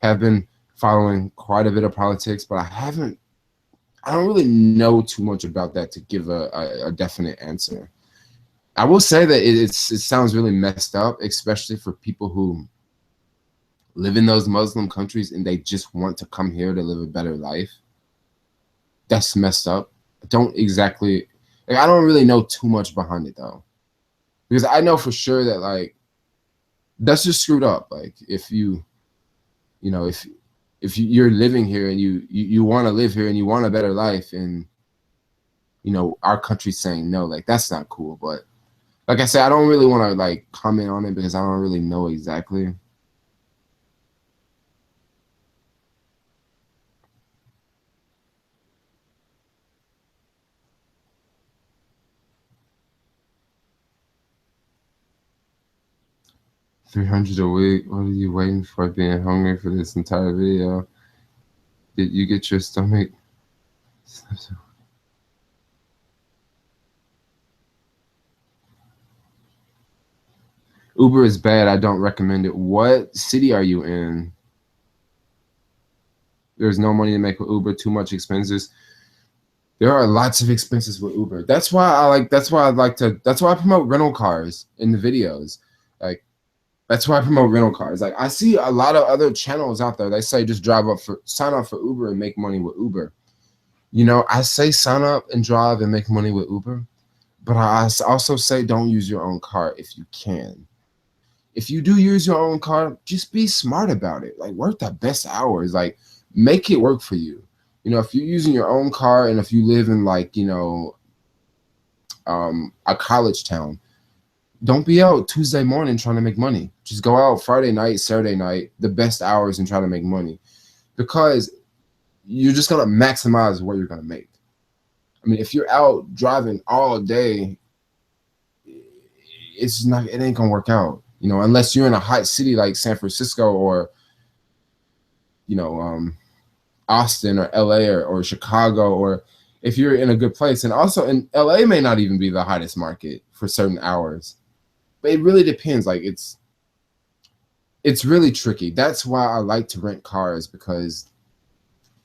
Speaker 1: have been following quite a bit of politics, but I don't really know too much about that to give a definite answer. I will say that it sounds really messed up, especially for people who live in those Muslim countries and they just want to come here to live a better life. That's messed up. I don't exactly, like, I don't really know too much behind it though, because I know for sure that, like, that's just screwed up. Like, if you know, if you're living here and you want to live here and you want a better life, and you know our country's saying no, like, that's not cool. But like I said, I don't really want to like comment on it because I don't really know exactly. 300 a week. What are you waiting for? Being hungry for this entire video? Did you get your stomach? Uber is bad. I don't recommend it. What city are you in? There's no money to make with Uber. Too much expenses. There are lots of expenses with Uber. That's why I like. That's why I like to. That's why I promote rental cars in the videos. Like, that's why I promote rental cars. Like, I see a lot of other channels out there. They say just sign up for Uber and make money with Uber. You know, I say sign up and drive and make money with Uber, but I also say don't use your own car if you can. If you do use your own car, just be smart about it. Like, work the best hours. Like, make it work for you. You know, if you're using your own car and if you live in, like, you know, a college town, don't be out Tuesday morning trying to make money. Just go out Friday night, Saturday night, the best hours, and try to make money, because you're just gonna maximize what you're gonna make. I mean, if you're out driving all day, it's not. It ain't gonna work out. You know, unless you're in a hot city like San Francisco or, you know, Austin or LA or Chicago, or if you're in a good place. And also, in LA may not even be the hottest market for certain hours. But it really depends. Like, it's really tricky. That's why I like to rent cars, because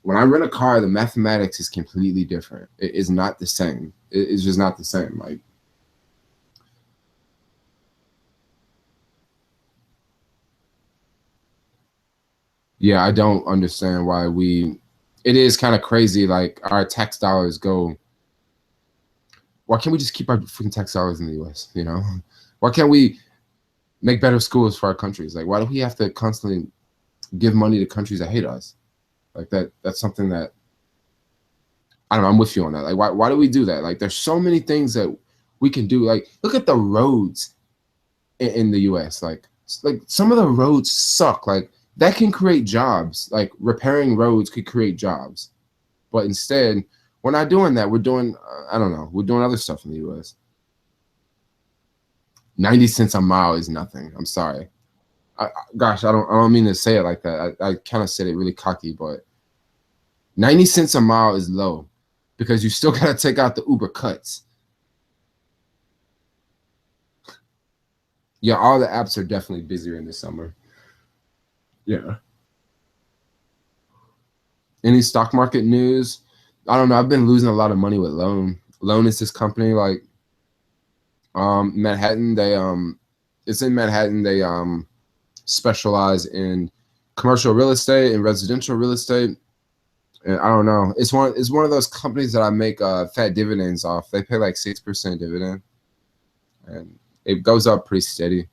Speaker 1: when I rent a car, the mathematics is completely different. It is not the same. It's just not the same. Like, yeah, I don't understand why it is kind of crazy. Like, our tax dollars go, why can't we just keep our freaking tax dollars in the US? You know, why can't we make better schools for our countries? Like, why do we have to constantly give money to countries that hate us? Like, that's something that, I don't know. I'm with you on that. Like, why do we do that? Like, there's so many things that we can do. Like, look at the roads in the U.S. Like some of the roads suck. Like, that can create jobs. Like, repairing roads could create jobs, but instead, we're not doing that. We're doing, I don't know. We're doing other stuff in the U.S. 90 cents a mile is nothing. I'm sorry. Gosh, I don't mean to say it like that. I kind of said it really cocky, but 90 cents a mile is low, because you still got to take out the Uber cuts. Yeah, all the apps are definitely busier in the summer. Yeah. Any stock market news? I don't know. I've been losing a lot of money with Loan. Loan is this company like Manhattan. They it's in Manhattan. They specialize in commercial real estate and residential real estate. And I don't know. It's one of those companies that I make fat dividends off. They pay like 6% dividend, and it goes up pretty steady.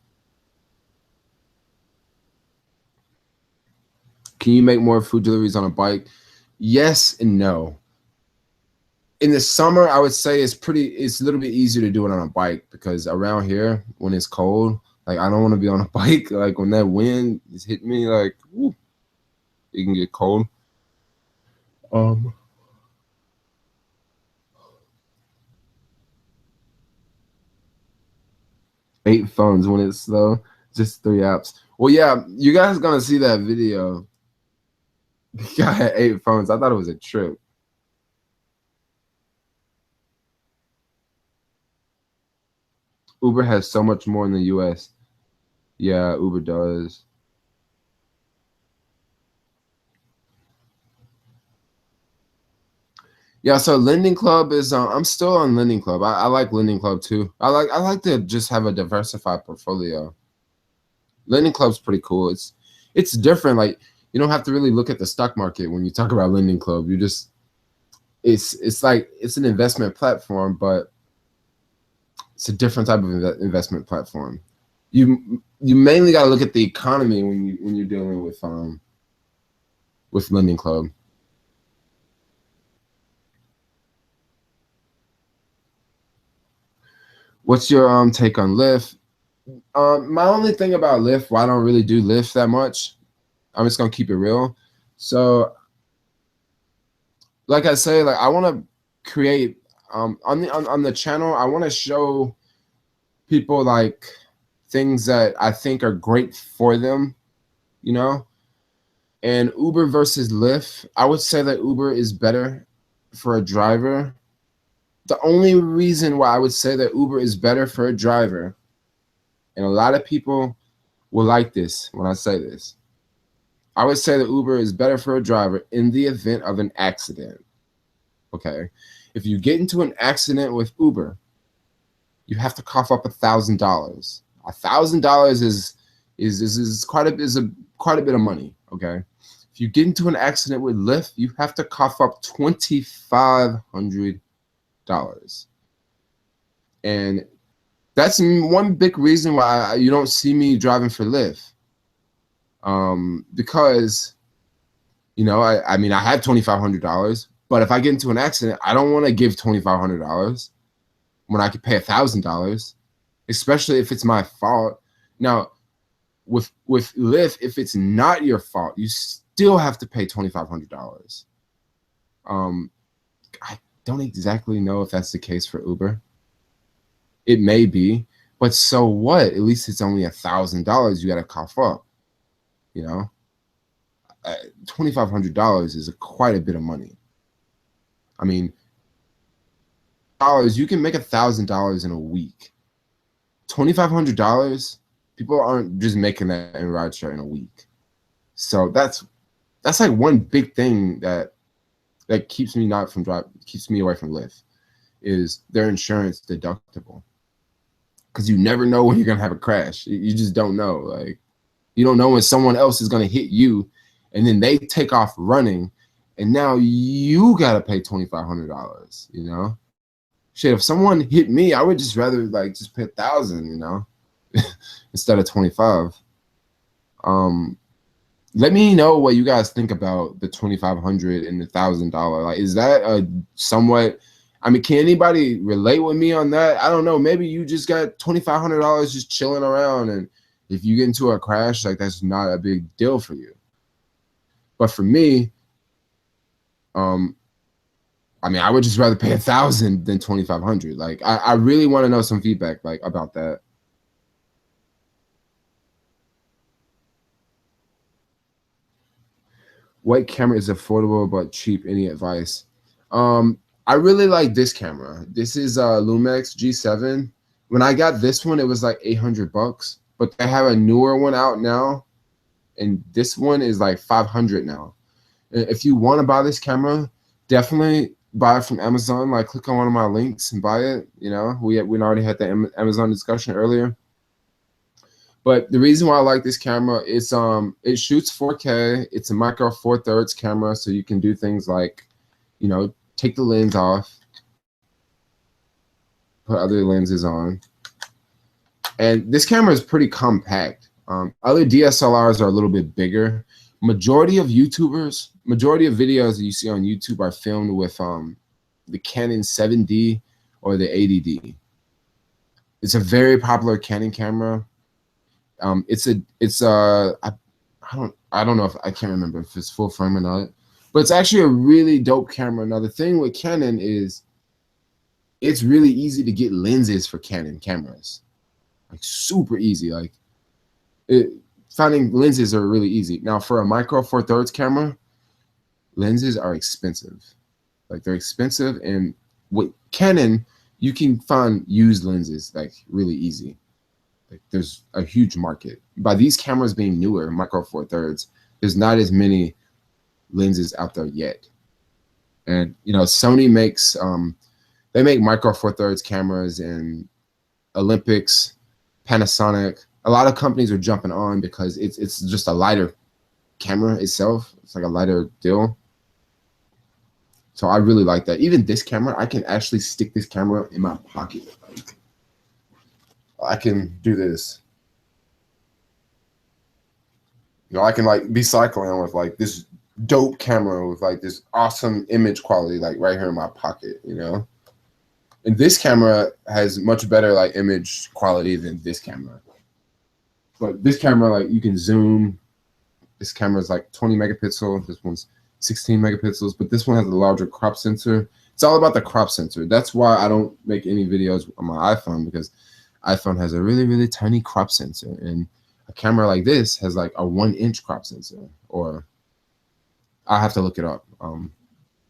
Speaker 1: Can you make more food deliveries on a bike? Yes and no. In the summer, I would say it's a little bit easier to do it on a bike because around here, when it's cold, like I don't want to be on a bike. Like when that wind is hitting me, like woo, it can get cold. Um, 8 phones when it's slow, just 3 apps. Well, yeah, you guys gonna see that video. The guy had 8 phones. I thought it was a trip. Uber has so much more in the US. Yeah, Uber does. Yeah, so Lending Club is I'm still on Lending Club. I like Lending Club too. I like to just have a diversified portfolio. Lending Club's pretty cool. It's different. Like you don't have to really look at the stock market when you talk about Lending Club. You just it's like it's an investment platform, but it's a different type of investment platform. You mainly got to look at the economy when you're dealing with Lending Club. What's your take on Lyft? My only thing about Lyft, why I don't really do Lyft that much, I'm just gonna keep it real. So, like I say, like I want to create on the channel. I want to show people like things that I think are great for them, you know. And Uber versus Lyft, I would say that Uber is better for a driver. The only reason why I would say that Uber is better for a driver, and a lot of people will like this when I say this. I would say that Uber is better for a driver in the event of an accident. Okay. If you get into an accident with Uber, you have to cough up $1,000. $1,000 is quite a bit of money. Okay. If you get into an accident with Lyft, you have to cough up $2,500. And that's one big reason why you don't see me driving for Lyft. Because, I mean, I have $2,500, but if I get into an accident, I don't want to give $2,500 when I could pay $1,000, especially if it's my fault. Now, with Lyft, if it's not your fault, you still have to pay $2,500. I don't exactly know if that's the case for Uber. It may be, but so what? At least it's only $1,000 you got to cough up. $2,500 is quite a bit of money. I mean, you can make $1,000 in a week. $2,500, people aren't just making that in rideshare in a week. So that's like one big thing that keeps me away from Lyft is their insurance deductible. Because you never know when you're gonna have a crash. You just don't know. Like you don't know when someone else is gonna hit you, and then they take off running, and now you gotta pay $2,500. Shit. If someone hit me, I would just rather just pay 1,000. Instead of 25. Let me know what you guys think about the 2,500 and the $1,000. Like, is that a somewhat? I mean, can anybody relate with me on that? I don't know. Maybe you just got $2,500 just chilling around, and if you get into a crash, that's not a big deal for you. But for me, I mean, I would just rather pay 1,000 than 2,500. Like, I really want to know some feedback about that. What camera is affordable but cheap? Any advice? I really like this camera. This is Lumix G7. When I got this one, it was like $800, but they have a newer one out now, and this one is like $500 now. If you want to buy this camera, definitely buy it from Amazon, like click on one of my links and buy it. You know, we already had the Amazon discussion earlier. But the reason why I like this camera is it shoots 4K. It's a micro four thirds camera, so you can do things like, you know, take the lens off, put other lenses on. And this camera is pretty compact. Other DSLRs are a little bit bigger. Majority of videos that you see on YouTube are filmed with the Canon 7D or the 80D. It's a very popular Canon camera. I don't know if I can't remember if it's full frame or not, but it's actually a really dope camera. Now the thing with Canon is it's really easy to get lenses for Canon cameras, like super easy. Like finding lenses are really easy. Now for a micro four thirds camera, lenses are expensive. Like they're expensive, and with Canon you can find used lenses like really easy. Like there's a huge market. By these cameras being newer, micro four thirds, there's not as many lenses out there yet. And you know, Sony makes they make micro four thirds cameras in Olympics, Panasonic. A lot of companies are jumping on because it's just a lighter camera itself. It's like a lighter deal. So I really like that. Even this camera, I can actually stick this camera in my pocket. Like, I can do this. You know, I can like be cycling with like this dope camera with like this awesome image quality, like right here in my pocket, you know? And this camera has much better like image quality than this camera. But this camera, like you can zoom. This camera is like 20 megapixel. This one's 16 megapixels, but this one has a larger crop sensor. It's all about the crop sensor. That's why I don't make any videos on my iPhone, because iPhone has a really, really tiny crop sensor, and a camera like this has like a 1-inch crop sensor, or I have to look it up.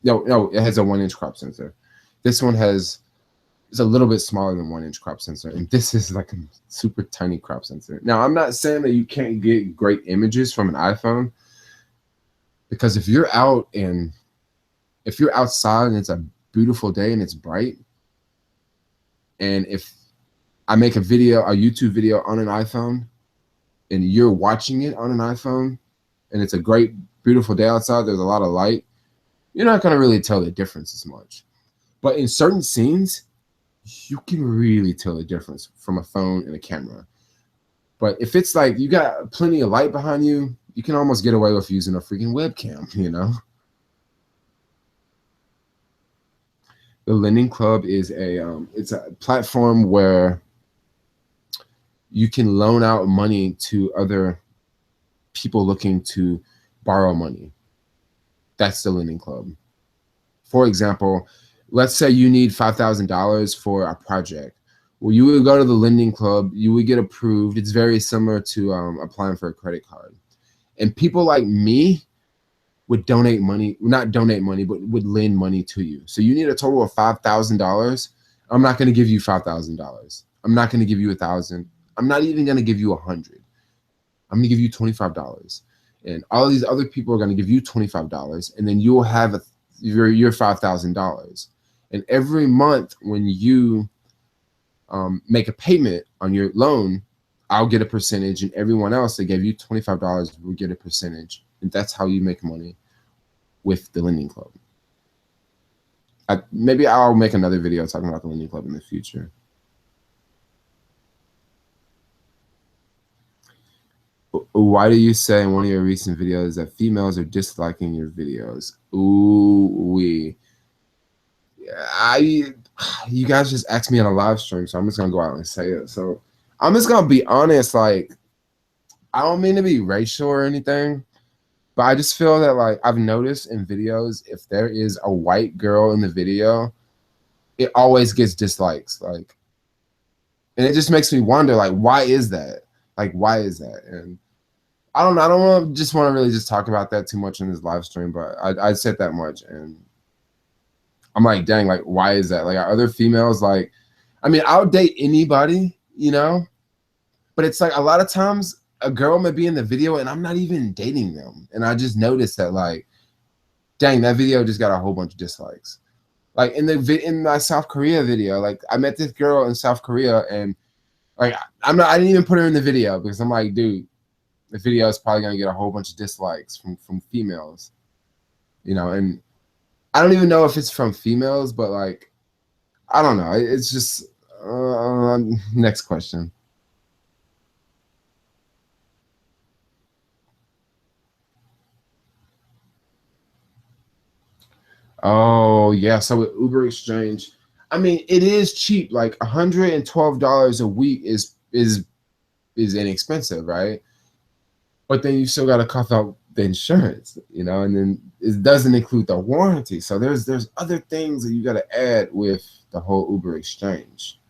Speaker 1: No, it has a 1-inch crop sensor. This one it's a little bit smaller than 1-inch crop sensor, and this is like a super tiny crop sensor. Now, I'm not saying that you can't get great images from an iPhone, because if you're outside and it's a beautiful day and it's bright, and if I make a YouTube video on an iPhone, and you're watching it on an iPhone, and it's a great, beautiful day outside, there's a lot of light, you're not going to really tell the difference as much. But in certain scenes, you can really tell the difference from a phone and a camera. But if it's like you got plenty of light behind you, you can almost get away with using a freaking webcam, you know? The Lending Club is it's a platform where you can loan out money to other people looking to borrow money. That's the Lending Club. For example, let's say you need $5,000 for a project. Well, you would go to the Lending Club, you would get approved. It's very similar to applying for a credit card. And people like me would donate money, not donate money, but would lend money to you. So you need a total of $5,000. I'm not going to give you $5,000. I'm not going to give you $1,000. I'm not even going to give you $100. I'm going to give you $25. And all of these other people are going to give you $25. And then you'll have your $5,000. And every month when you make a payment on your loan, I'll get a percentage, and everyone else that gave you $25 will get a percentage. And that's how you make money with the Lending Club. Maybe I'll make another video talking about the Lending Club in the future. Why do you say in one of your recent videos that females are disliking your videos? Ooh-wee. You guys just asked me on a live stream, so I'm just gonna go out and say it. So I'm just gonna be honest, like, I don't mean to be racial or anything, but I just feel that, like, I've noticed in videos, if there is a white girl in the video, it always gets dislikes. Like, and it just makes me wonder, like, why is that? Like, why is that? And I don't know. I don't want to really just talk about that too much in this live stream, but I said that much, and I'm like, dang, like, why is that? Like, are other females like, I mean, I'll date anybody, you know, but it's like a lot of times a girl may be in the video and I'm not even dating them. And I just noticed that, like, dang, that video just got a whole bunch of dislikes. Like in my South Korea video, like I met this girl in South Korea, and like I didn't even put her in the video because I'm like, dude, the video is probably gonna get a whole bunch of dislikes from females, and I don't even know if it's from females, but like I don't know. It's just next question. Oh yeah, so with Uber Exchange, I mean it is cheap. Like $112 a week is inexpensive, right? But then you still got to cough out the insurance, and then it doesn't include the warranty. So there's other things that you got to add with the whole Uber Exchange.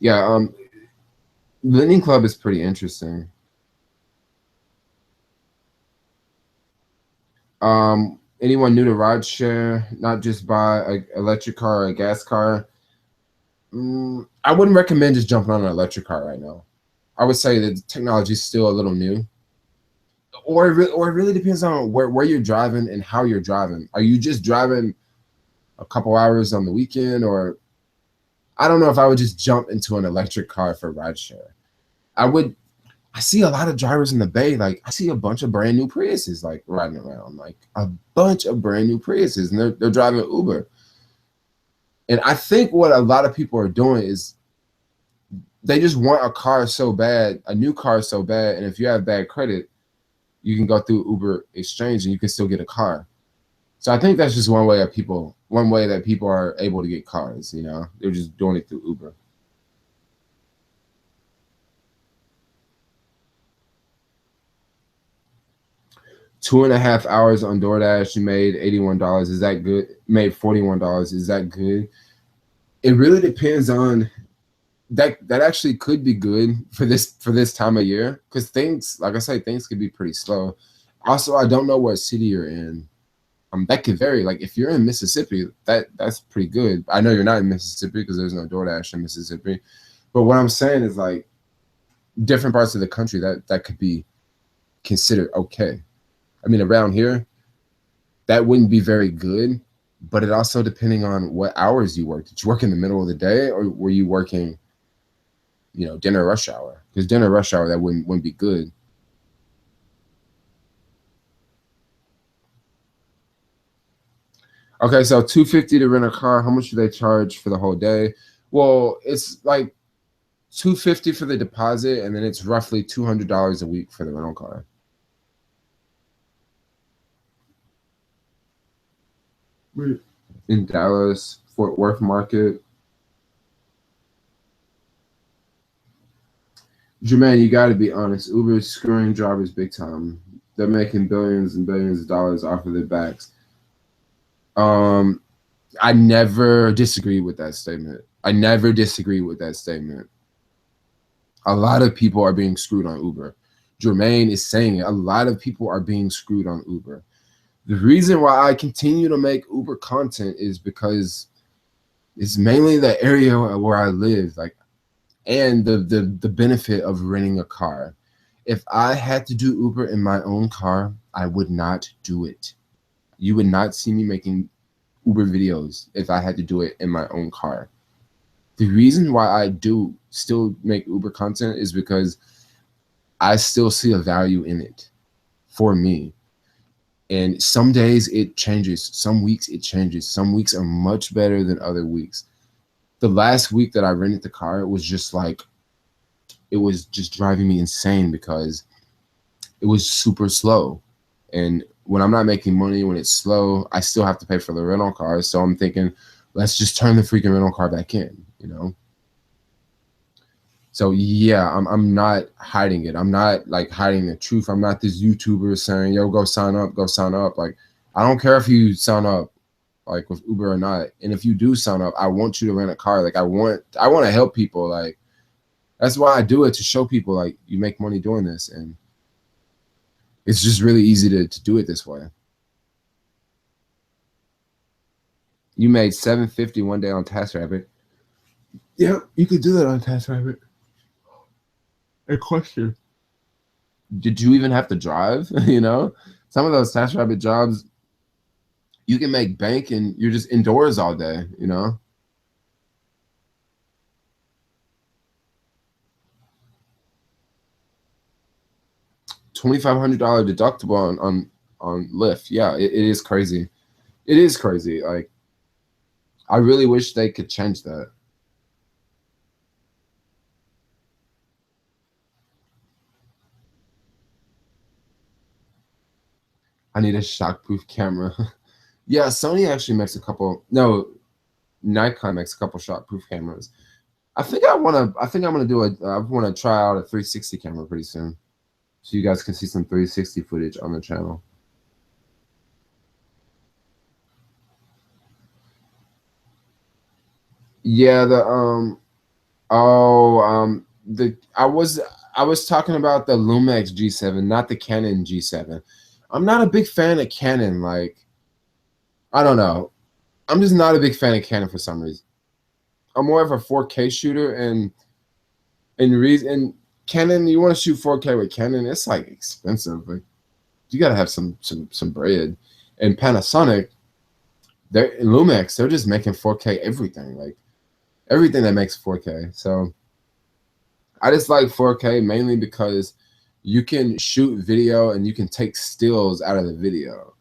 Speaker 1: Yeah, Lending Club is pretty interesting. Anyone new to rideshare, not just buy an electric car or a gas car? I wouldn't recommend just jumping on an electric car right now. I would say that the technology is still a little new, or it really depends on where you're driving and how you're driving. Are you just driving a couple hours on the weekend, or I don't know if I would just jump into an electric car for rideshare. I would. I see a lot of drivers in the Bay. Like I see a bunch of brand new Priuses like riding around, like a bunch of brand new Priuses, and they're driving Uber. And I think what a lot of people are doing is they just want a car so bad, a new car so bad, and if you have bad credit, you can go through Uber Exchange and you can still get a car. So I think that's just one way that people are able to get cars. They're just doing it through Uber. 2.5 hours on DoorDash, you made $81. Is that good? Made $41. Is that good? It really depends on that. That actually could be good for this time of year because things, like I say, things could be pretty slow. Also, I don't know what city you're in. That could vary. Like if you're in Mississippi, that's pretty good. I know you're not in Mississippi because there's no DoorDash in Mississippi. But what I'm saying is like different parts of the country that could be considered okay. I mean, around here, that wouldn't be very good. But it also depending on what hours you work. Did you work in the middle of the day or were you working, dinner rush hour? Because dinner rush hour that wouldn't be good. Okay, so 250 to rent a car. How much do they charge for the whole day? Well, it's like 250 for the deposit, and then it's roughly $200 a week for the rental car. In Dallas, Fort Worth market. Jermaine, you got to be honest. Uber is screwing drivers big time. They're making billions and billions of dollars off of their backs. Um, I never disagree with that statement. I never disagree with that statement. A lot of people are being screwed on Uber. Jermaine is saying it. A lot of people are being screwed on Uber. The reason why I continue to make Uber content is because it's mainly the area where I live, like, and the benefit of renting a car. If I had to do Uber in my own car, I would not do it. You would not see me making Uber videos if I had to do it in my own car. The reason why I do still make Uber content is because I still see a value in it for me. And some days it changes. Some weeks it changes. Some weeks are much better than other weeks. The last week that I rented the car, it was just driving me insane because it was super slow. And when I'm not making money, when it's slow, I still have to pay for the rental car. So I'm thinking, let's just turn the freaking rental car back in. So yeah, I'm not hiding it. I'm not like hiding the truth. I'm not this YouTuber saying, yo, go sign up, go sign up. Like, I don't care if you sign up like with Uber or not. And if you do sign up, I want you to rent a car. Like I want to help people. Like that's why I do it, to show people like you make money doing this. And it's just really easy to do it this way. You made 750 one day on TaskRabbit. Yeah, you could do that on TaskRabbit. A question. did you even have to drive? You know, some of those TaskRabbit jobs, you can make bank and you're just indoors all day, you know? $2,500 deductible on Lyft. Yeah, it is crazy. It is crazy. Like, I really wish they could change that. I need a shockproof camera. Yeah, Sony actually makes a couple. No, Nikon makes a couple shockproof cameras. I think I want to. I think I'm gonna do a. I want to try out a 360 camera pretty soon, so you guys can see some 360 footage on the channel. Yeah, the I was talking about the Lumix G7, not the Canon G7. I'm not a big fan of Canon. Like, I don't know. I'm just not a big fan of Canon for some reason. I'm more of a 4K shooter, and Canon. You want to shoot 4K with Canon? It's like expensive. Like, you gotta have some bread. And Panasonic, they're Lumix. They're just making 4K everything. Like, everything that makes 4K. So I just like 4K mainly because you can shoot video and you can take stills out of the video.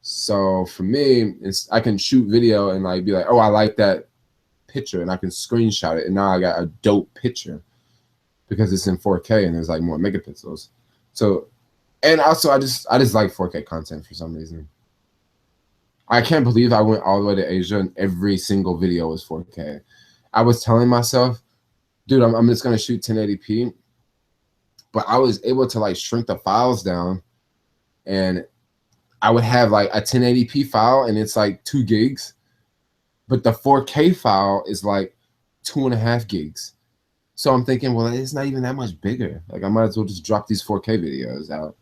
Speaker 1: So for me, I can shoot video and like be like, oh, I like that picture, and I can screenshot it, and now I got a dope picture because it's in 4K and there's like more megapixels. So, and also I just like 4K content for some reason. I can't believe I went all the way to Asia and every single video was 4K. I was telling myself, dude, I'm just gonna shoot 1080p, but I was able to like shrink the files down, and I would have like a 1080p file and it's like 2 gigs, but the 4K file is like 2.5 gigs. So I'm thinking, well, it's not even that much bigger. Like, I might as well just drop these 4K videos out.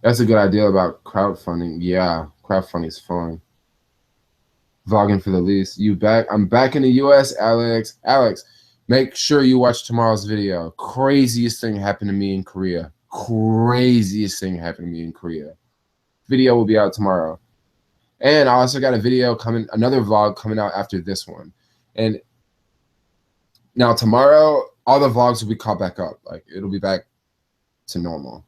Speaker 1: That's a good idea about crowdfunding. Yeah, crowdfunding is fun. Vlogging for the least. You back? I'm back in the US, Alex. Alex, make sure you watch tomorrow's video. Craziest thing happened to me in Korea. Craziest thing happened to me in Korea. Video will be out tomorrow. And I also got a video coming, another vlog coming out after this one. And now tomorrow, all the vlogs will be caught back up. Like, it'll be back to normal.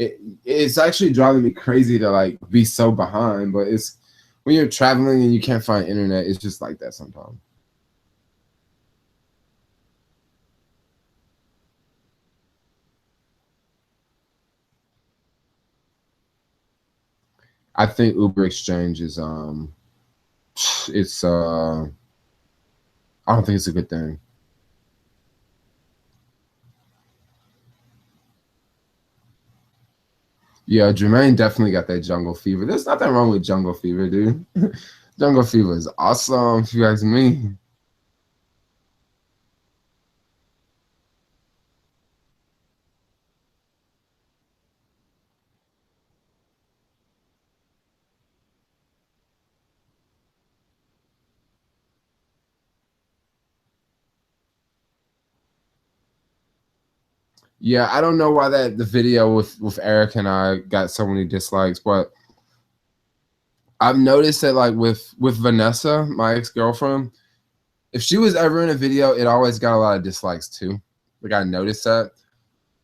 Speaker 1: It's actually driving me crazy to like be so behind, but it's when you're traveling and you can't find internet, it's just like that sometimes. I think Uber Exchange is it's I don't think it's a good thing. Yeah, Jermaine definitely got that jungle fever. There's nothing wrong with jungle fever, dude. Jungle fever is awesome, if you ask me. Yeah, I don't know why the video with Eric and I got so many dislikes, but I've noticed that like with Vanessa, my ex-girlfriend, if she was ever in a video, it always got a lot of dislikes too. Like, I noticed that.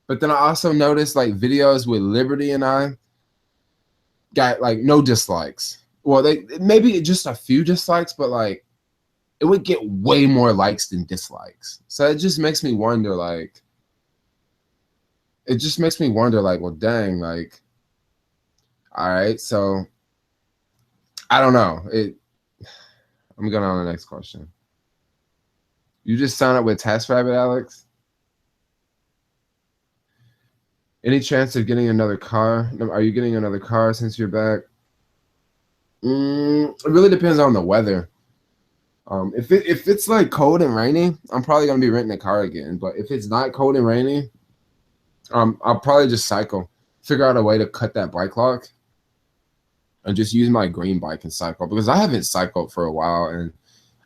Speaker 1: But then I also noticed like videos with Liberty and I got like no dislikes. Well, they maybe just a few dislikes, but like it would get way more likes than dislikes. So it just makes me wonder, like, well, dang, like, all right, so I don't know. I'm going on the next question. You just signed up with TaskRabbit, Alex? Any chance of getting another car? Are you getting another car since you're back? It really depends on the weather. If it's like cold and rainy, I'm probably gonna be renting a car again. But if it's not cold and rainy, I'll probably just cycle. Figure out a way to cut that bike lock, and just use my green bike and cycle, because I haven't cycled for a while, and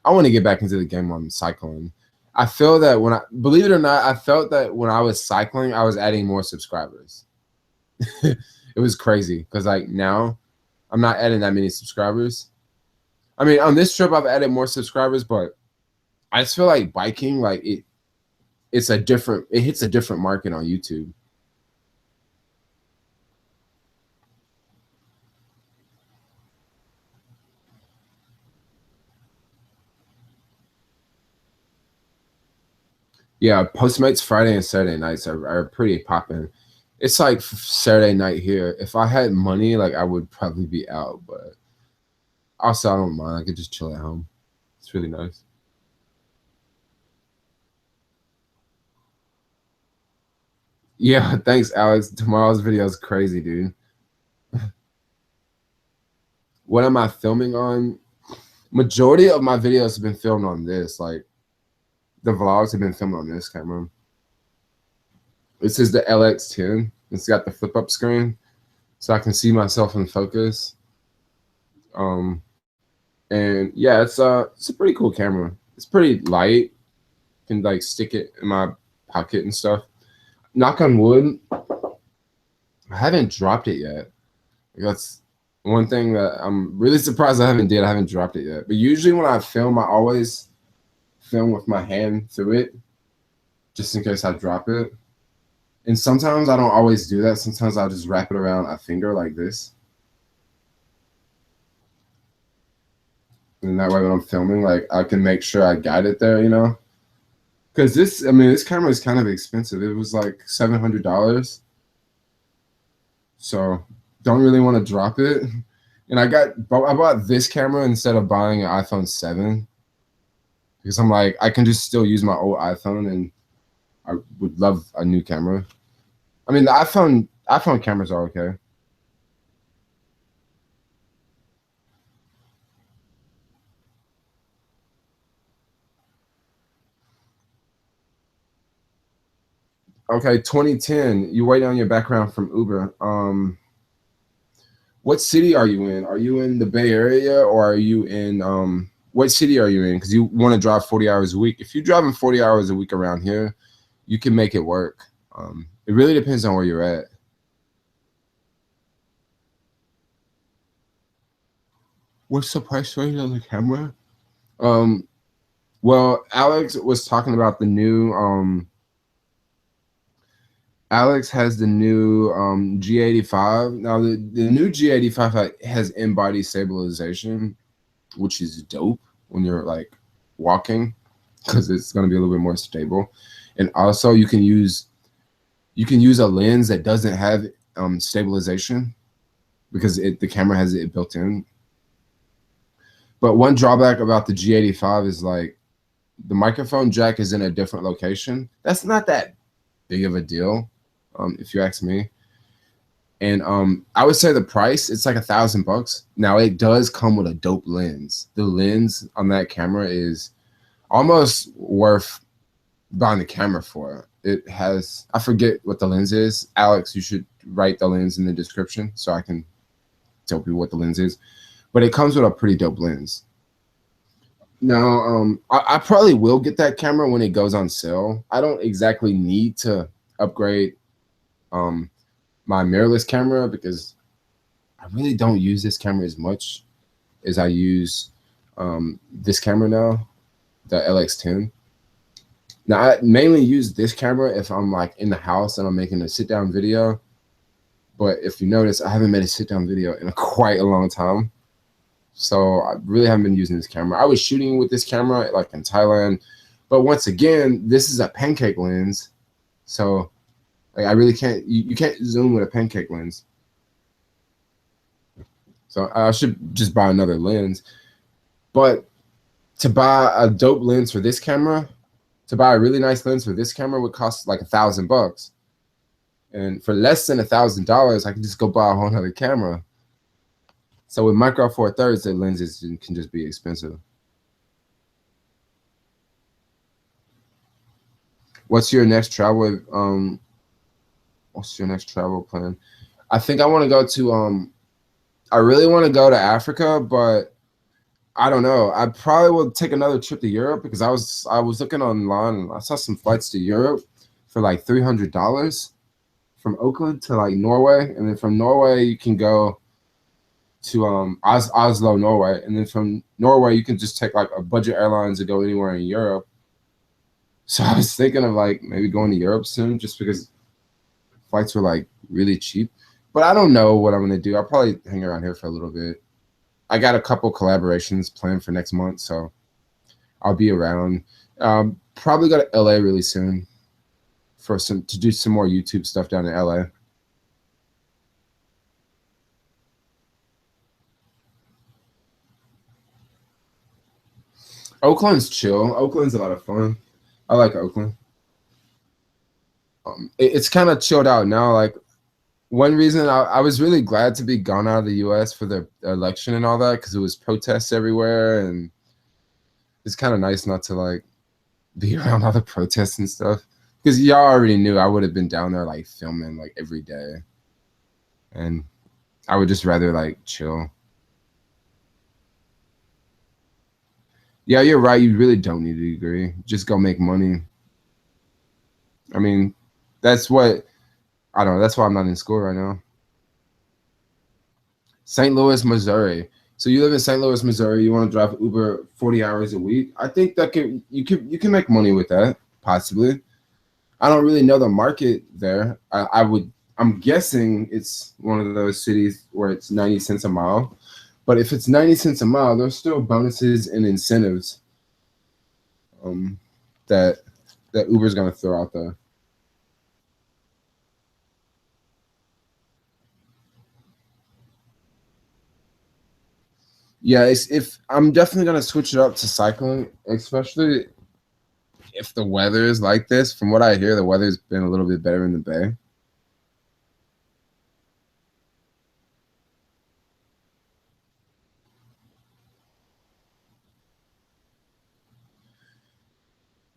Speaker 1: I want to get back into the game when I'm cycling. I feel that believe it or not, I felt that when I was cycling, I was adding more subscribers. It was crazy because like now I'm not adding that many subscribers. I mean, on this trip, I've added more subscribers, but I just feel like biking, like it hits a different market on YouTube. Yeah, Postmates Friday and Saturday nights are pretty popping. It's like Saturday night here. If I had money, like I would probably be out, but also I don't mind. I could just chill at home. It's really nice. Yeah, thanks, Alex. Tomorrow's video is crazy, dude. What am I filming on? Majority of my videos have been filmed on this. Like the vlogs have been filmed on this camera. This is the LX10. It's got the flip up screen, so I can see myself in focus. And yeah, it's a pretty cool camera. It's pretty light. Can like stick it in my pocket and stuff. Knock on wood, I haven't dropped it yet. That's one thing that I'm really surprised I haven't dropped it yet. But usually when I film, I always film with my hand through it, just in case I drop it. And sometimes I don't always do that. Sometimes I'll just wrap it around a finger like this. And that way when I'm filming, like I can make sure I got it there, you know? Because this camera is kind of expensive. It was like $700. So don't really want to drop it. And I bought this camera instead of buying an iPhone 7 because I'm like, I can just still use my old iPhone and I would love a new camera. I mean, the iPhone cameras are okay. Okay, 2010. You wait on your background from Uber. What city are you in? Are you in the Bay Area or are you in what city are you in? Because you want to drive 40 hours a week. If you're driving 40 hours a week around here, you can make it work. It really depends on where you're at. What's the price range on the camera? Well, Alex was talking about the new Alex has the new G85. Now the new G85 has in-body stabilization, which is dope when you're like walking because it's going to be a little bit more stable. And also you can use a lens that doesn't have stabilization because the camera has it built in. But one drawback about the G85 is like the microphone jack is in a different location. That's not that big of a deal, if you ask me. And I would say the price, it's like $1,000. Now it does come with a dope lens. The lens on that camera is almost worth buying the camera for. It has, I forget what the lens is. Alex, you should write the lens in the description so I can tell people what the lens is. But it comes with a pretty dope lens. Now, I probably will get that camera when it goes on sale. I don't exactly need to upgrade my mirrorless camera because I really don't use this camera as much as I use this camera now, the LX10. Now, I mainly use this camera if I'm like in the house and I'm making a sit-down video. But if you notice, I haven't made a sit-down video in quite a long time. So I really haven't been using this camera. I was shooting with this camera like in Thailand. But once again, this is a pancake lens. So like I really can't, you can't zoom with a pancake lens. So I should just buy another lens. But to buy a dope lens for this camera, to buy a really nice lens for this camera would cost like $1,000. And for less than $1,000, I can just go buy a whole other camera. So with Micro Four Thirds, the lenses can just be expensive. What's your next travel? What's your next travel plan? I think I want to go to I really want to go to Africa, but I don't know. I probably will take another trip to Europe because I was looking online and I saw some flights to Europe for like $300 from Oakland to like Norway, and then from Norway you can go to Oslo, Norway, and then from Norway you can just take like a budget airlines to go anywhere in Europe. So I was thinking of like maybe going to Europe soon, just because flights were like really cheap. But I don't know what I'm gonna do. I'll probably hang around here for a little bit. I got a couple collaborations planned for next month, so I'll be around. Probably go to LA really soon to do some more YouTube stuff down in LA. Oakland's chill. Oakland's a lot of fun. I like Oakland. It's kind of chilled out now. Like one reason I was really glad to be gone out of the U.S. for the election and all that, because it was protests everywhere, and it's kind of nice not to like be around all the protests and stuff. Because y'all already knew I would have been down there like filming like every day, and I would just rather like chill. Yeah, you're right. You really don't need a degree. Just go make money. I mean, that's what I don't know. That's why I'm not in school right now. St. Louis, Missouri. So you live in St. Louis, Missouri. You want to drive Uber 40 hours a week. I think that you can make money with that, possibly. I don't really know the market there. I'm guessing it's one of those cities where it's 90 cents a mile. But if it's 90 cents a mile, there's still bonuses and incentives um, that Uber's gonna throw out there. Yeah, if I'm definitely gonna switch it up to cycling, especially if the weather is like this. From what I hear, the weather's been a little bit better in the Bay.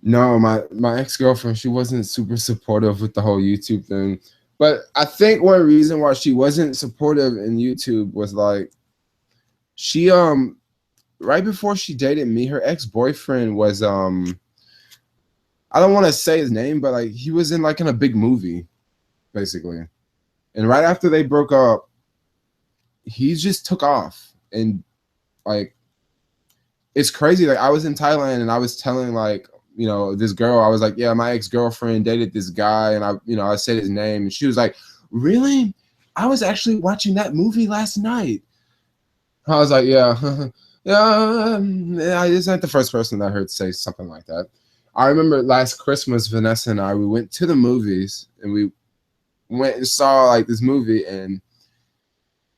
Speaker 1: No, my ex-girlfriend, she wasn't super supportive with the whole YouTube thing. But I think one reason why she wasn't supportive in YouTube was like she right before she dated me, her ex-boyfriend was I don't want to say his name, but like he was in a big movie, basically. And right after they broke up, he just took off. And like it's crazy. Like I was in Thailand and I was telling this girl, I was like, yeah, my ex-girlfriend dated this guy, and I said his name, and she was like, really? I was actually watching that movie last night. I was like, yeah, yeah, it's not the first person that I heard say something like that. I remember last Christmas, Vanessa and we went to the movies, and we went and saw like this movie, and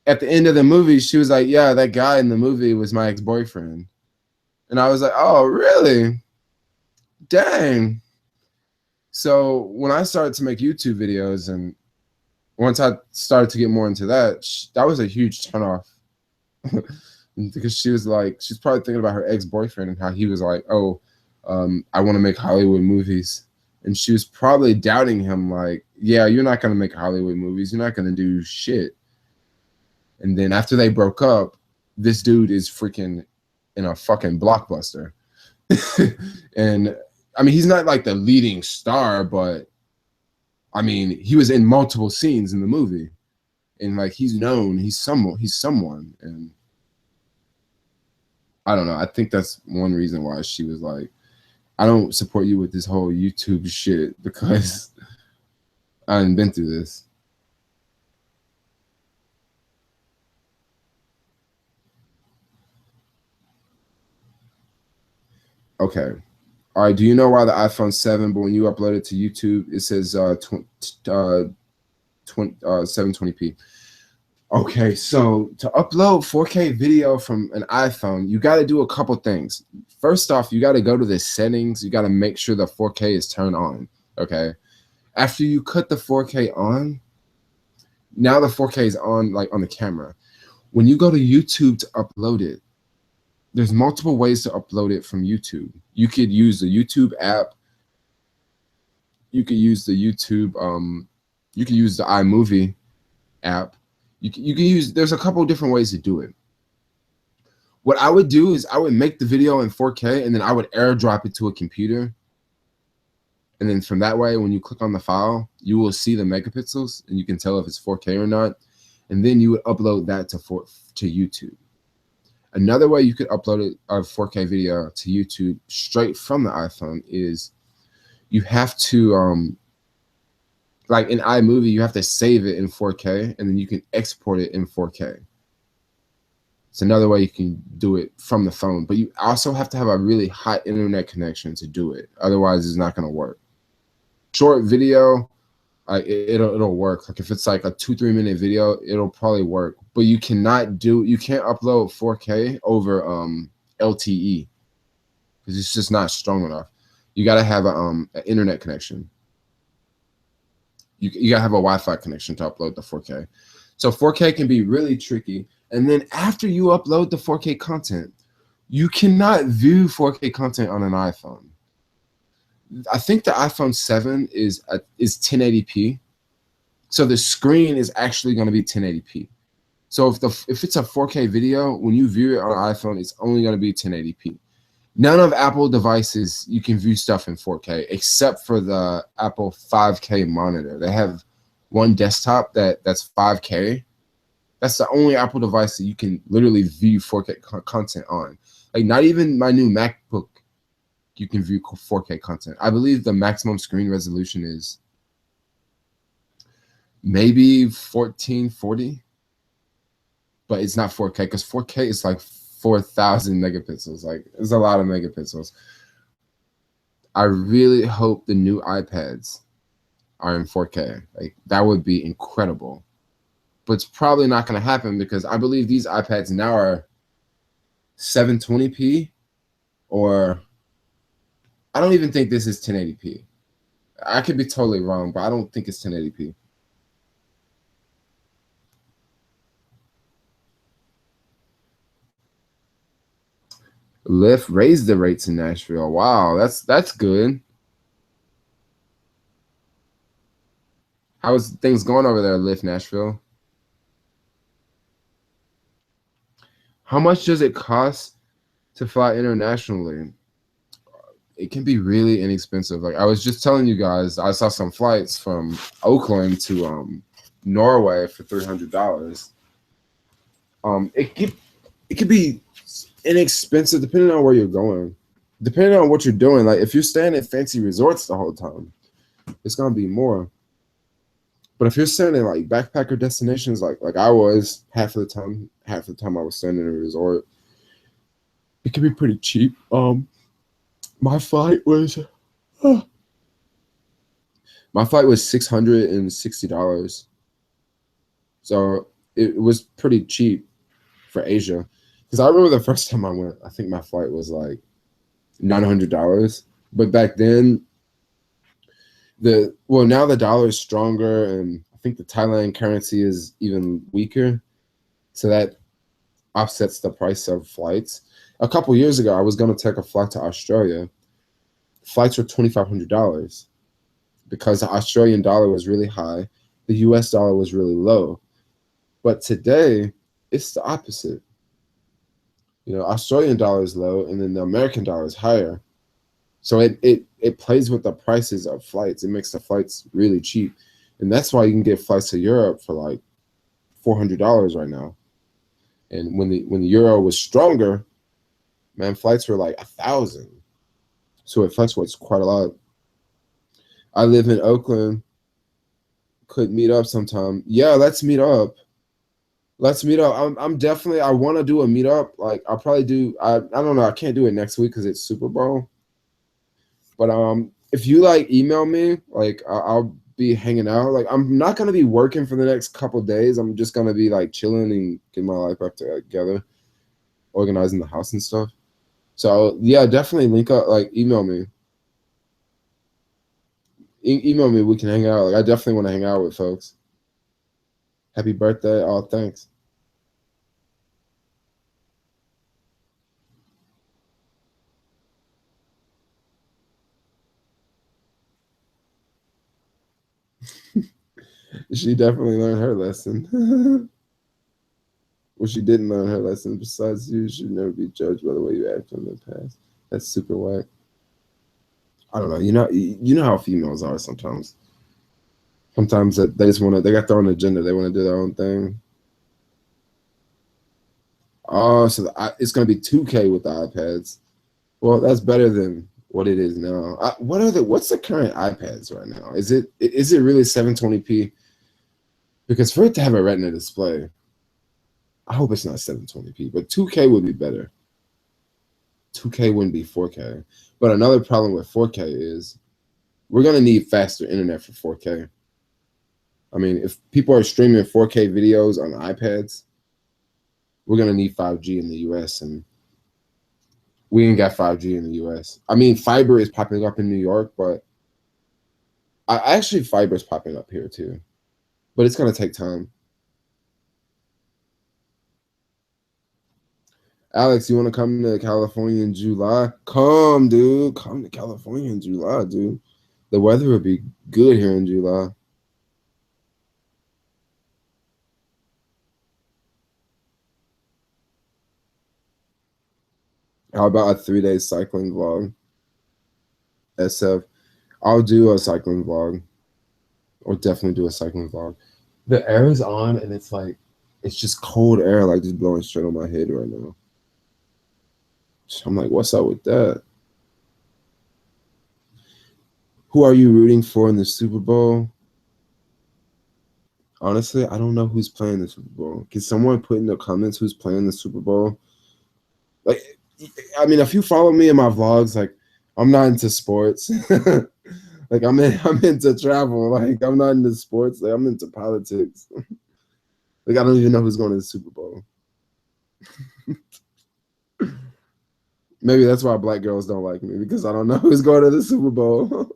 Speaker 1: at the end of the movie, she was like, yeah, that guy in the movie was my ex-boyfriend. And I was like, oh, really? Dang. So when I started to make YouTube videos, and once I started to get more into that, that was a huge turnoff. Because she was like, she's probably thinking about her ex-boyfriend and how he was like, oh, I want to make Hollywood movies. And she was probably doubting him, like, yeah, you're not going to make Hollywood movies. You're not going to do shit. And then after they broke up, this dude is freaking in a fucking blockbuster. And I mean, he's not like the leading star, but I mean, he was in multiple scenes in the movie, and like he's known, he's someone, and I don't know. I think that's one reason why she was like, I don't support you with this whole YouTube shit because I haven't been through this. Okay. All right. Do you know why the iPhone 7, but when you upload it to YouTube, it says 720p? Okay, so to upload 4K video from an iPhone, you got to do a couple things. First off, you got to go to the settings. You got to make sure the 4K is turned on. Okay. After you cut the 4K on, now the 4K is on, like on the camera. When you go to YouTube to upload it, there's multiple ways to upload it from YouTube. You could use the YouTube app. You could use the YouTube. You could use the iMovie app. You can use. There's a couple different ways to do it. What I would do is I would make the video in 4K and then I would airdrop it to a computer. And then from that way, when you click on the file, you will see the megapixels and you can tell if it's 4K or not. And then you would upload that to YouTube. Another way you could upload a 4K video to YouTube straight from the iPhone is you have to, like in iMovie, you have to save it in 4K and then you can export it in 4K. It's another way you can do it from the phone, but you also have to have a really hot internet connection to do it. Otherwise, it's not going to work. Short video, it'll work. Like if it's like a 2-3 minute video, it'll probably work. But you can't upload 4K over LTE because it's just not strong enough. You got to have an internet connection. You got to have a Wi-Fi connection to upload the 4K. So 4K can be really tricky. And then after you upload the 4K content, you cannot view 4K content on an iPhone. I think the iPhone 7 is 1080p. So the screen is actually going to be 1080p. So if it's a 4K video, when you view it on an iPhone, it's only going to be 1080p. None of Apple devices you can view stuff in 4K except for the Apple 5K monitor. They have one desktop that's 5K. That's the only Apple device that you can literally view 4K content on. Like not even my new MacBook, you can view 4K content. I believe the maximum screen resolution is maybe 1440, but it's not 4K because 4K is like 4,000 megapixels. Like it's a lot of megapixels. I really hope the new iPads are in 4K. Like that would be incredible. But it's probably not going to happen because I believe these iPads now are 720p, or I don't even think this is 1080p. I could be totally wrong, but I don't think it's 1080p. Lyft raised the rates in Nashville. Wow, that's good. How's things going over there, Lyft Nashville? How much does it cost to fly internationally? It can be really inexpensive. Like I was just telling you guys, I saw some flights from Oakland to Norway for $300. It could be inexpensive depending on where you're going, depending on what you're doing. Like if you're staying at fancy resorts the whole time, it's gonna be more. But if you're staying in like backpacker destinations, like I was half the time I was staying in a resort, it can be pretty cheap. My flight was $660, so it was pretty cheap for Asia. Because I remember the first time I went, I think my flight was like $900. But back then, now the dollar is stronger, and I think the Thailand currency is even weaker, so that offsets the price of flights. A couple years ago, I was going to take a flight to Australia. Flights were $2,500 because the Australian dollar was really high, the US dollar was really low. But today, it's the opposite. You know, Australian dollar is low, and then the American dollar is higher. So it plays with the prices of flights. It makes the flights really cheap, and that's why you can get flights to Europe for like $400 right now. And when the euro was stronger, man, flights were like 1,000. So it fluctuates quite a lot. I live in Oakland. Could meet up sometime. Yeah, let's meet up. Let's meet up. I'm definitely. I want to do a meetup. Like I'll probably do. I don't know. I can't do it next week because it's Super Bowl. But if you like email me, like I'll be hanging out. Like I'm not gonna be working for the next couple of days. I'm just gonna be like chilling and getting my life back together, organizing the house and stuff. So yeah, definitely link up. Like email me. Email me. We can hang out. Like I definitely want to hang out with folks. Happy birthday. Oh, thanks. She definitely learned her lesson. Well, she didn't learn her lesson. Besides, you should never be judged by the way you act in the past. That's super whack. I don't know. You know how females are sometimes. Sometimes that they just want to. They got their own agenda. They want to do their own thing. Oh, so it's gonna be 2K with the iPads. Well, that's better than what it is now. What's the current iPads right now? Is it really 720p? Because for it to have a Retina display, I hope it's not 720p, but 2K would be better. 2K wouldn't be 4K. But another problem with 4K is we're gonna need faster internet for 4K. I mean, if people are streaming 4K videos on iPads, we're gonna need 5G in the US, and we ain't got 5G in the US. I mean, fiber is popping up in New York, but actually fiber is popping up here too. But it's gonna take time. Alex, you want to come to California in July? Come, dude. Come to California in July, dude. The weather will be good here in July. How about a 3-day cycling vlog? SF. I'll do a cycling vlog. Or definitely do a cycling vlog. The air is on and it's just cold air like just blowing straight on my head right now. I'm like, what's up with that? Who are you rooting for in the Super Bowl? Honestly, I don't know who's playing the Super Bowl. Can someone put in the comments who's playing the Super Bowl? Like, I mean, if you follow me in my vlogs, like, I'm not into sports. Like, I'm into travel. Like, I'm not into sports. Like, I'm into politics. Like, I don't even know who's going to the Super Bowl. Maybe that's why black girls don't like me, because I don't know who's going to the Super Bowl.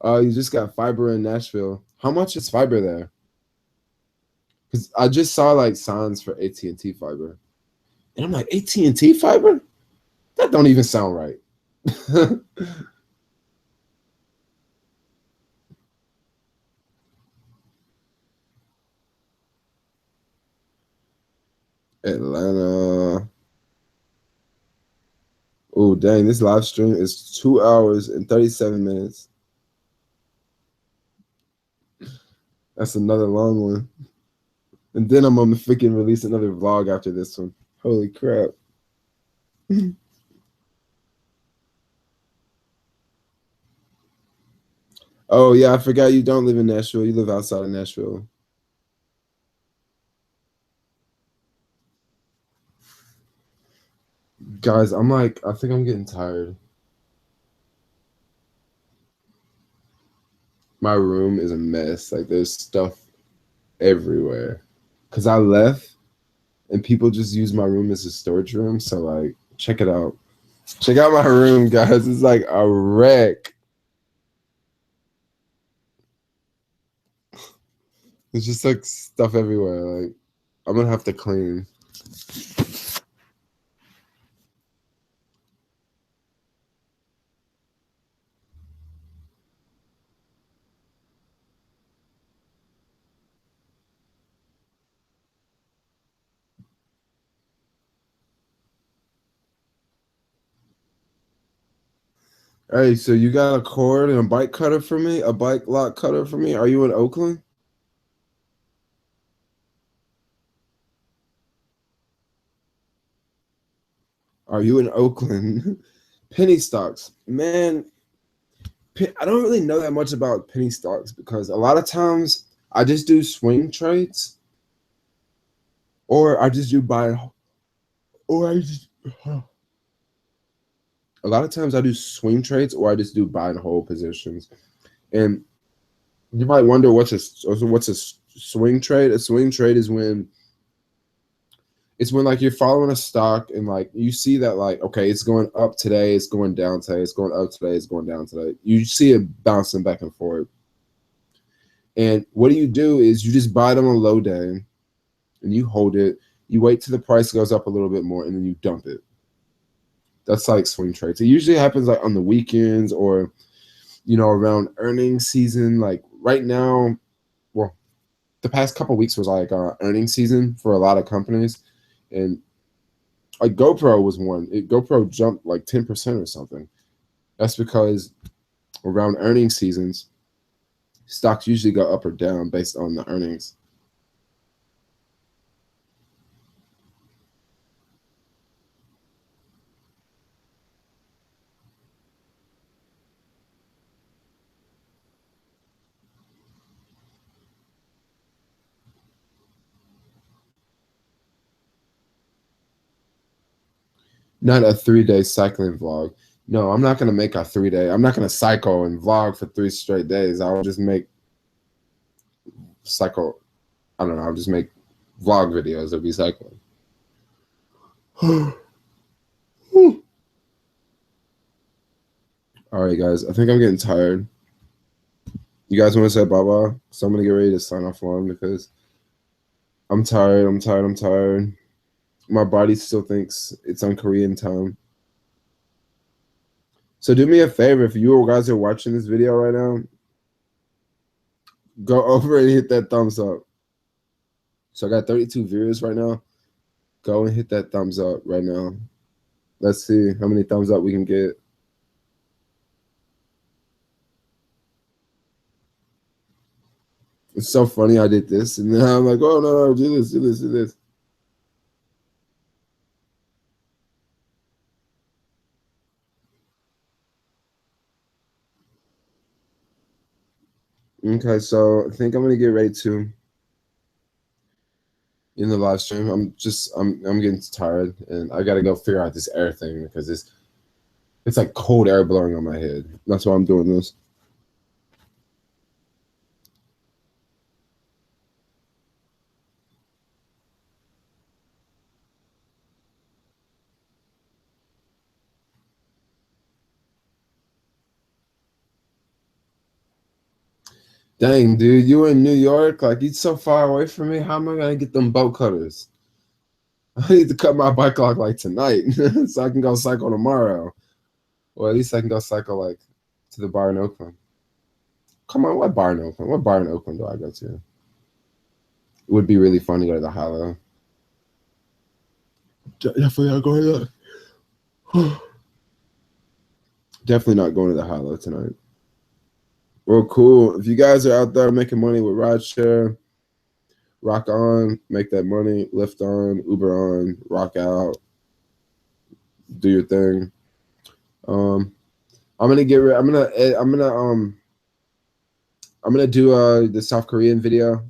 Speaker 1: You just got fiber in Nashville. How much is fiber there? Because I just saw like signs for AT&T fiber, and I'm like, AT&T fiber? That don't even sound right. Atlanta. Oh, dang, this live stream is 2 hours and 37 minutes. That's another long one. And then I'm gonna freaking release another vlog after this one. Holy crap. Oh yeah, I forgot you don't live in Nashville. You live outside of Nashville. Guys, I think I'm getting tired. My room is a mess. Like there's stuff everywhere. Cause I left and people just use my room as a storage room. So like check it out. Check out my room, guys. It's like a wreck. There's just like stuff everywhere. Like I'm gonna have to clean. Hey, so you got a cord and a bike cutter for me? A bike lock cutter for me? Are you in Oakland? Are you in Oakland? Penny stocks. Man, I don't really know that much about penny stocks because a lot of times I just do swing trades or I just do buy or I just a lot of times I do swing trades or I just do buy and hold positions. And you might wonder what's a swing trade? A swing trade is when like you're following a stock and like you see that like okay, it's going up today, it's going down today, it's going up today, it's going down today. You see it bouncing back and forth. And what do? Is you just buy it on a low day and you hold it. You wait till the price goes up a little bit more and then you dump it. That's like swing trades. It usually happens like on the weekends or around earnings season. Like right now, well, the past couple weeks was like earnings season for a lot of companies, and like GoPro was one. GoPro jumped like 10% or something. That's because around earnings seasons, stocks usually go up or down based on the earnings. Not a 3-day cycling vlog. No, I'm not gonna make a 3-day. I'm not gonna cycle and vlog for 3 straight days. I'll just make cycle. I don't know. I'll just make vlog videos of me cycling. All right, guys. I think I'm getting tired. You guys want to say bye-bye? So I'm gonna get ready to sign off on because I'm tired. I'm tired. I'm tired. My body still thinks it's on Korean time. So do me a favor, if you guys are watching this video right now, go over and hit that thumbs up. So I got 32 viewers right now. Go and hit that thumbs up right now. Let's see how many thumbs up we can get. It's so funny I did this, and then I'm like, oh no, do this, do this, do this. Okay, so I think I'm gonna get ready to in the live stream. I'm getting tired, and I gotta go figure out this air thing because it's like cold air blowing on my head. That's why I'm doing this. Dang, dude, you in New York? Like, you so far away from me. How am I gonna get them boat cutters? I need to cut my bike off like tonight, so I can go cycle tomorrow, or at least I can go cycle like to the bar in Oakland. Come on, what bar in Oakland? What bar in Oakland do I go to? It would be really fun to go to the Hollow. Definitely not going to that. Definitely not going to the Hollow tonight. Well, cool. If you guys are out there making money with Rideshare, rock on, make that money, lift on, Uber on, rock out, do your thing. I'm gonna get rid. I'm gonna do the South Korean video.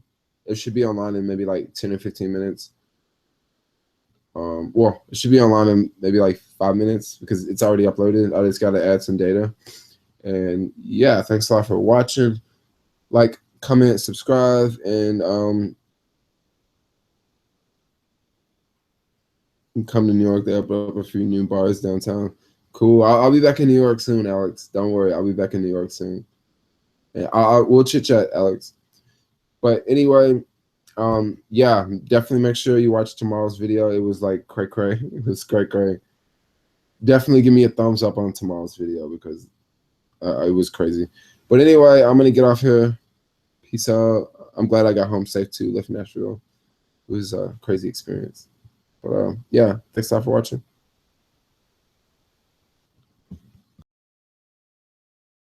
Speaker 1: It should be online in maybe like 10 or 15 minutes. Well, it should be online in maybe like 5 minutes because it's already uploaded. I just gotta add some data. And yeah, thanks a lot for watching. Like, comment, subscribe, and come to New York. They open up a few new bars downtown. Cool. I'll be back in New York soon, Alex. Don't worry. I'll be back in New York soon. And we'll chit chat, Alex. But anyway, yeah, definitely make sure you watch tomorrow's video. It was like cray. It was cray. Definitely give me a thumbs up on tomorrow's video because it was crazy. But anyway, I'm gonna get off here. Peace out. I'm glad I got home safe too. Left Nashville. It was a crazy experience. But yeah, thanks a lot for watching.